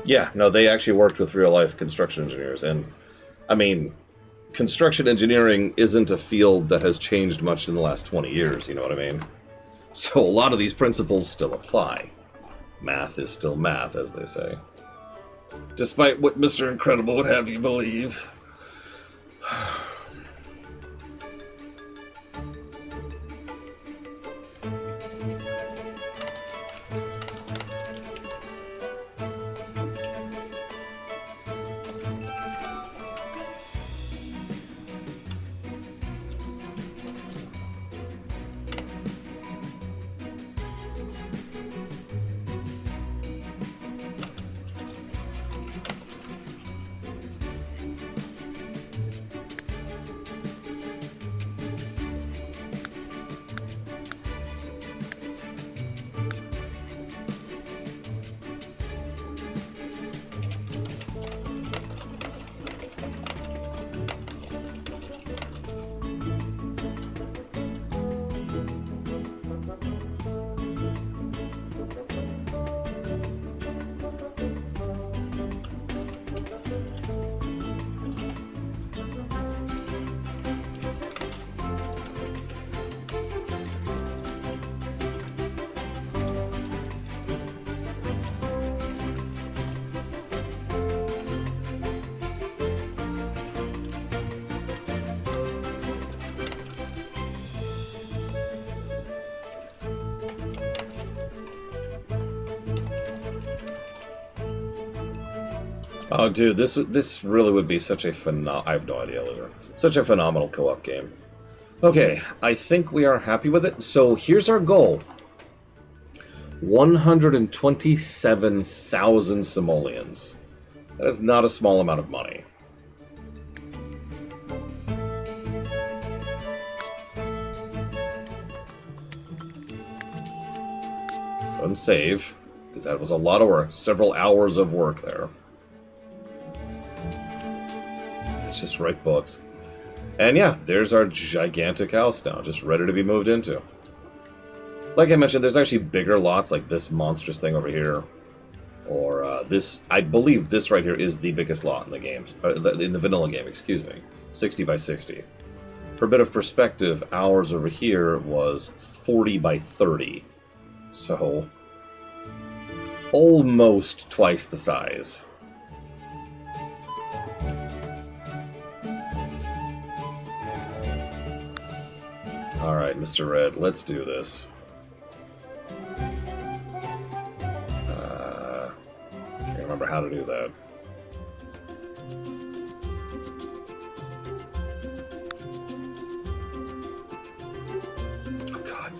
Speaker 1: Yeah, no, they actually worked with real-life construction engineers, and, I mean, construction engineering isn't a field that has changed much in the last 20 years, you know what I mean? So a lot of these principles still apply. Math is still math, as they say. Despite what Mr. Incredible would have you believe. Oh, dude, this really would be such a I have no idea either. Such a phenomenal co-op game. Okay, I think we are happy with it. So here's our goal. 127,000 simoleons. That is not a small amount of money. Let's go and save, because that was a lot of work. Several hours of work there. Let's just write books. And yeah, there's our gigantic house now, just ready to be moved into. Like I mentioned, there's actually bigger lots, like this monstrous thing over here. Or this, I believe this right here is the biggest lot in the game, in the vanilla game, excuse me. 60 by 60. For a bit of perspective, ours over here was 40 by 30. So, almost twice the size. Alright, Mr. Red, let's do this. Can't remember how to do that. Oh, God.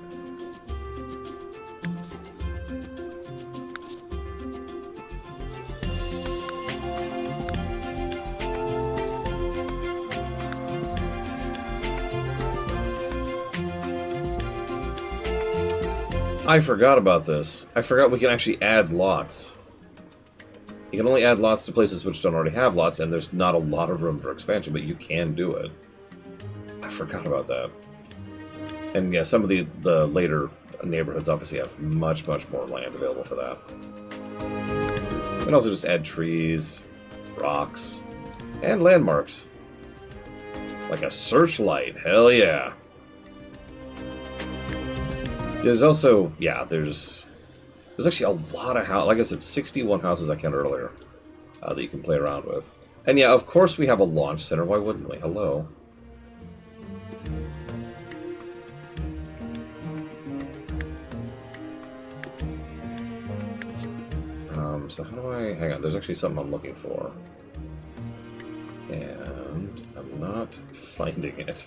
Speaker 1: I forgot about this. I forgot we can actually add lots. You can only add lots to places which don't already have lots, and there's not a lot of room for expansion, but you can do it. I forgot about that. And yeah, some of the later neighborhoods obviously have much, much more land available for that. You can also just add trees, rocks, and landmarks. Like a searchlight, hell yeah. There's also, yeah, there's actually a lot of houses. Like I said, 61 houses I counted earlier that you can play around with. And yeah, of course we have a launch center. Why wouldn't we? Hello. So how do I... Hang on, there's actually something I'm looking for. And I'm not finding it.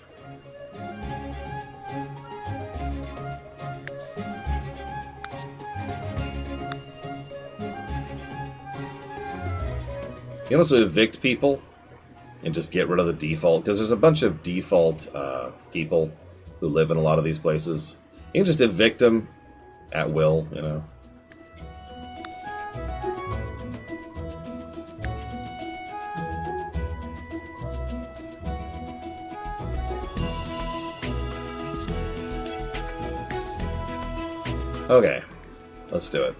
Speaker 1: You can also evict people and just get rid of the default, because there's a bunch of default people who live in a lot of these places. You can just evict them at will, you know. Okay, let's do it.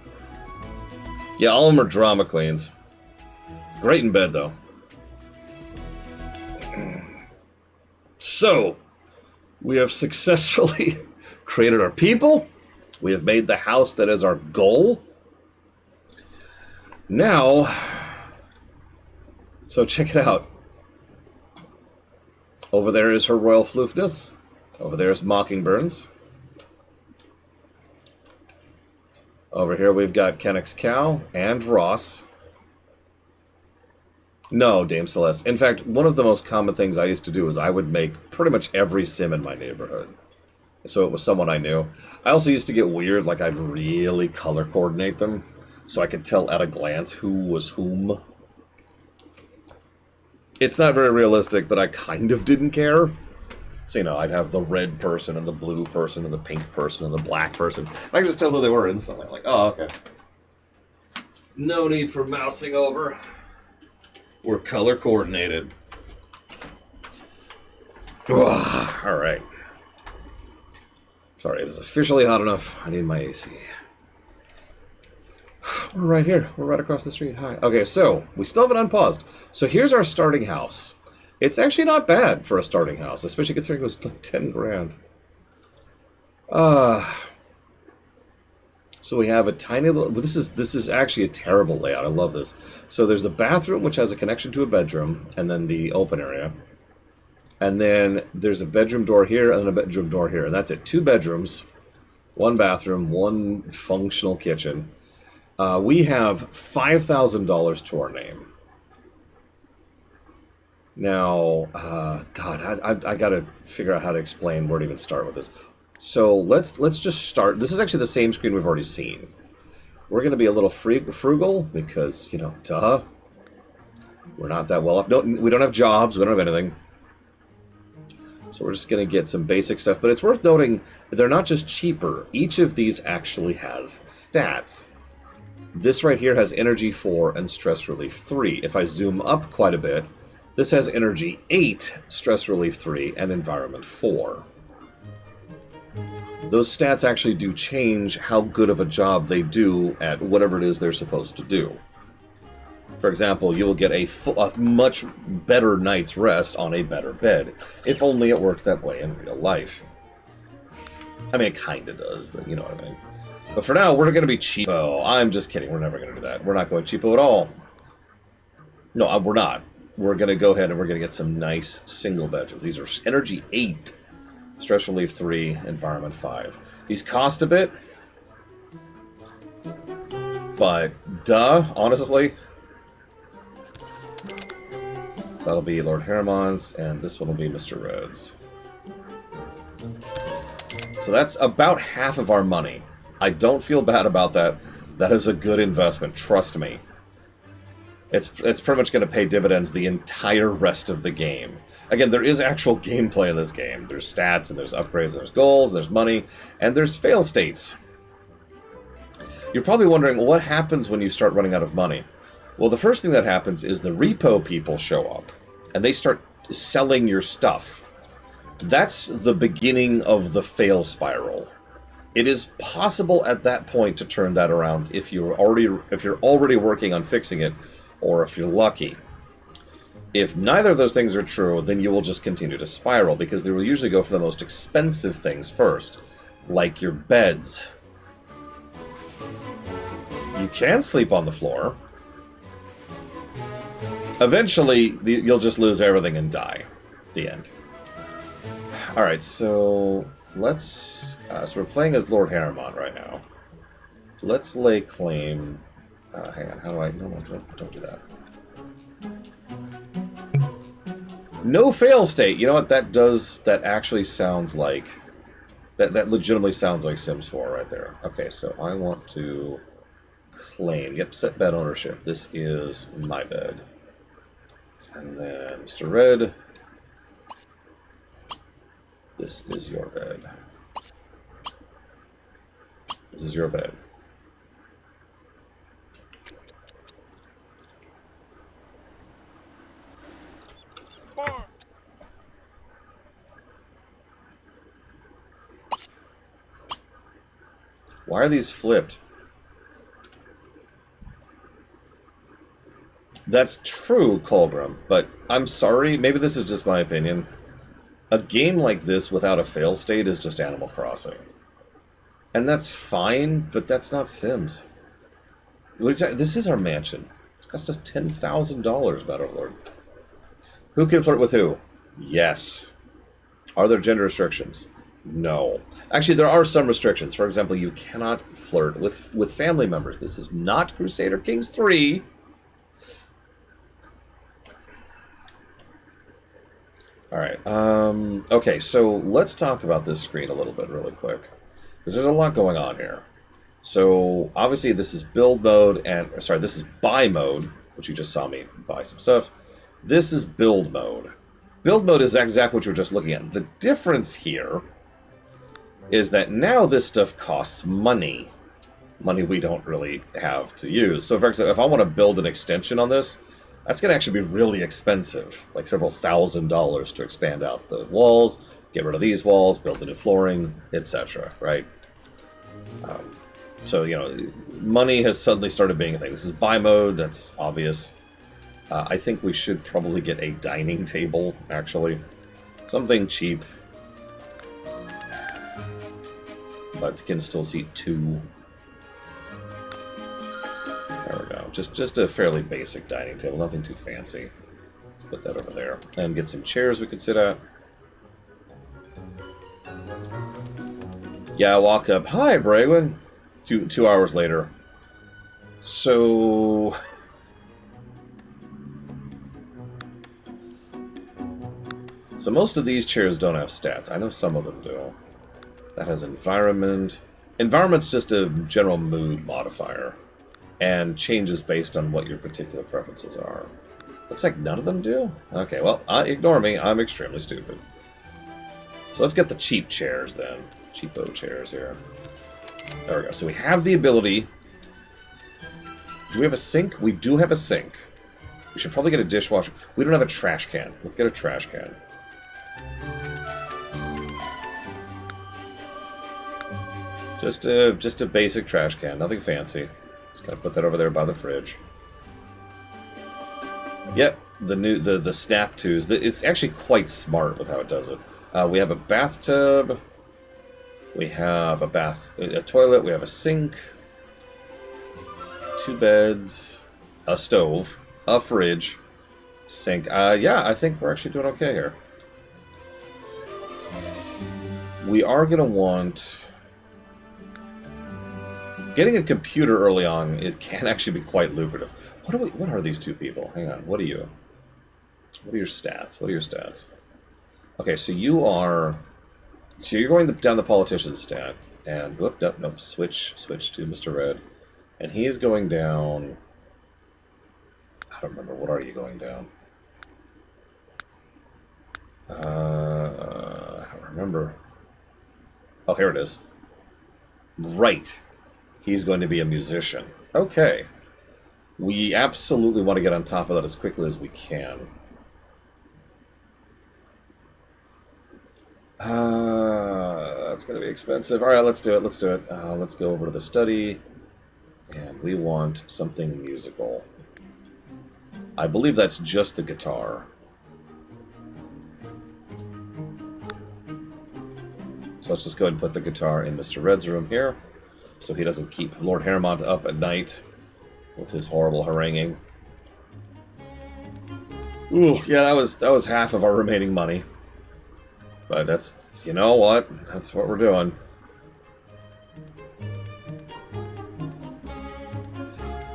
Speaker 1: Yeah, all of them are drama queens. Great in bed, though. So, we have successfully created our people. We have made the house that is our goal. Now, so check it out. Over there is her royal floofness. Over there is Mockingburns. Over here we've got Kennick's Cow and Ross. No, Dame Celeste. In fact, one of the most common things I used to do is I would make pretty much every sim in my neighborhood. So it was someone I knew. I also used to get weird, like I'd really color coordinate them so I could tell at a glance who was whom. It's not very realistic, but I kind of didn't care. So, you know, I'd have the red person and the blue person and the pink person and the black person. I could just tell who they were instantly. Like, oh, okay. No need for mousing over. We're color coordinated. All right. Sorry, it is officially hot enough. I need my AC. We're right here. We're right across the street. Hi. Okay, so we still have it unpaused. So here's our starting house. It's actually not bad for a starting house, especially considering it was like 10 grand. So we have a tiny little... This is actually a terrible layout. I love this. So there's the bathroom, which has a connection to a bedroom, and then the open area. And then there's a bedroom door here, and then a bedroom door here. And that's it. 2 bedrooms, 1 bathroom, 1 functional kitchen. We have $5,000 to our name. Now, God, I gotta figure out how to explain where to even start with this. So let's just start. This is actually the same screen we've already seen. We're gonna be a little frugal because, you know, duh. We're not that well off. No, we don't have jobs. We don't have anything. So we're just gonna get some basic stuff. But it's worth noting that they're not just cheaper. Each of these actually has stats. This right here has energy 4 and stress relief 3. If I zoom up quite a bit, this has energy 8, stress relief 3, and environment 4. Those stats actually do change how good of a job they do at whatever it is they're supposed to do. For example, you will get a much better night's rest on a better bed. If only it worked that way in real life. I mean, it kind of does, but you know what I mean. But for now, we're going to be cheapo. I'm just kidding. We're never going to do that. We're not going cheapo at all. No, we're not. We're going to go ahead and we're going to get some nice single bedrooms. These are energy 8, stress relief 3, environment 5. These cost a bit. But, duh, honestly. So that'll be Lord Harriman's, and this one will be Mr. Red's. So that's about half of our money. I don't feel bad about that. That is a good investment, trust me. It's pretty much going to pay dividends the entire rest of the game. Again, there is actual gameplay in this game. There's stats, and there's upgrades, and there's goals, and there's money, and there's fail states. You're probably wondering, what happens when you start running out of money? Well, the first thing that happens is the repo people show up, and they start selling your stuff. That's the beginning of the fail spiral. It is possible at that point to turn that around if you're already working on fixing it, or if you're lucky. If neither of those things are true, then you will just continue to spiral, because they will usually go for the most expensive things first, like your beds. You can sleep on the floor. Eventually, you'll just lose everything and die. The end. Alright, so let's... so we're playing as Lord Harriman right now. Let's lay claim... hang on, how do I... No, don't do that. No fail state! You know what, that actually sounds like... That legitimately sounds like Sims 4 right there. Okay, so I want to claim... Yep, set bed ownership. This is my bed. And then Mr. Red... This is your bed. This is your bed. Why are these flipped? That's true, Colgrim, but I'm sorry, maybe this is just my opinion. A game like this without a fail state is just Animal Crossing. And that's fine, but that's not Sims. This is our mansion. It's cost us $10,000, Battlelord. Who can flirt with who? Yes. Are there gender restrictions? No. Actually, there are some restrictions. For example, you cannot flirt with family members. This is not Crusader Kings 3. Alright, okay, so let's talk about this screen a little bit really quick. Because there's a lot going on here. So, obviously this is build mode, and, sorry, this is buy mode, which you just saw me buy some stuff. This is build mode. Build mode is exactly what you were just looking at. The difference here is that now this stuff costs money. Money we don't really have to use. So, for example, if I want to build an extension on this, that's going to actually be really expensive, like several $1,000s to expand out the walls, get rid of these walls, build the new flooring, etc., right? So, you know, money has suddenly started being a thing. This is buy mode, that's obvious. I think we should probably get a dining table, actually. Something cheap. But can still seat 2. There we go. Just a fairly basic dining table, nothing too fancy. Let's put that over there. And get some chairs we could sit at. Yeah, walk up. Hi, Bragwin. Two hours later. So... So most of these chairs don't have stats. I know some of them do. That has environment. Environment's just a general mood modifier. And changes based on what your particular preferences are. Looks like none of them do? Okay, well, ignore me. I'm extremely stupid. So let's get the cheap chairs then. Cheapo chairs here. There we go. So we have the ability... Do we have a sink? We do have a sink. We should probably get a dishwasher. We don't have a trash can. Let's get a trash can. Just a basic trash can. Nothing fancy. Just gotta put that over there by the fridge. Yep, the snap twos. It's actually quite smart with how it does it. We have a bathtub. We have a toilet. We have a sink. 2 beds. A stove. A fridge. Sink. Yeah, I think we're actually doing okay here. We are gonna want... Getting a computer early on, it can actually be quite lucrative. What are these two people? Hang on. What are you? What are your stats? What are your stats? Okay, so you are... So you're going down the politician's stat. And... Whoop, nope. Switch to Mr. Red. And he is going down... I don't remember. What are you going down? I don't remember. Oh, here it is. Right. He's going to be a musician. Okay. We absolutely want to get on top of that as quickly as we can. That's going to be expensive. Alright, let's do it. Let's go over to the study. And we want something musical. I believe that's just the guitar. So let's just go ahead and put the guitar in Mr. Red's room here. So he doesn't keep Lord Harrowmont up at night with his horrible haranguing. Ooh, yeah, that was half of our remaining money. But that's, you know what? That's what we're doing.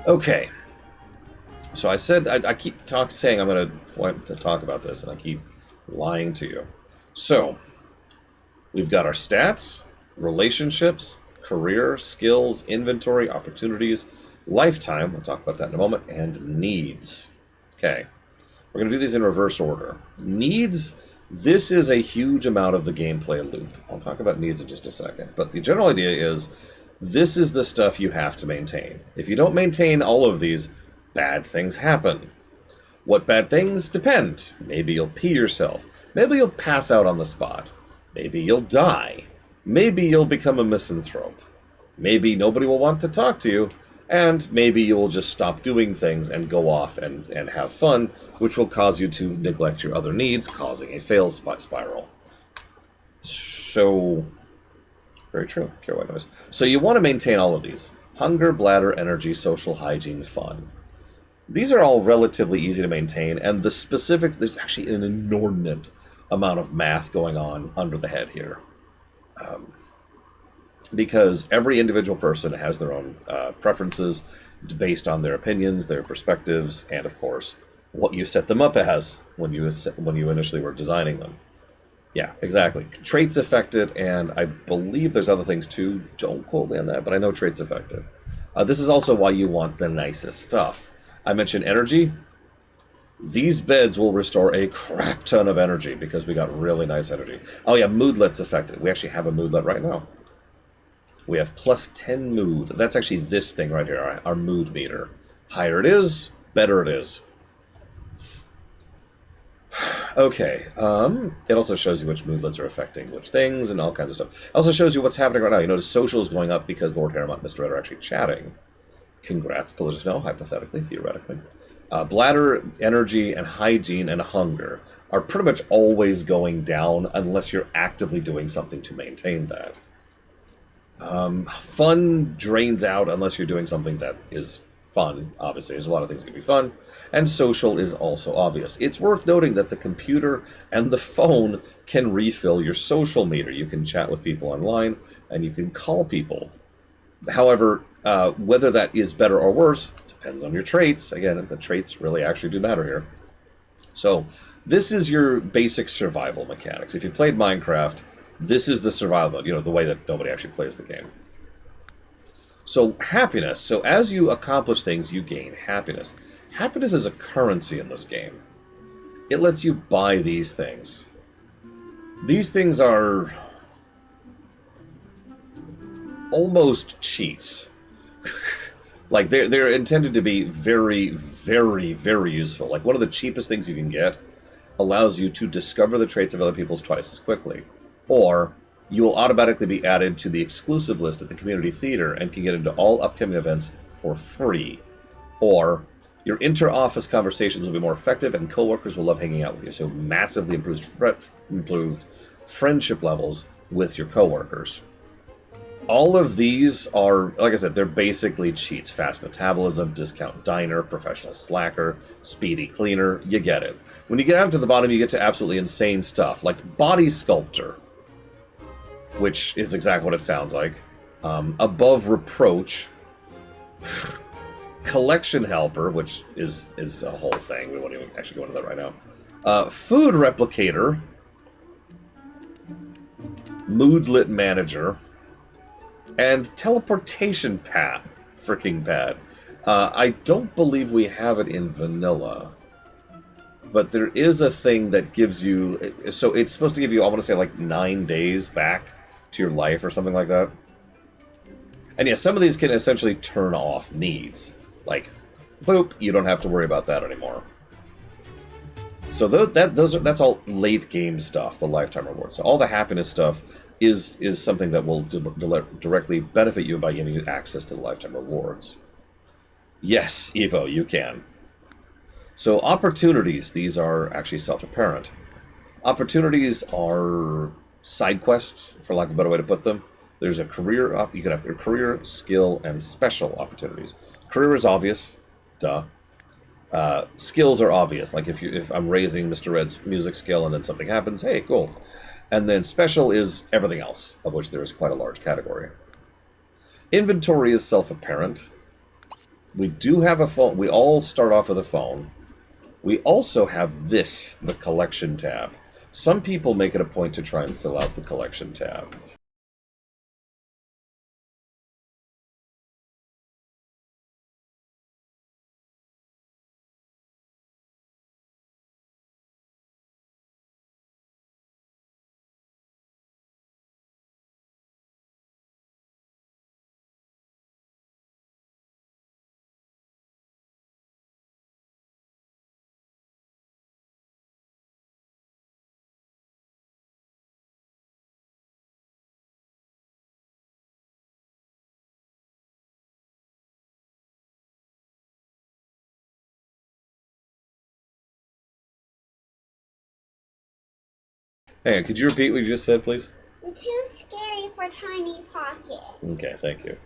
Speaker 1: Okay. So I said, I keep saying I'm going to want to talk about this, and I keep lying to you. So, we've got our stats, relationships, career, skills, inventory, opportunities, lifetime, we'll talk about that in a moment, and needs. Okay, we're going to do these in reverse order. Needs, this is a huge amount of the gameplay loop. I'll talk about needs in just a second, but the general idea is this is the stuff you have to maintain. If you don't maintain all of these, bad things happen. What bad things? Depend. Maybe you'll pee yourself. Maybe you'll pass out on the spot. Maybe you'll die. Maybe you'll become a misanthrope. Maybe nobody will want to talk to you. And maybe you will just stop doing things and go off and have fun, which will cause you to neglect your other needs, causing a fail spiral. So, very true. Care white noise. So you want to maintain all of these. Hunger, bladder, energy, social hygiene, fun. These are all relatively easy to maintain, and the specific, there's actually an inordinate amount of math going on under the head here. Because every individual person has their own preferences based on their opinions, their perspectives, and of course, what you set them up as when you initially were designing them. Yeah, exactly. Traits affect it, and I believe there's other things too. Don't quote me on that, but I know traits affect it. This is also why you want the nicest stuff. I mentioned energy. These beds will restore a crap ton of energy because we got really nice energy. Oh yeah, moodlet's affected. We actually have a moodlet right now. We have plus 10 mood. That's actually this thing right here, our mood meter. Higher it is, better it is. Okay, it also shows you which moodlets are affecting which things and all kinds of stuff. It also shows you what's happening right now. You notice social is going up because Lord Harrowmont and Mr. Red are actually chatting. Congrats, no, hypothetically, theoretically. Bladder, energy, and hygiene and hunger are pretty much always going down unless you're actively doing something to maintain that. Fun drains out unless you're doing something that is fun, obviously. There's a lot of things that can be fun. And social is also obvious. It's worth noting that the computer and the phone can refill your social meter. You can chat with people online, and you can call people. However, whether that is better or worse depends on your traits. Again, the traits really actually do matter here. So, this is your basic survival mechanics. If you played Minecraft, this is the survival mode, the way that nobody actually plays the game. So, happiness. So, as you accomplish things, you gain happiness. Happiness is a currency in this game. It lets you buy these things. These things are almost cheats. Like, they're intended to be very, very, very useful. Like, one of the cheapest things you can get allows you to discover the traits of other people's twice as quickly. Or you will automatically be added to the exclusive list at the community theater and can get into all upcoming events for free. Or your inter-office conversations will be more effective and coworkers will love hanging out with you. So massively improved friendship levels with your coworkers. All of these are, like I said, they're basically cheats. Fast metabolism, discount diner, professional slacker, speedy cleaner, you get it. When you get out to the bottom, you get to absolutely insane stuff, like body sculptor, which is exactly what it sounds like. Above reproach, collection helper, which is a whole thing. We won't even actually go into that right now. Food replicator, moodlet manager, and teleportation pad. Freaking pad. I don't believe we have it in vanilla. But there is a thing that gives you... So it's supposed to give you, I want to say, like 9 days back to your life or something like that. And yeah, some of these can essentially turn off needs. Like, boop, you don't have to worry about that anymore. So that's all late game stuff, the lifetime rewards. So all the happiness stuff is something that will directly benefit you by giving you access to the lifetime rewards. Yes, Evo, you can. So opportunities, these are actually self-apparent. Opportunities are side quests, for lack of a better way to put them. There's a career, you can have your career, skill, and special opportunities. Career is obvious, duh. Skills are obvious, like if I'm raising Mr. Red's music skill and then something happens, hey, cool. And then special is everything else, of which there is quite a large category. Inventory is self-apparent. We do have a phone. We all start off with a phone. We also have this, the collection tab. Some people make it a point to try and fill out the collection tab. Hang on, could you repeat what you just said, please?
Speaker 2: You're too scary for Tiny Pocket.
Speaker 1: Okay, thank you.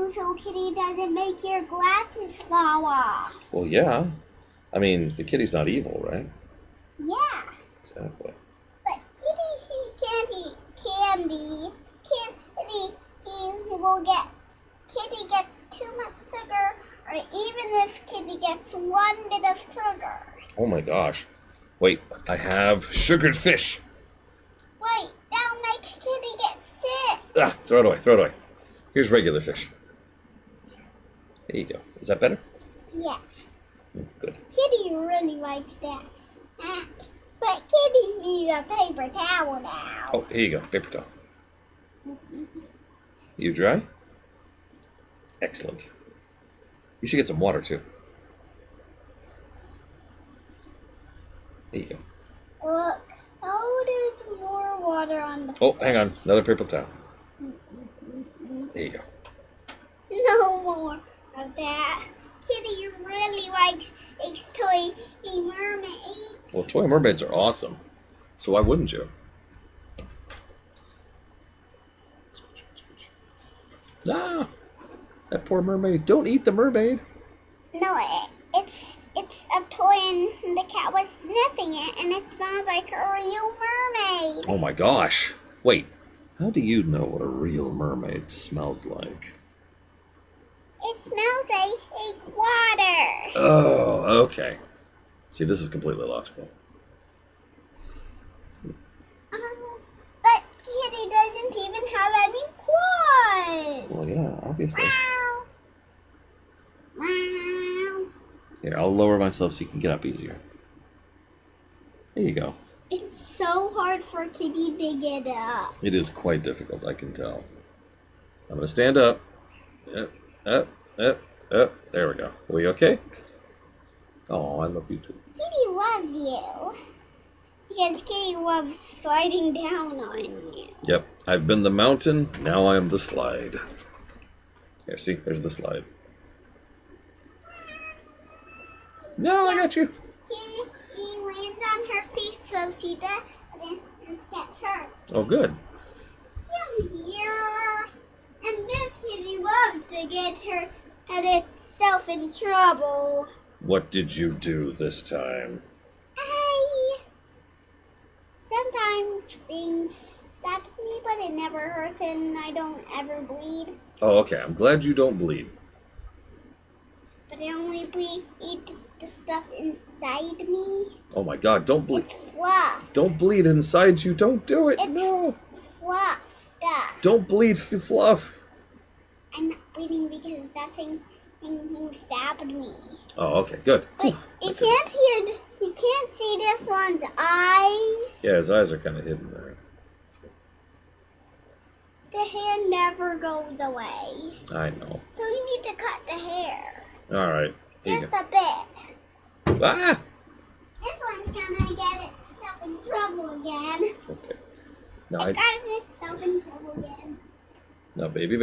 Speaker 2: So Kitty doesn't make your glasses fall off.
Speaker 1: Well, yeah. I mean, the kitty's not evil, right?
Speaker 2: Yeah.
Speaker 1: Exactly.
Speaker 2: But Kitty, he can't eat candy. Kitty, he will get. Kitty gets too much sugar, or even if Kitty gets one bit of sugar.
Speaker 1: Oh my gosh. Wait, I have sugared fish.
Speaker 2: Wait, that'll make Kitty get sick.
Speaker 1: Ah, throw it away, throw it away. Here's regular fish. There you go. Is that better?
Speaker 2: Yeah.
Speaker 1: Good.
Speaker 2: Kitty really likes that. But Kitty needs a paper towel now.
Speaker 1: Oh, here you go. Paper towel. You dry? Excellent. You should get some water, too. There you go.
Speaker 2: Look. Oh, there's more water on the
Speaker 1: Oh, hang on. Another paper towel. There you go.
Speaker 2: No more of that. Kitty really likes toy mermaids.
Speaker 1: Well, toy mermaids are awesome. So why wouldn't you? Ah! That poor mermaid. Don't eat the mermaid.
Speaker 2: No, it's a toy and the cat was sniffing it and it smells like a real mermaid.
Speaker 1: Oh my gosh. Wait. How do you know what a real mermaid smells like?
Speaker 2: It smells like water.
Speaker 1: Oh, okay. See, this is completely logical.
Speaker 2: But Kitty doesn't even have any quads.
Speaker 1: Well, yeah, obviously.
Speaker 2: Meow. Meow.
Speaker 1: Here, I'll lower myself so you can get up easier. There you go.
Speaker 2: It's so hard for Kitty to get up.
Speaker 1: It is quite difficult, I can tell. I'm going to stand up. Up. There we go. Are we okay? Oh, I love you too.
Speaker 2: Kitty loves you. Because Kitty loves sliding down on you.
Speaker 1: Yep, I've been the mountain, now I am the slide. Here, see? There's the slide. No, I got you.
Speaker 2: Kitty lands on her feet so she doesn't get hurt.
Speaker 1: Oh, good.
Speaker 2: Yeah. And this kitty loves to get itself in trouble.
Speaker 1: What did you do this time?
Speaker 2: Sometimes things stab me, but it never hurts and I don't ever bleed.
Speaker 1: Oh, okay. I'm glad you don't bleed.
Speaker 2: But I only bleed the stuff inside me.
Speaker 1: Oh my God! Don't bleed!
Speaker 2: It's fluff.
Speaker 1: Don't bleed inside you! Don't do it!
Speaker 2: It's
Speaker 1: No!
Speaker 2: fluff. Duh.
Speaker 1: Don't bleed, Fluff!
Speaker 2: I'm not bleeding because that thing stabbed me.
Speaker 1: Oh, okay, good.
Speaker 2: But you can't hear. You can't see this one's eyes.
Speaker 1: Yeah, his eyes are kind of hidden there.
Speaker 2: The hair never goes away.
Speaker 1: I know.
Speaker 2: So you need to cut the hair.
Speaker 1: All right. Here you
Speaker 2: Just
Speaker 1: go.
Speaker 2: a bit.
Speaker 1: Ah!
Speaker 2: This one's gonna get itself in trouble again.
Speaker 1: Okay. Now,
Speaker 2: It got itself in trouble again.
Speaker 1: now, baby.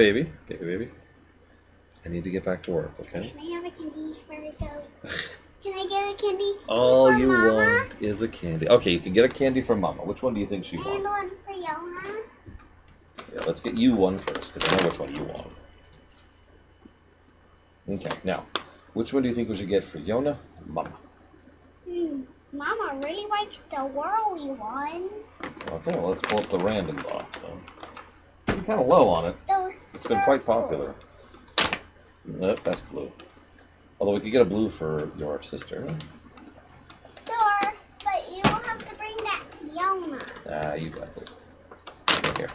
Speaker 1: I need to get back to work, okay?
Speaker 2: Can I have a candy before I go? Can I get a candy
Speaker 1: All
Speaker 2: for
Speaker 1: you
Speaker 2: Mama?
Speaker 1: want is a candy. Okay, you can get a candy from Mama. Which one do you think she
Speaker 2: And
Speaker 1: wants?
Speaker 2: one for Yona.
Speaker 1: Yeah, let's get you one first, because I know which one you want. Okay, now, which one do you think we should get for Yona? Mama.
Speaker 2: Mama really likes the whirly ones.
Speaker 1: Okay, well, let's pull up the random box then. You're kind of low on it.
Speaker 2: Those
Speaker 1: It's been quite popular. Nope, that's blue. Although we could get a blue for your sister.
Speaker 2: Sure, but you will have to bring that to Yona.
Speaker 1: Ah, you got this. Here.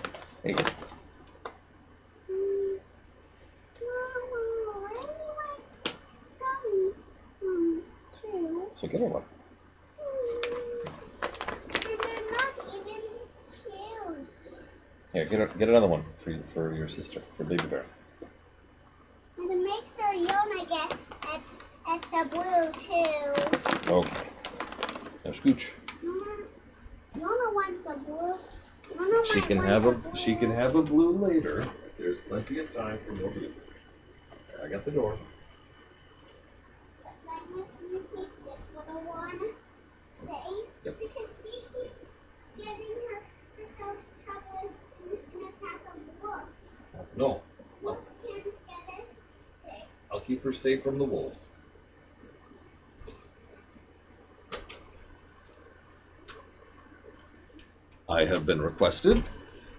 Speaker 1: There you go.
Speaker 2: Mama really likes gummy ones too.
Speaker 1: So get her one.
Speaker 2: They're not even chewy.
Speaker 1: Here, get another one for your sister, for Baby Bear.
Speaker 2: And to make sure Yona gets it's a blue too.
Speaker 1: Okay. Now scooch.
Speaker 2: Yona wants a blue. Yona
Speaker 1: She
Speaker 2: might
Speaker 1: can
Speaker 2: want
Speaker 1: have
Speaker 2: blue.
Speaker 1: she can have a blue later. There's plenty of time for more blue. I got the door.
Speaker 2: I must repeat this little one. Say,
Speaker 1: Yep.
Speaker 2: because she keeps getting herself trouble in a pack of wolves.
Speaker 1: No,
Speaker 2: Wolves can't get it. Say,
Speaker 1: I'll keep her safe from the wolves. I have been requested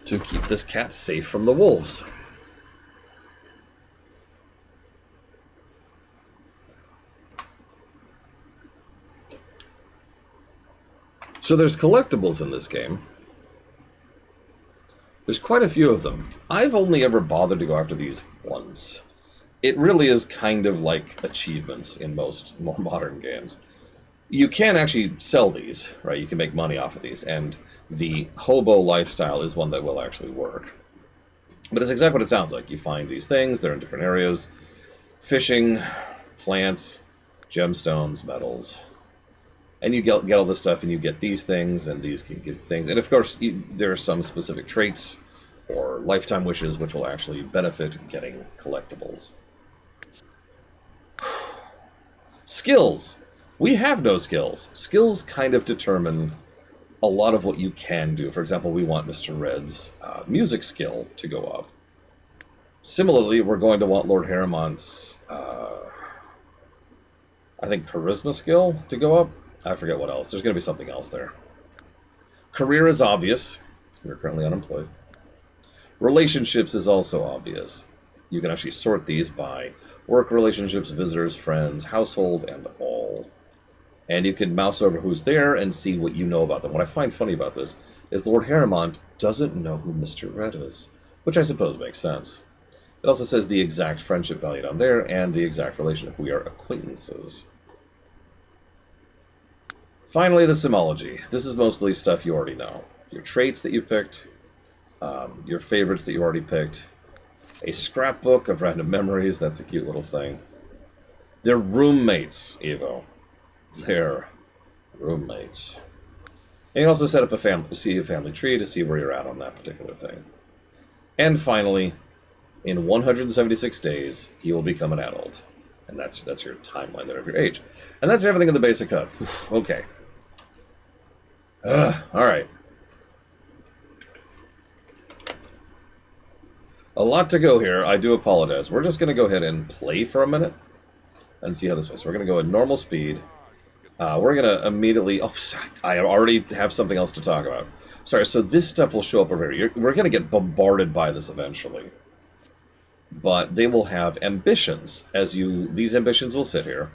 Speaker 1: to keep this cat safe from the wolves. So there's collectibles in this game. There's quite a few of them. I've only ever bothered to go after these once. It really is kind of like achievements in most more modern games. You can actually sell these, right? You can make money off of these, and the hobo lifestyle is one that will actually work. But it's exactly what it sounds like. You find these things, they're in different areas. Fishing, plants, gemstones, metals. And you get all this stuff, and you get these things, and these can give things. And of course, there are some specific traits or lifetime wishes which will actually benefit getting collectibles. Skills. We have no skills. Skills kind of determine a lot of what you can do. For example, we want Mr. Red's music skill to go up. Similarly, we're going to want Lord Harriman's, I think, charisma skill to go up. I forget what else. There's going to be something else there. Career is obvious. We're currently unemployed. Relationships is also obvious. You can actually sort these by work relationships, visitors, friends, household, and all. And you can mouse over who's there and see what you know about them. What I find funny about this is Lord Harriman doesn't know who Mr. Red is, which I suppose makes sense. It also says the exact friendship value down there and the exact relationship. We are acquaintances. Finally, the Simology. This is mostly stuff you already know. Your traits that you picked, your favorites that you already picked, a scrapbook of random memories. That's a cute little thing. They're roommates, Evo. They're roommates. And you also set up a family tree to see where you're at on that particular thing. And finally, in 176 days, he will become an adult. And that's your timeline there of your age. And that's everything in the basic HUD. Okay. Alright. A lot to go here. I do apologize. We're just going to go ahead and play for a minute and see how this goes. We're going to go at normal speed. We're going to immediately... Oh, I already have something else to talk about. Sorry, so this stuff will show up over here. We're going to get bombarded by this eventually. But they will have ambitions. These ambitions will sit here.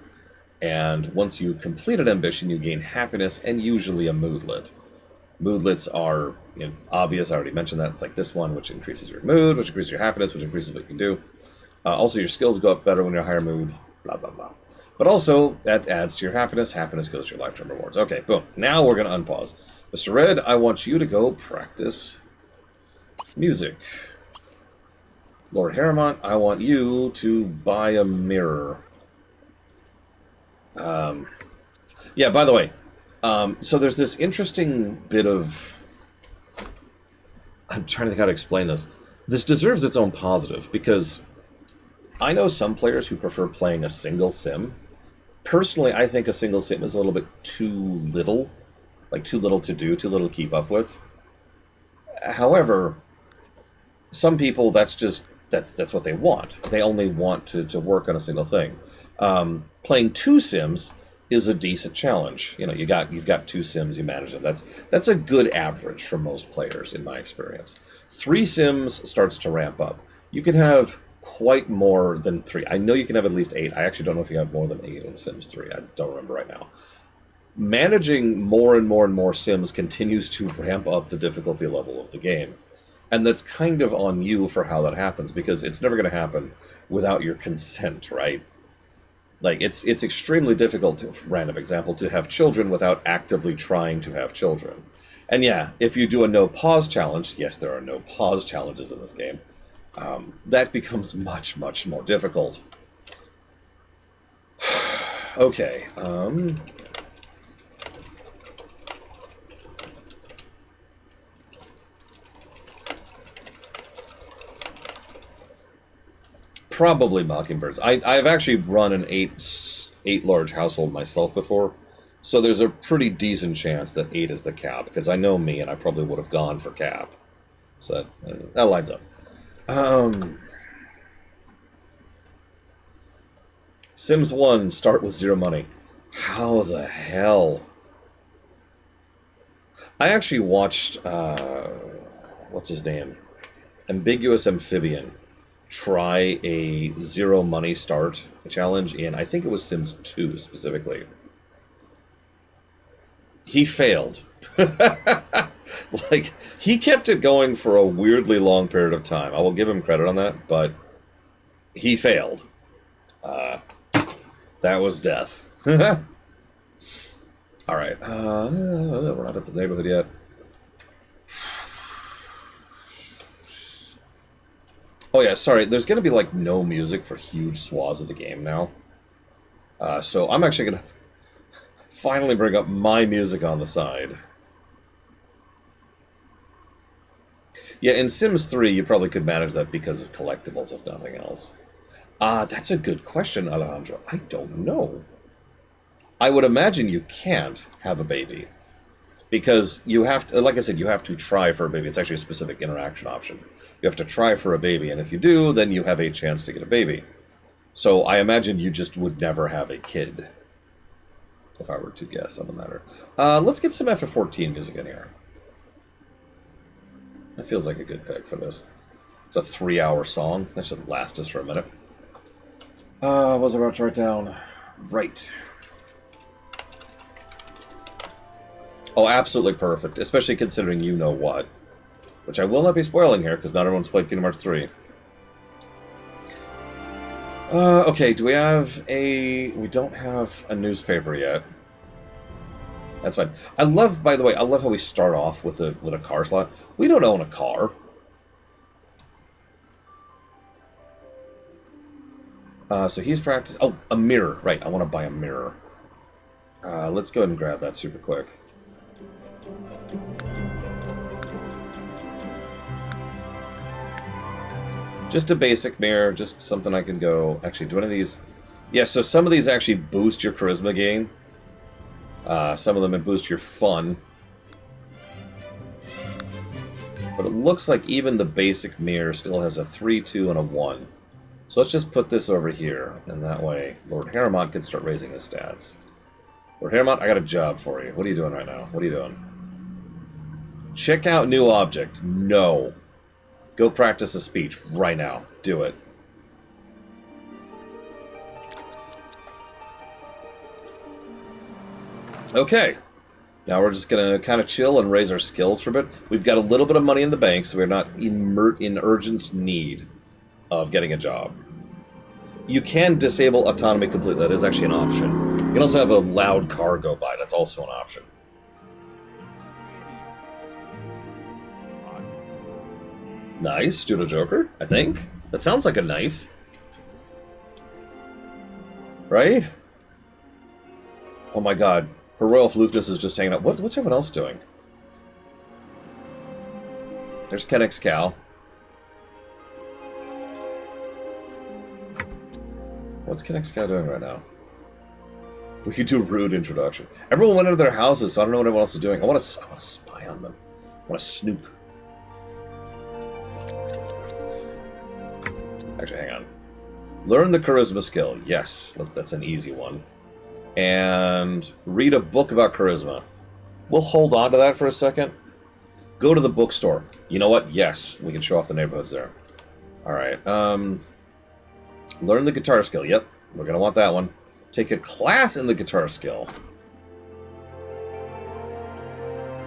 Speaker 1: And once you complete an ambition, you gain happiness and usually a moodlet. Moodlets are obvious. I already mentioned that. It's like this one, which increases your mood, which increases your happiness, which increases what you can do. Also, your skills go up better when you're higher mood, blah, blah, blah. But also, that adds to your happiness. Happiness goes to your lifetime rewards. Okay, boom. Now we're going to unpause. Mr. Red, I want you to go practice music. Lord Harrimont, I want you to buy a mirror. Yeah, by the way, so there's this interesting bit of... I'm trying to think how to explain this. This deserves its own positive, because I know some players who prefer playing a single sim. Personally, I think a single sim is a little bit too little. Like, too little to do, too little to keep up with. However, some people, that's what they want. They only want to work on a single thing. Playing two sims is a decent challenge. You've got two sims, you manage them. That's a good average for most players, in my experience. 3 sims starts to ramp up. You can have quite more than 3. I know you can have at least 8. I actually don't know if you have more than 8 in Sims 3. I don't remember right now. Managing more and more and more sims continues to ramp up the difficulty level of the game. And that's kind of on you for how that happens, because it's never going to happen without your consent, right? Like, it's extremely difficult, to, random example, to have children without actively trying to have children. And yeah, if you do a no-pause challenge, yes, there are no pause challenges in this game, that becomes much, much more difficult. Okay, probably Mockingbirds. I've actually run an 8 large household myself before, so there's a pretty decent chance that 8 is the cap, because I know me, and I probably would have gone for cap. So that lines up. Sims 1, start with 0 money. How the hell? I actually watched, what's his name? Ambiguous Amphibian try a 0 money start challenge in, I think it was Sims 2 specifically. He failed. Like, he kept it going for a weirdly long period of time. I will give him credit on that, but he failed. That was death. Alright, we're not up to the neighborhood yet. Oh yeah, sorry, there's going to be, like, no music for huge swaths of the game now. So I'm actually going to finally bring up my music on the side. Yeah, in Sims 3, you probably could manage that because of collectibles, if nothing else. That's a good question, Alejandro. I don't know. I would imagine you can't have a baby. Because you have to, like I said, you have to try for a baby. It's actually a specific interaction option. You have to try for a baby, and if you do, then you have a chance to get a baby. So I imagine you just would never have a kid, if I were to guess on the matter. Let's get some FF14 music in here. That feels like a good pick for this. It's a 3-hour song. That should last us for a minute. What was I about to write down? Right. Oh, absolutely perfect, especially considering you know what. Which I will not be spoiling here, because not everyone's played Kingdom Hearts 3. Okay, do we have a... We don't have a newspaper yet. That's fine. I love, by the way, I love how we start off with a car slot. We don't own a car. So he's practicing... Oh, a mirror. Right, I want to buy a mirror. Let's go ahead and grab that super quick. Just a basic mirror, just something I can go... Actually, do one of these... Yeah, so some of these actually boost your charisma gain. Some of them boost your fun. But it looks like even the basic mirror still has a 3, 2, and a 1. So let's just put this over here, and that way Lord Harrimont can start raising his stats. Lord Harrimont, I got a job for you. What are you doing right now? What are you doing? Check out new object. No. Go practice a speech right now. Do it. Okay. Now we're just going to kind of chill and raise our skills for a bit. We've got a little bit of money in the bank, so we're not in urgent need of getting a job. You can disable autonomy completely. That is actually an option. You can also have a loud car go by. That's also an option. Nice. Studio Joker, I think. That sounds like a nice. Right? Oh my god. Her Royal Floofness is just hanging out. What's everyone else doing? There's Kennex Cow. What's Kennex Cow doing right now? We could do a rude introduction. Everyone went into their houses, so I don't know what everyone else is doing. I want to spy on them. I want to snoop. Actually, hang on. Learn the charisma skill. Yes, that's an easy one. And read a book about charisma. We'll hold on to that for a second. Go to the bookstore. You know what? Yes, we can show off the neighborhoods there. All right. Learn the guitar skill. Yep, we're going to want that one. Take a class in the guitar skill.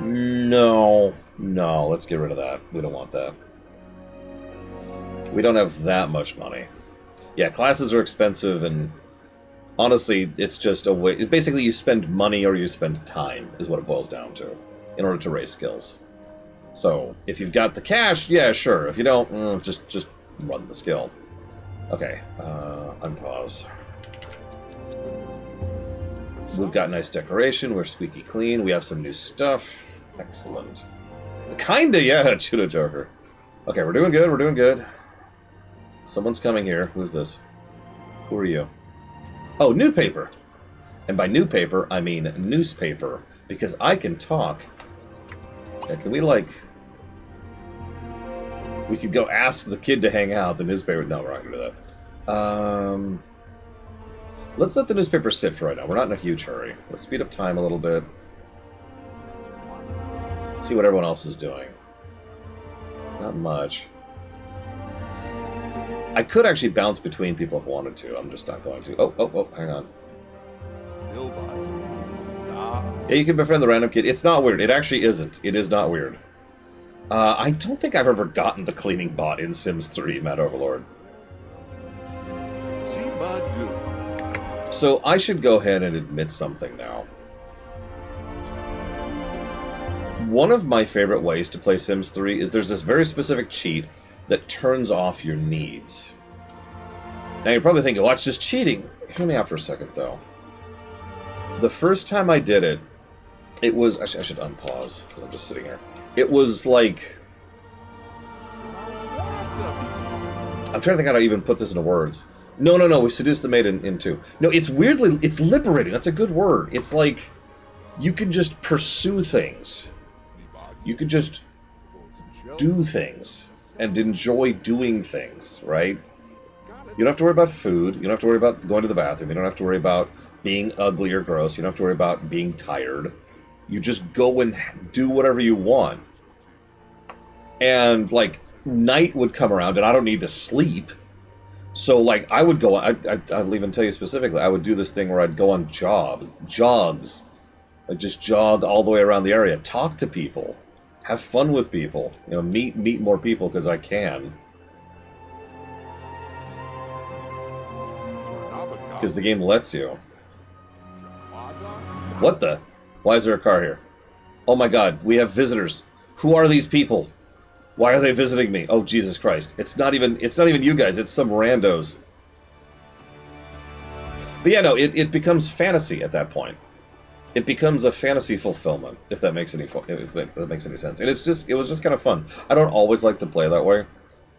Speaker 1: No, let's get rid of that. We don't want that. We don't have that much money. Yeah, classes are expensive, and honestly, it's just a way. Basically, you spend money or you spend time, is what it boils down to, in order to raise skills. So, if you've got the cash, yeah, sure. If you don't, just run the skill. Okay, unpause. We've got nice decoration. We're squeaky clean. We have some new stuff. Excellent. Kinda, yeah, Judo Joker. Okay, we're doing good. We're doing good. Someone's coming here. Who's this? Who are you? Oh, new paper. And by new paper, I mean newspaper. Because I can talk. Yeah, can we, like... We could go ask the kid to hang out. The newspaper... No, we're not going to do that. Let's let the newspaper sit for right now. We're not in a huge hurry. Let's speed up time a little bit. See what everyone else is doing. Not much. I could actually bounce between people if I wanted to. I'm just not going to. Oh, hang on. Yeah, you can befriend the random kid. It's not weird. It actually isn't. It is not weird. I don't think I've ever gotten the cleaning bot in Sims 3, Mad Overlord. So I should go ahead and admit something now. One of my favorite ways to play Sims 3 is there's this very specific cheat that turns off your needs. Now you're probably thinking, well, that's just cheating. Hear me out for a second, though. The first time I did it, it was... I should unpause, because I'm just sitting here. It was like... I'm trying to think how to even put this into words. No, we seduced the maid in 2. No, it's weirdly... It's liberating. That's a good word. It's like... You can just pursue things. You can just do things. And enjoy doing things, right? You don't have to worry about food. You don't have to worry about going to the bathroom. You don't have to worry about being ugly or gross. You don't have to worry about being tired. You just go and do whatever you want. And, like, night would come around, and I don't need to sleep. So, like, I would go... I'll even tell you specifically, I would do this thing where I'd go on jogs. I'd just jog all the way around the area, talk to people. Have fun with people. You know, meet more people because I can. Because the game lets you. What the? Why is there a car here? Oh my god, we have visitors. Who are these people? Why are they visiting me? Oh Jesus Christ. It's not even you guys, it's some randos. But yeah, no, it becomes fantasy at that point. It becomes a fantasy fulfillment, if that makes any sense. And it was just kind of fun. I don't always like to play that way,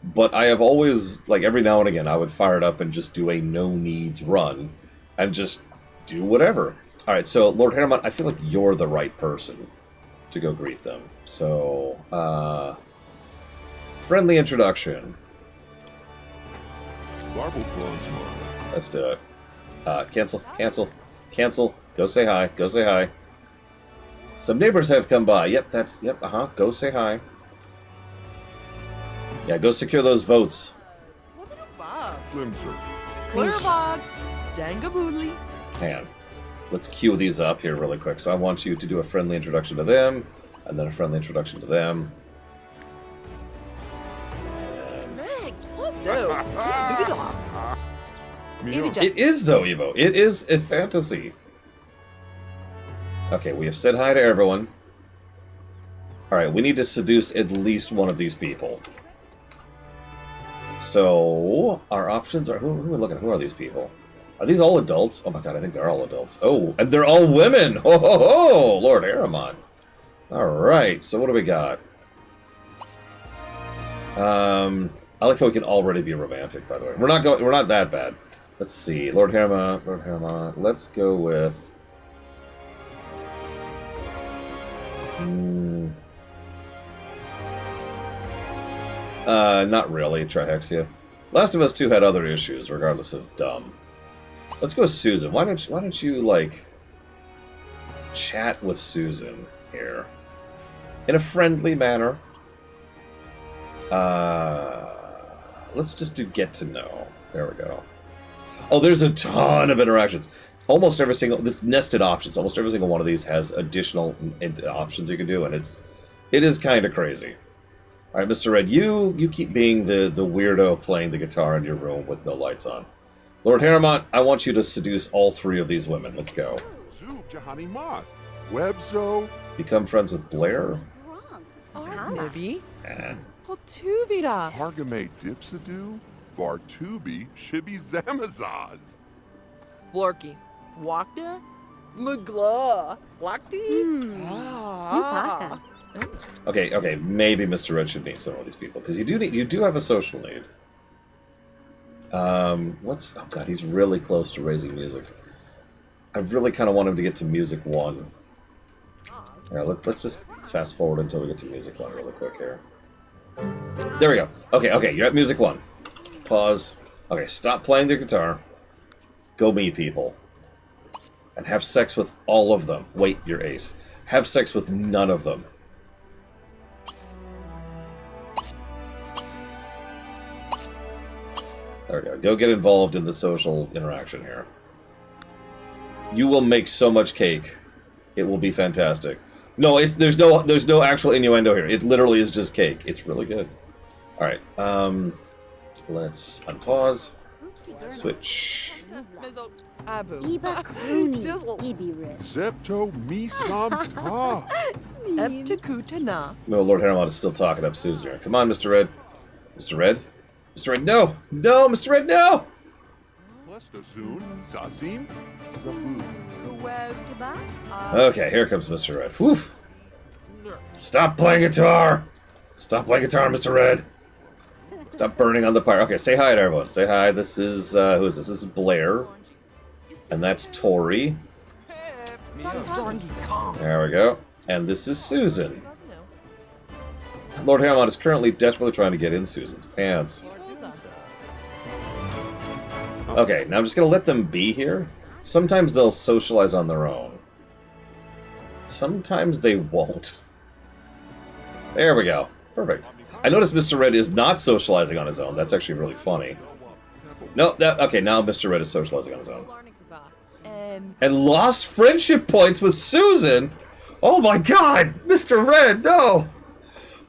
Speaker 1: but I have always, like, every now and again, I would fire it up and just do a no-needs run, and just do whatever. Alright, so, Lord Harriman, I feel like you're the right person to go greet them. So, friendly introduction. Let's do it. Cancel. Go say hi. Some neighbors have come by. Yep, go say hi. Yeah, go secure those votes.
Speaker 4: Clearbog, Dangaboodly.
Speaker 1: Hang on. Let's queue these up here really quick. So I want you to do a friendly introduction to them, and then a friendly introduction to them. It is, though, Evo. It is a fantasy. Okay, we have said hi to everyone. Alright, we need to seduce at least one of these people. So, our options are... Who are we looking at? Who are these people? Are these all adults? Oh my god, I think they're all adults. Oh, and they're all women! Ho ho ho! Lord Aramon. Alright, so what do we got? I like how we can already be romantic, by the way. We're not that bad. Let's see. Lord Harama. Let's go with... not really, Trihexia. Last of Us 2 had other issues, regardless of dumb. Let's go with Susan. Why don't you, like, chat with Susan here? In a friendly manner. Let's just do get to know. There we go. Oh, there's a ton of interactions. Almost every single... This nested options. Almost every single one of these has additional options you can do, and it is kind of crazy. All right, Mr. Red, you keep being the weirdo playing the guitar in your room with no lights on. Lord Haramont, I want you to seduce all three of these women. Let's go. Become friends with Blair.
Speaker 4: Maybe.
Speaker 1: And
Speaker 4: Tuvira.
Speaker 5: Hargame Dipsadu, Vartubi, Shibi Zamazaz.
Speaker 4: Florky. Wakda. Mugla. Lakti.
Speaker 1: okay, maybe Mr. Red should meet some of these people because you do have a social need. Oh god, he's really close to raising music. I really kind of want him to get to music 1. All right, let's just fast forward until we get to music 1 really quick here. There we go. Okay, you're at music 1. Pause. Okay, stop playing the guitar. Go meet people. And have sex with all of them. Wait, you're ace. Have sex with none of them. There we go. Go get involved in the social interaction here. You will make so much cake. It will be fantastic. No, there's no actual innuendo here. It literally is just cake. It's really good. All right. Let's unpause. Switch.
Speaker 5: Zepto Misam
Speaker 4: Eptakutana.
Speaker 1: No, Lord Haramont is still talking up Susan here. Come on, Mr. Red. Mr. Red? Mr. Red, no! No, Mr. Red, no!
Speaker 5: Sasim, Sabu.
Speaker 1: Okay, here comes Mr. Red. Whew! Stop playing guitar! Stop playing guitar, Mr. Red! Stop burning on the fire. Okay, say hi to everyone. Say hi. This is, who is this? This is Blair. And that's Tori. There we go. And this is Susan. Lord Hammond is currently desperately trying to get in Susan's pants. Okay, now I'm just going to let them be here. Sometimes they'll socialize on their own. Sometimes they won't. There we go. Perfect. I noticed Mr. Red is not socializing on his own. That's actually really funny. No, okay, now Mr. Red is socializing on his own. And lost friendship points with Susan? Oh my god! Mr. Red, no!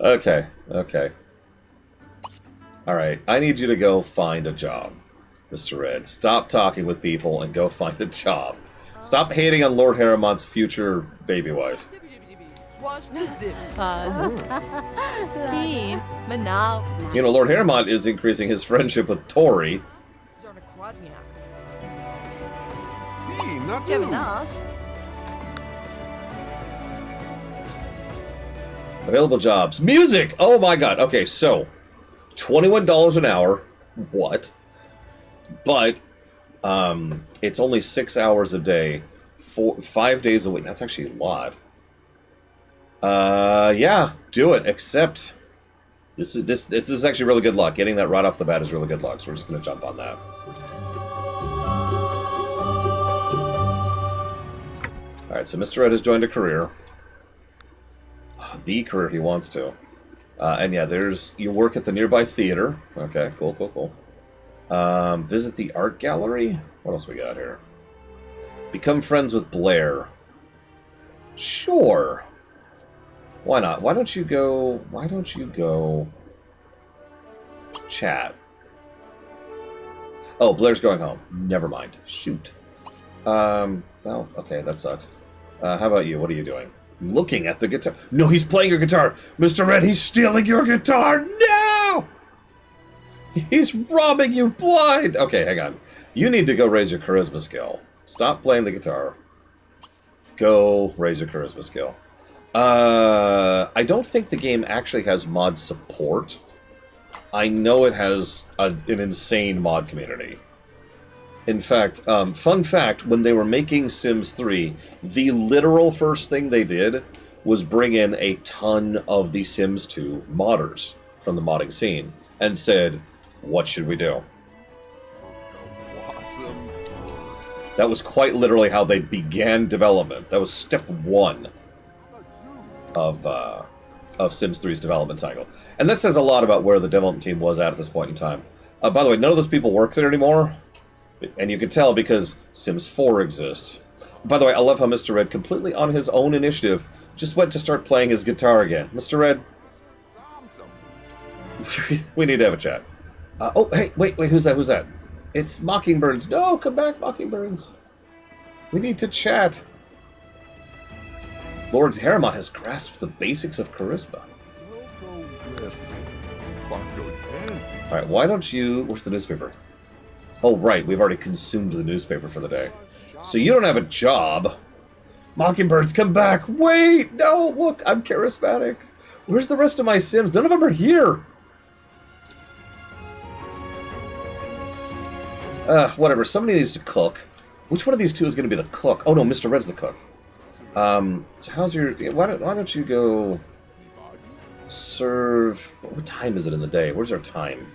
Speaker 1: Okay. Alright, I need you to go find a job, Mr. Red. Stop talking with people and go find a job. Stop hating on Lord Haramont's future baby wife. You know, Lord Haramont is increasing his friendship with Tori. Available jobs. Music! Oh my god. Okay, so $21 an hour. What? But it's only 6 hours a day, 5 days a week. That's actually a lot. Yeah, do it. Except this is actually really good luck. Getting that right off the bat is really good luck. So we're just gonna jump on that. All right. So Mr. Red has joined a career. The career he wants to. And yeah, you work at the nearby theater. Okay, cool. Visit the art gallery. What else we got here? Become friends with Blair. Sure. Why not? Why don't you go... Chat. Oh, Blair's going home. Never mind. Shoot. Well, okay, that sucks. How about you? What are you doing? Looking at the guitar. No, he's playing your guitar! Mr. Red, he's stealing your guitar! No! He's robbing you blind! Okay, hang on. You need to go raise your charisma skill. Stop playing the guitar. Go raise your charisma skill. I don't think the game actually has mod support. I know it has an insane mod community. In fact, fun fact, when they were making Sims 3, the literal first thing they did was bring in a ton of the Sims 2 modders from the modding scene and said, what should we do?
Speaker 5: Blossom.
Speaker 1: That was quite literally how they began development. That was step 1 of Sims 3's development cycle. And that says a lot about where the development team was at this point in time. By the way, none of those people work there anymore. And you can tell because Sims 4 exists. By the way, I love how Mr. Red, completely on his own initiative, just went to start playing his guitar again. Mr. Red, we need to have a chat. Oh, hey, wait, who's that? Who's that? It's Mockingbirds. No, come back, Mockingbirds. We need to chat. Lord Harriman has grasped the basics of charisma.
Speaker 5: We'll go with Barco Tansy.
Speaker 1: Alright, why don't you... Where's the newspaper? Oh, right, we've already consumed the newspaper for the day. So you don't have a job. Mockingbirds, come back! Wait! No, look, I'm charismatic. Where's the rest of my Sims? None of them are here! Whatever, somebody needs to cook. Which one of these two is going to be the cook? Oh no, Mr. Red's the cook. So how's your... Why don't you go... Serve... What time is it in the day? Where's our time?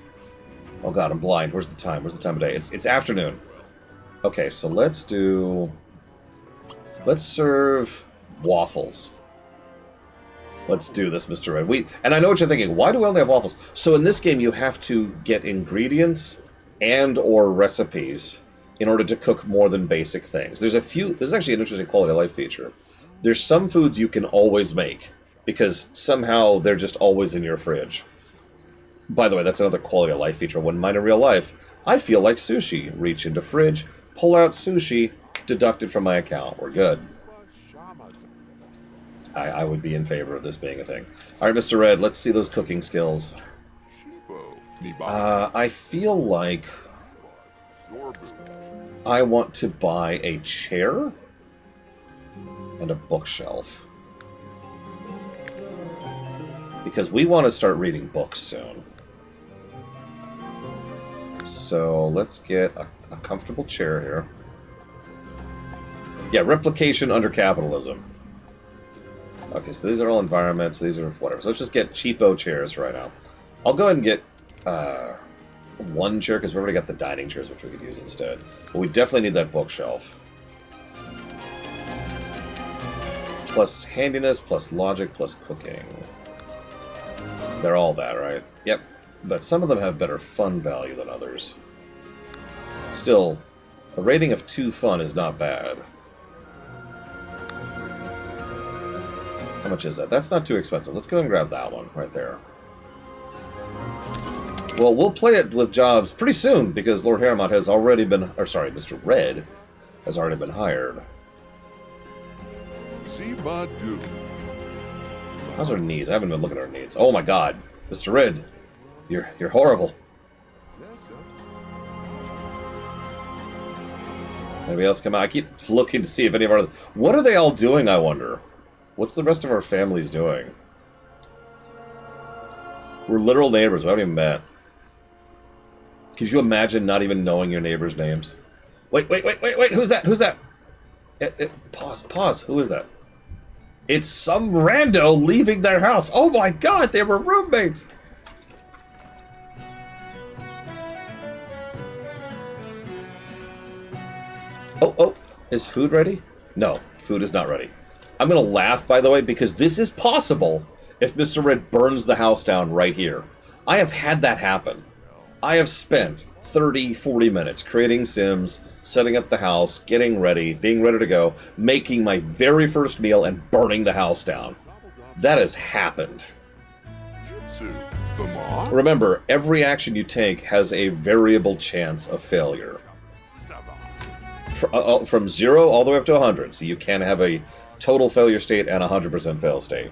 Speaker 1: Oh god, I'm blind. Where's the time? Where's the time of day? It's afternoon. Okay, so let's do... Let's serve waffles. Let's do this, Mr. Red. And I know what you're thinking. Why do we only have waffles? So in this game, you have to get ingredients and or recipes in order to cook more than basic things. There's actually an interesting quality of life feature. There's some foods you can always make, because somehow they're just always in your fridge. By the way, that's another quality of life feature. When mine in real life, I feel like sushi. Reach into fridge, pull out sushi, deducted from my account. We're good. I would be in favor of this being a thing. Alright, Mr. Red, let's see those cooking skills. I feel like I want to buy a chair and a bookshelf. Because we want to start reading books soon. So let's get a comfortable chair here. Yeah, replication under capitalism. Okay, so these are all environments. These are whatever. So let's just get cheapo chairs right now. I'll go ahead and get one chair because we already got the dining chairs, which we could use instead. But we definitely need that bookshelf. Plus handiness, plus logic, plus cooking. They're all that, right? Yep. But some of them have better fun value than others. Still, a rating of 2 fun is not bad. How much is that? That's not too expensive. Let's go and grab that one right there. Well, we'll play it with jobs pretty soon because Lord Harriman has already been... Or sorry, Mr. Red has already been hired. How's our needs? I haven't been looking at our needs. Oh my god. Mr. Red, you're horrible. Anybody else come out? I keep looking to see if any of our... What are they all doing, I wonder? What's the rest of our families doing? We're literal neighbors. We haven't even met. Could you imagine not even knowing your neighbors' names? Wait. Who's that? Who's that? Pause. Who is that? It's some rando leaving their house. Oh my god, they were roommates. Oh, is food ready? No, food is not ready. I'm gonna laugh, by the way, because this is possible if Mr. Red burns the house down right here. I have had that happen. I have spent 30, 40 minutes creating Sims, setting up the house, getting ready, being ready to go, making my very first meal, and burning the house down. That has happened.
Speaker 5: Jitsu. Thamar.
Speaker 1: Remember, every action you take has a variable chance of failure. From 0 all the way up to 100, so you can have a total failure state and a 100% fail state.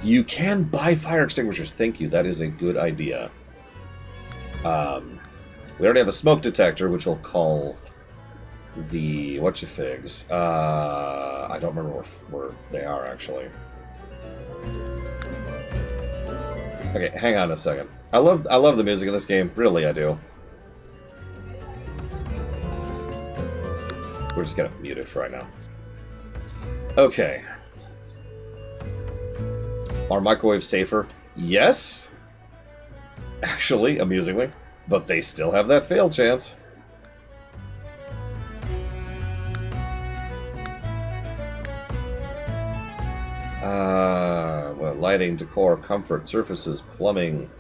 Speaker 1: You can buy fire extinguishers. Thank you. That is a good idea. We already have a smoke detector, which we'll call the whatchafigs. I don't remember where they are actually. Okay, hang on a second. I love the music in this game. Really, I do. We're just gonna mute it for right now. Okay. Are microwaves safer? Yes. Actually, amusingly. But they still have that fail chance. Well, lighting, decor, comfort, surfaces, plumbing,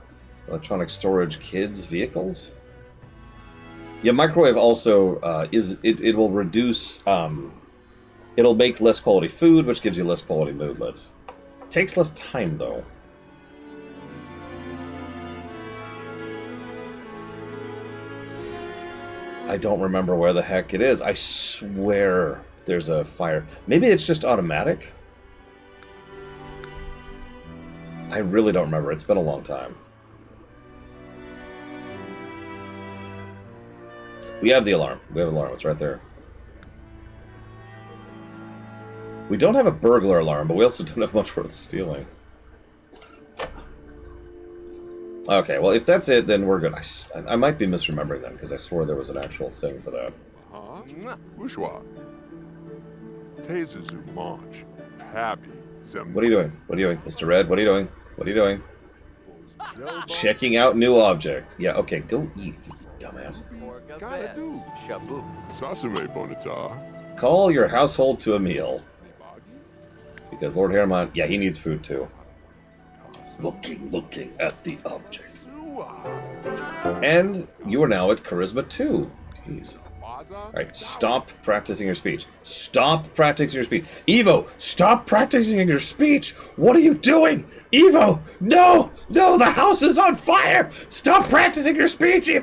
Speaker 1: electronic storage, kids, vehicles? Yeah, microwave also it will reduce it'll make less quality food, which gives you less quality moodlets. Takes less time though. I don't remember where the heck it is. I swear there's a fire. Maybe it's just automatic? I really don't remember. It's been a long time. We have the alarm. We have an alarm. It's right there. We don't have a burglar alarm, but we also don't have much worth stealing. Okay, well, if that's it, then we're good. I might be misremembering them, because I swore there was an actual thing for that.
Speaker 5: Ushwa. Tazuzu March. Happy.
Speaker 1: What are you doing? What are you doing? Mr. Red, what are you doing? What are you doing? Checking out new object. Yeah, okay, go eat, you dumbass.
Speaker 5: Gotta do. Sasame Bonita.
Speaker 1: Call your household to a meal. Because Lord Harriman, yeah, he needs food too. Looking at the object. And you are now at Charisma 2. Jeez. Alright, stop practicing your speech. Stop practicing your speech. Evo, stop practicing your speech! What are you doing? Evo, no! No, the house is on fire! Stop practicing your speech, Evo!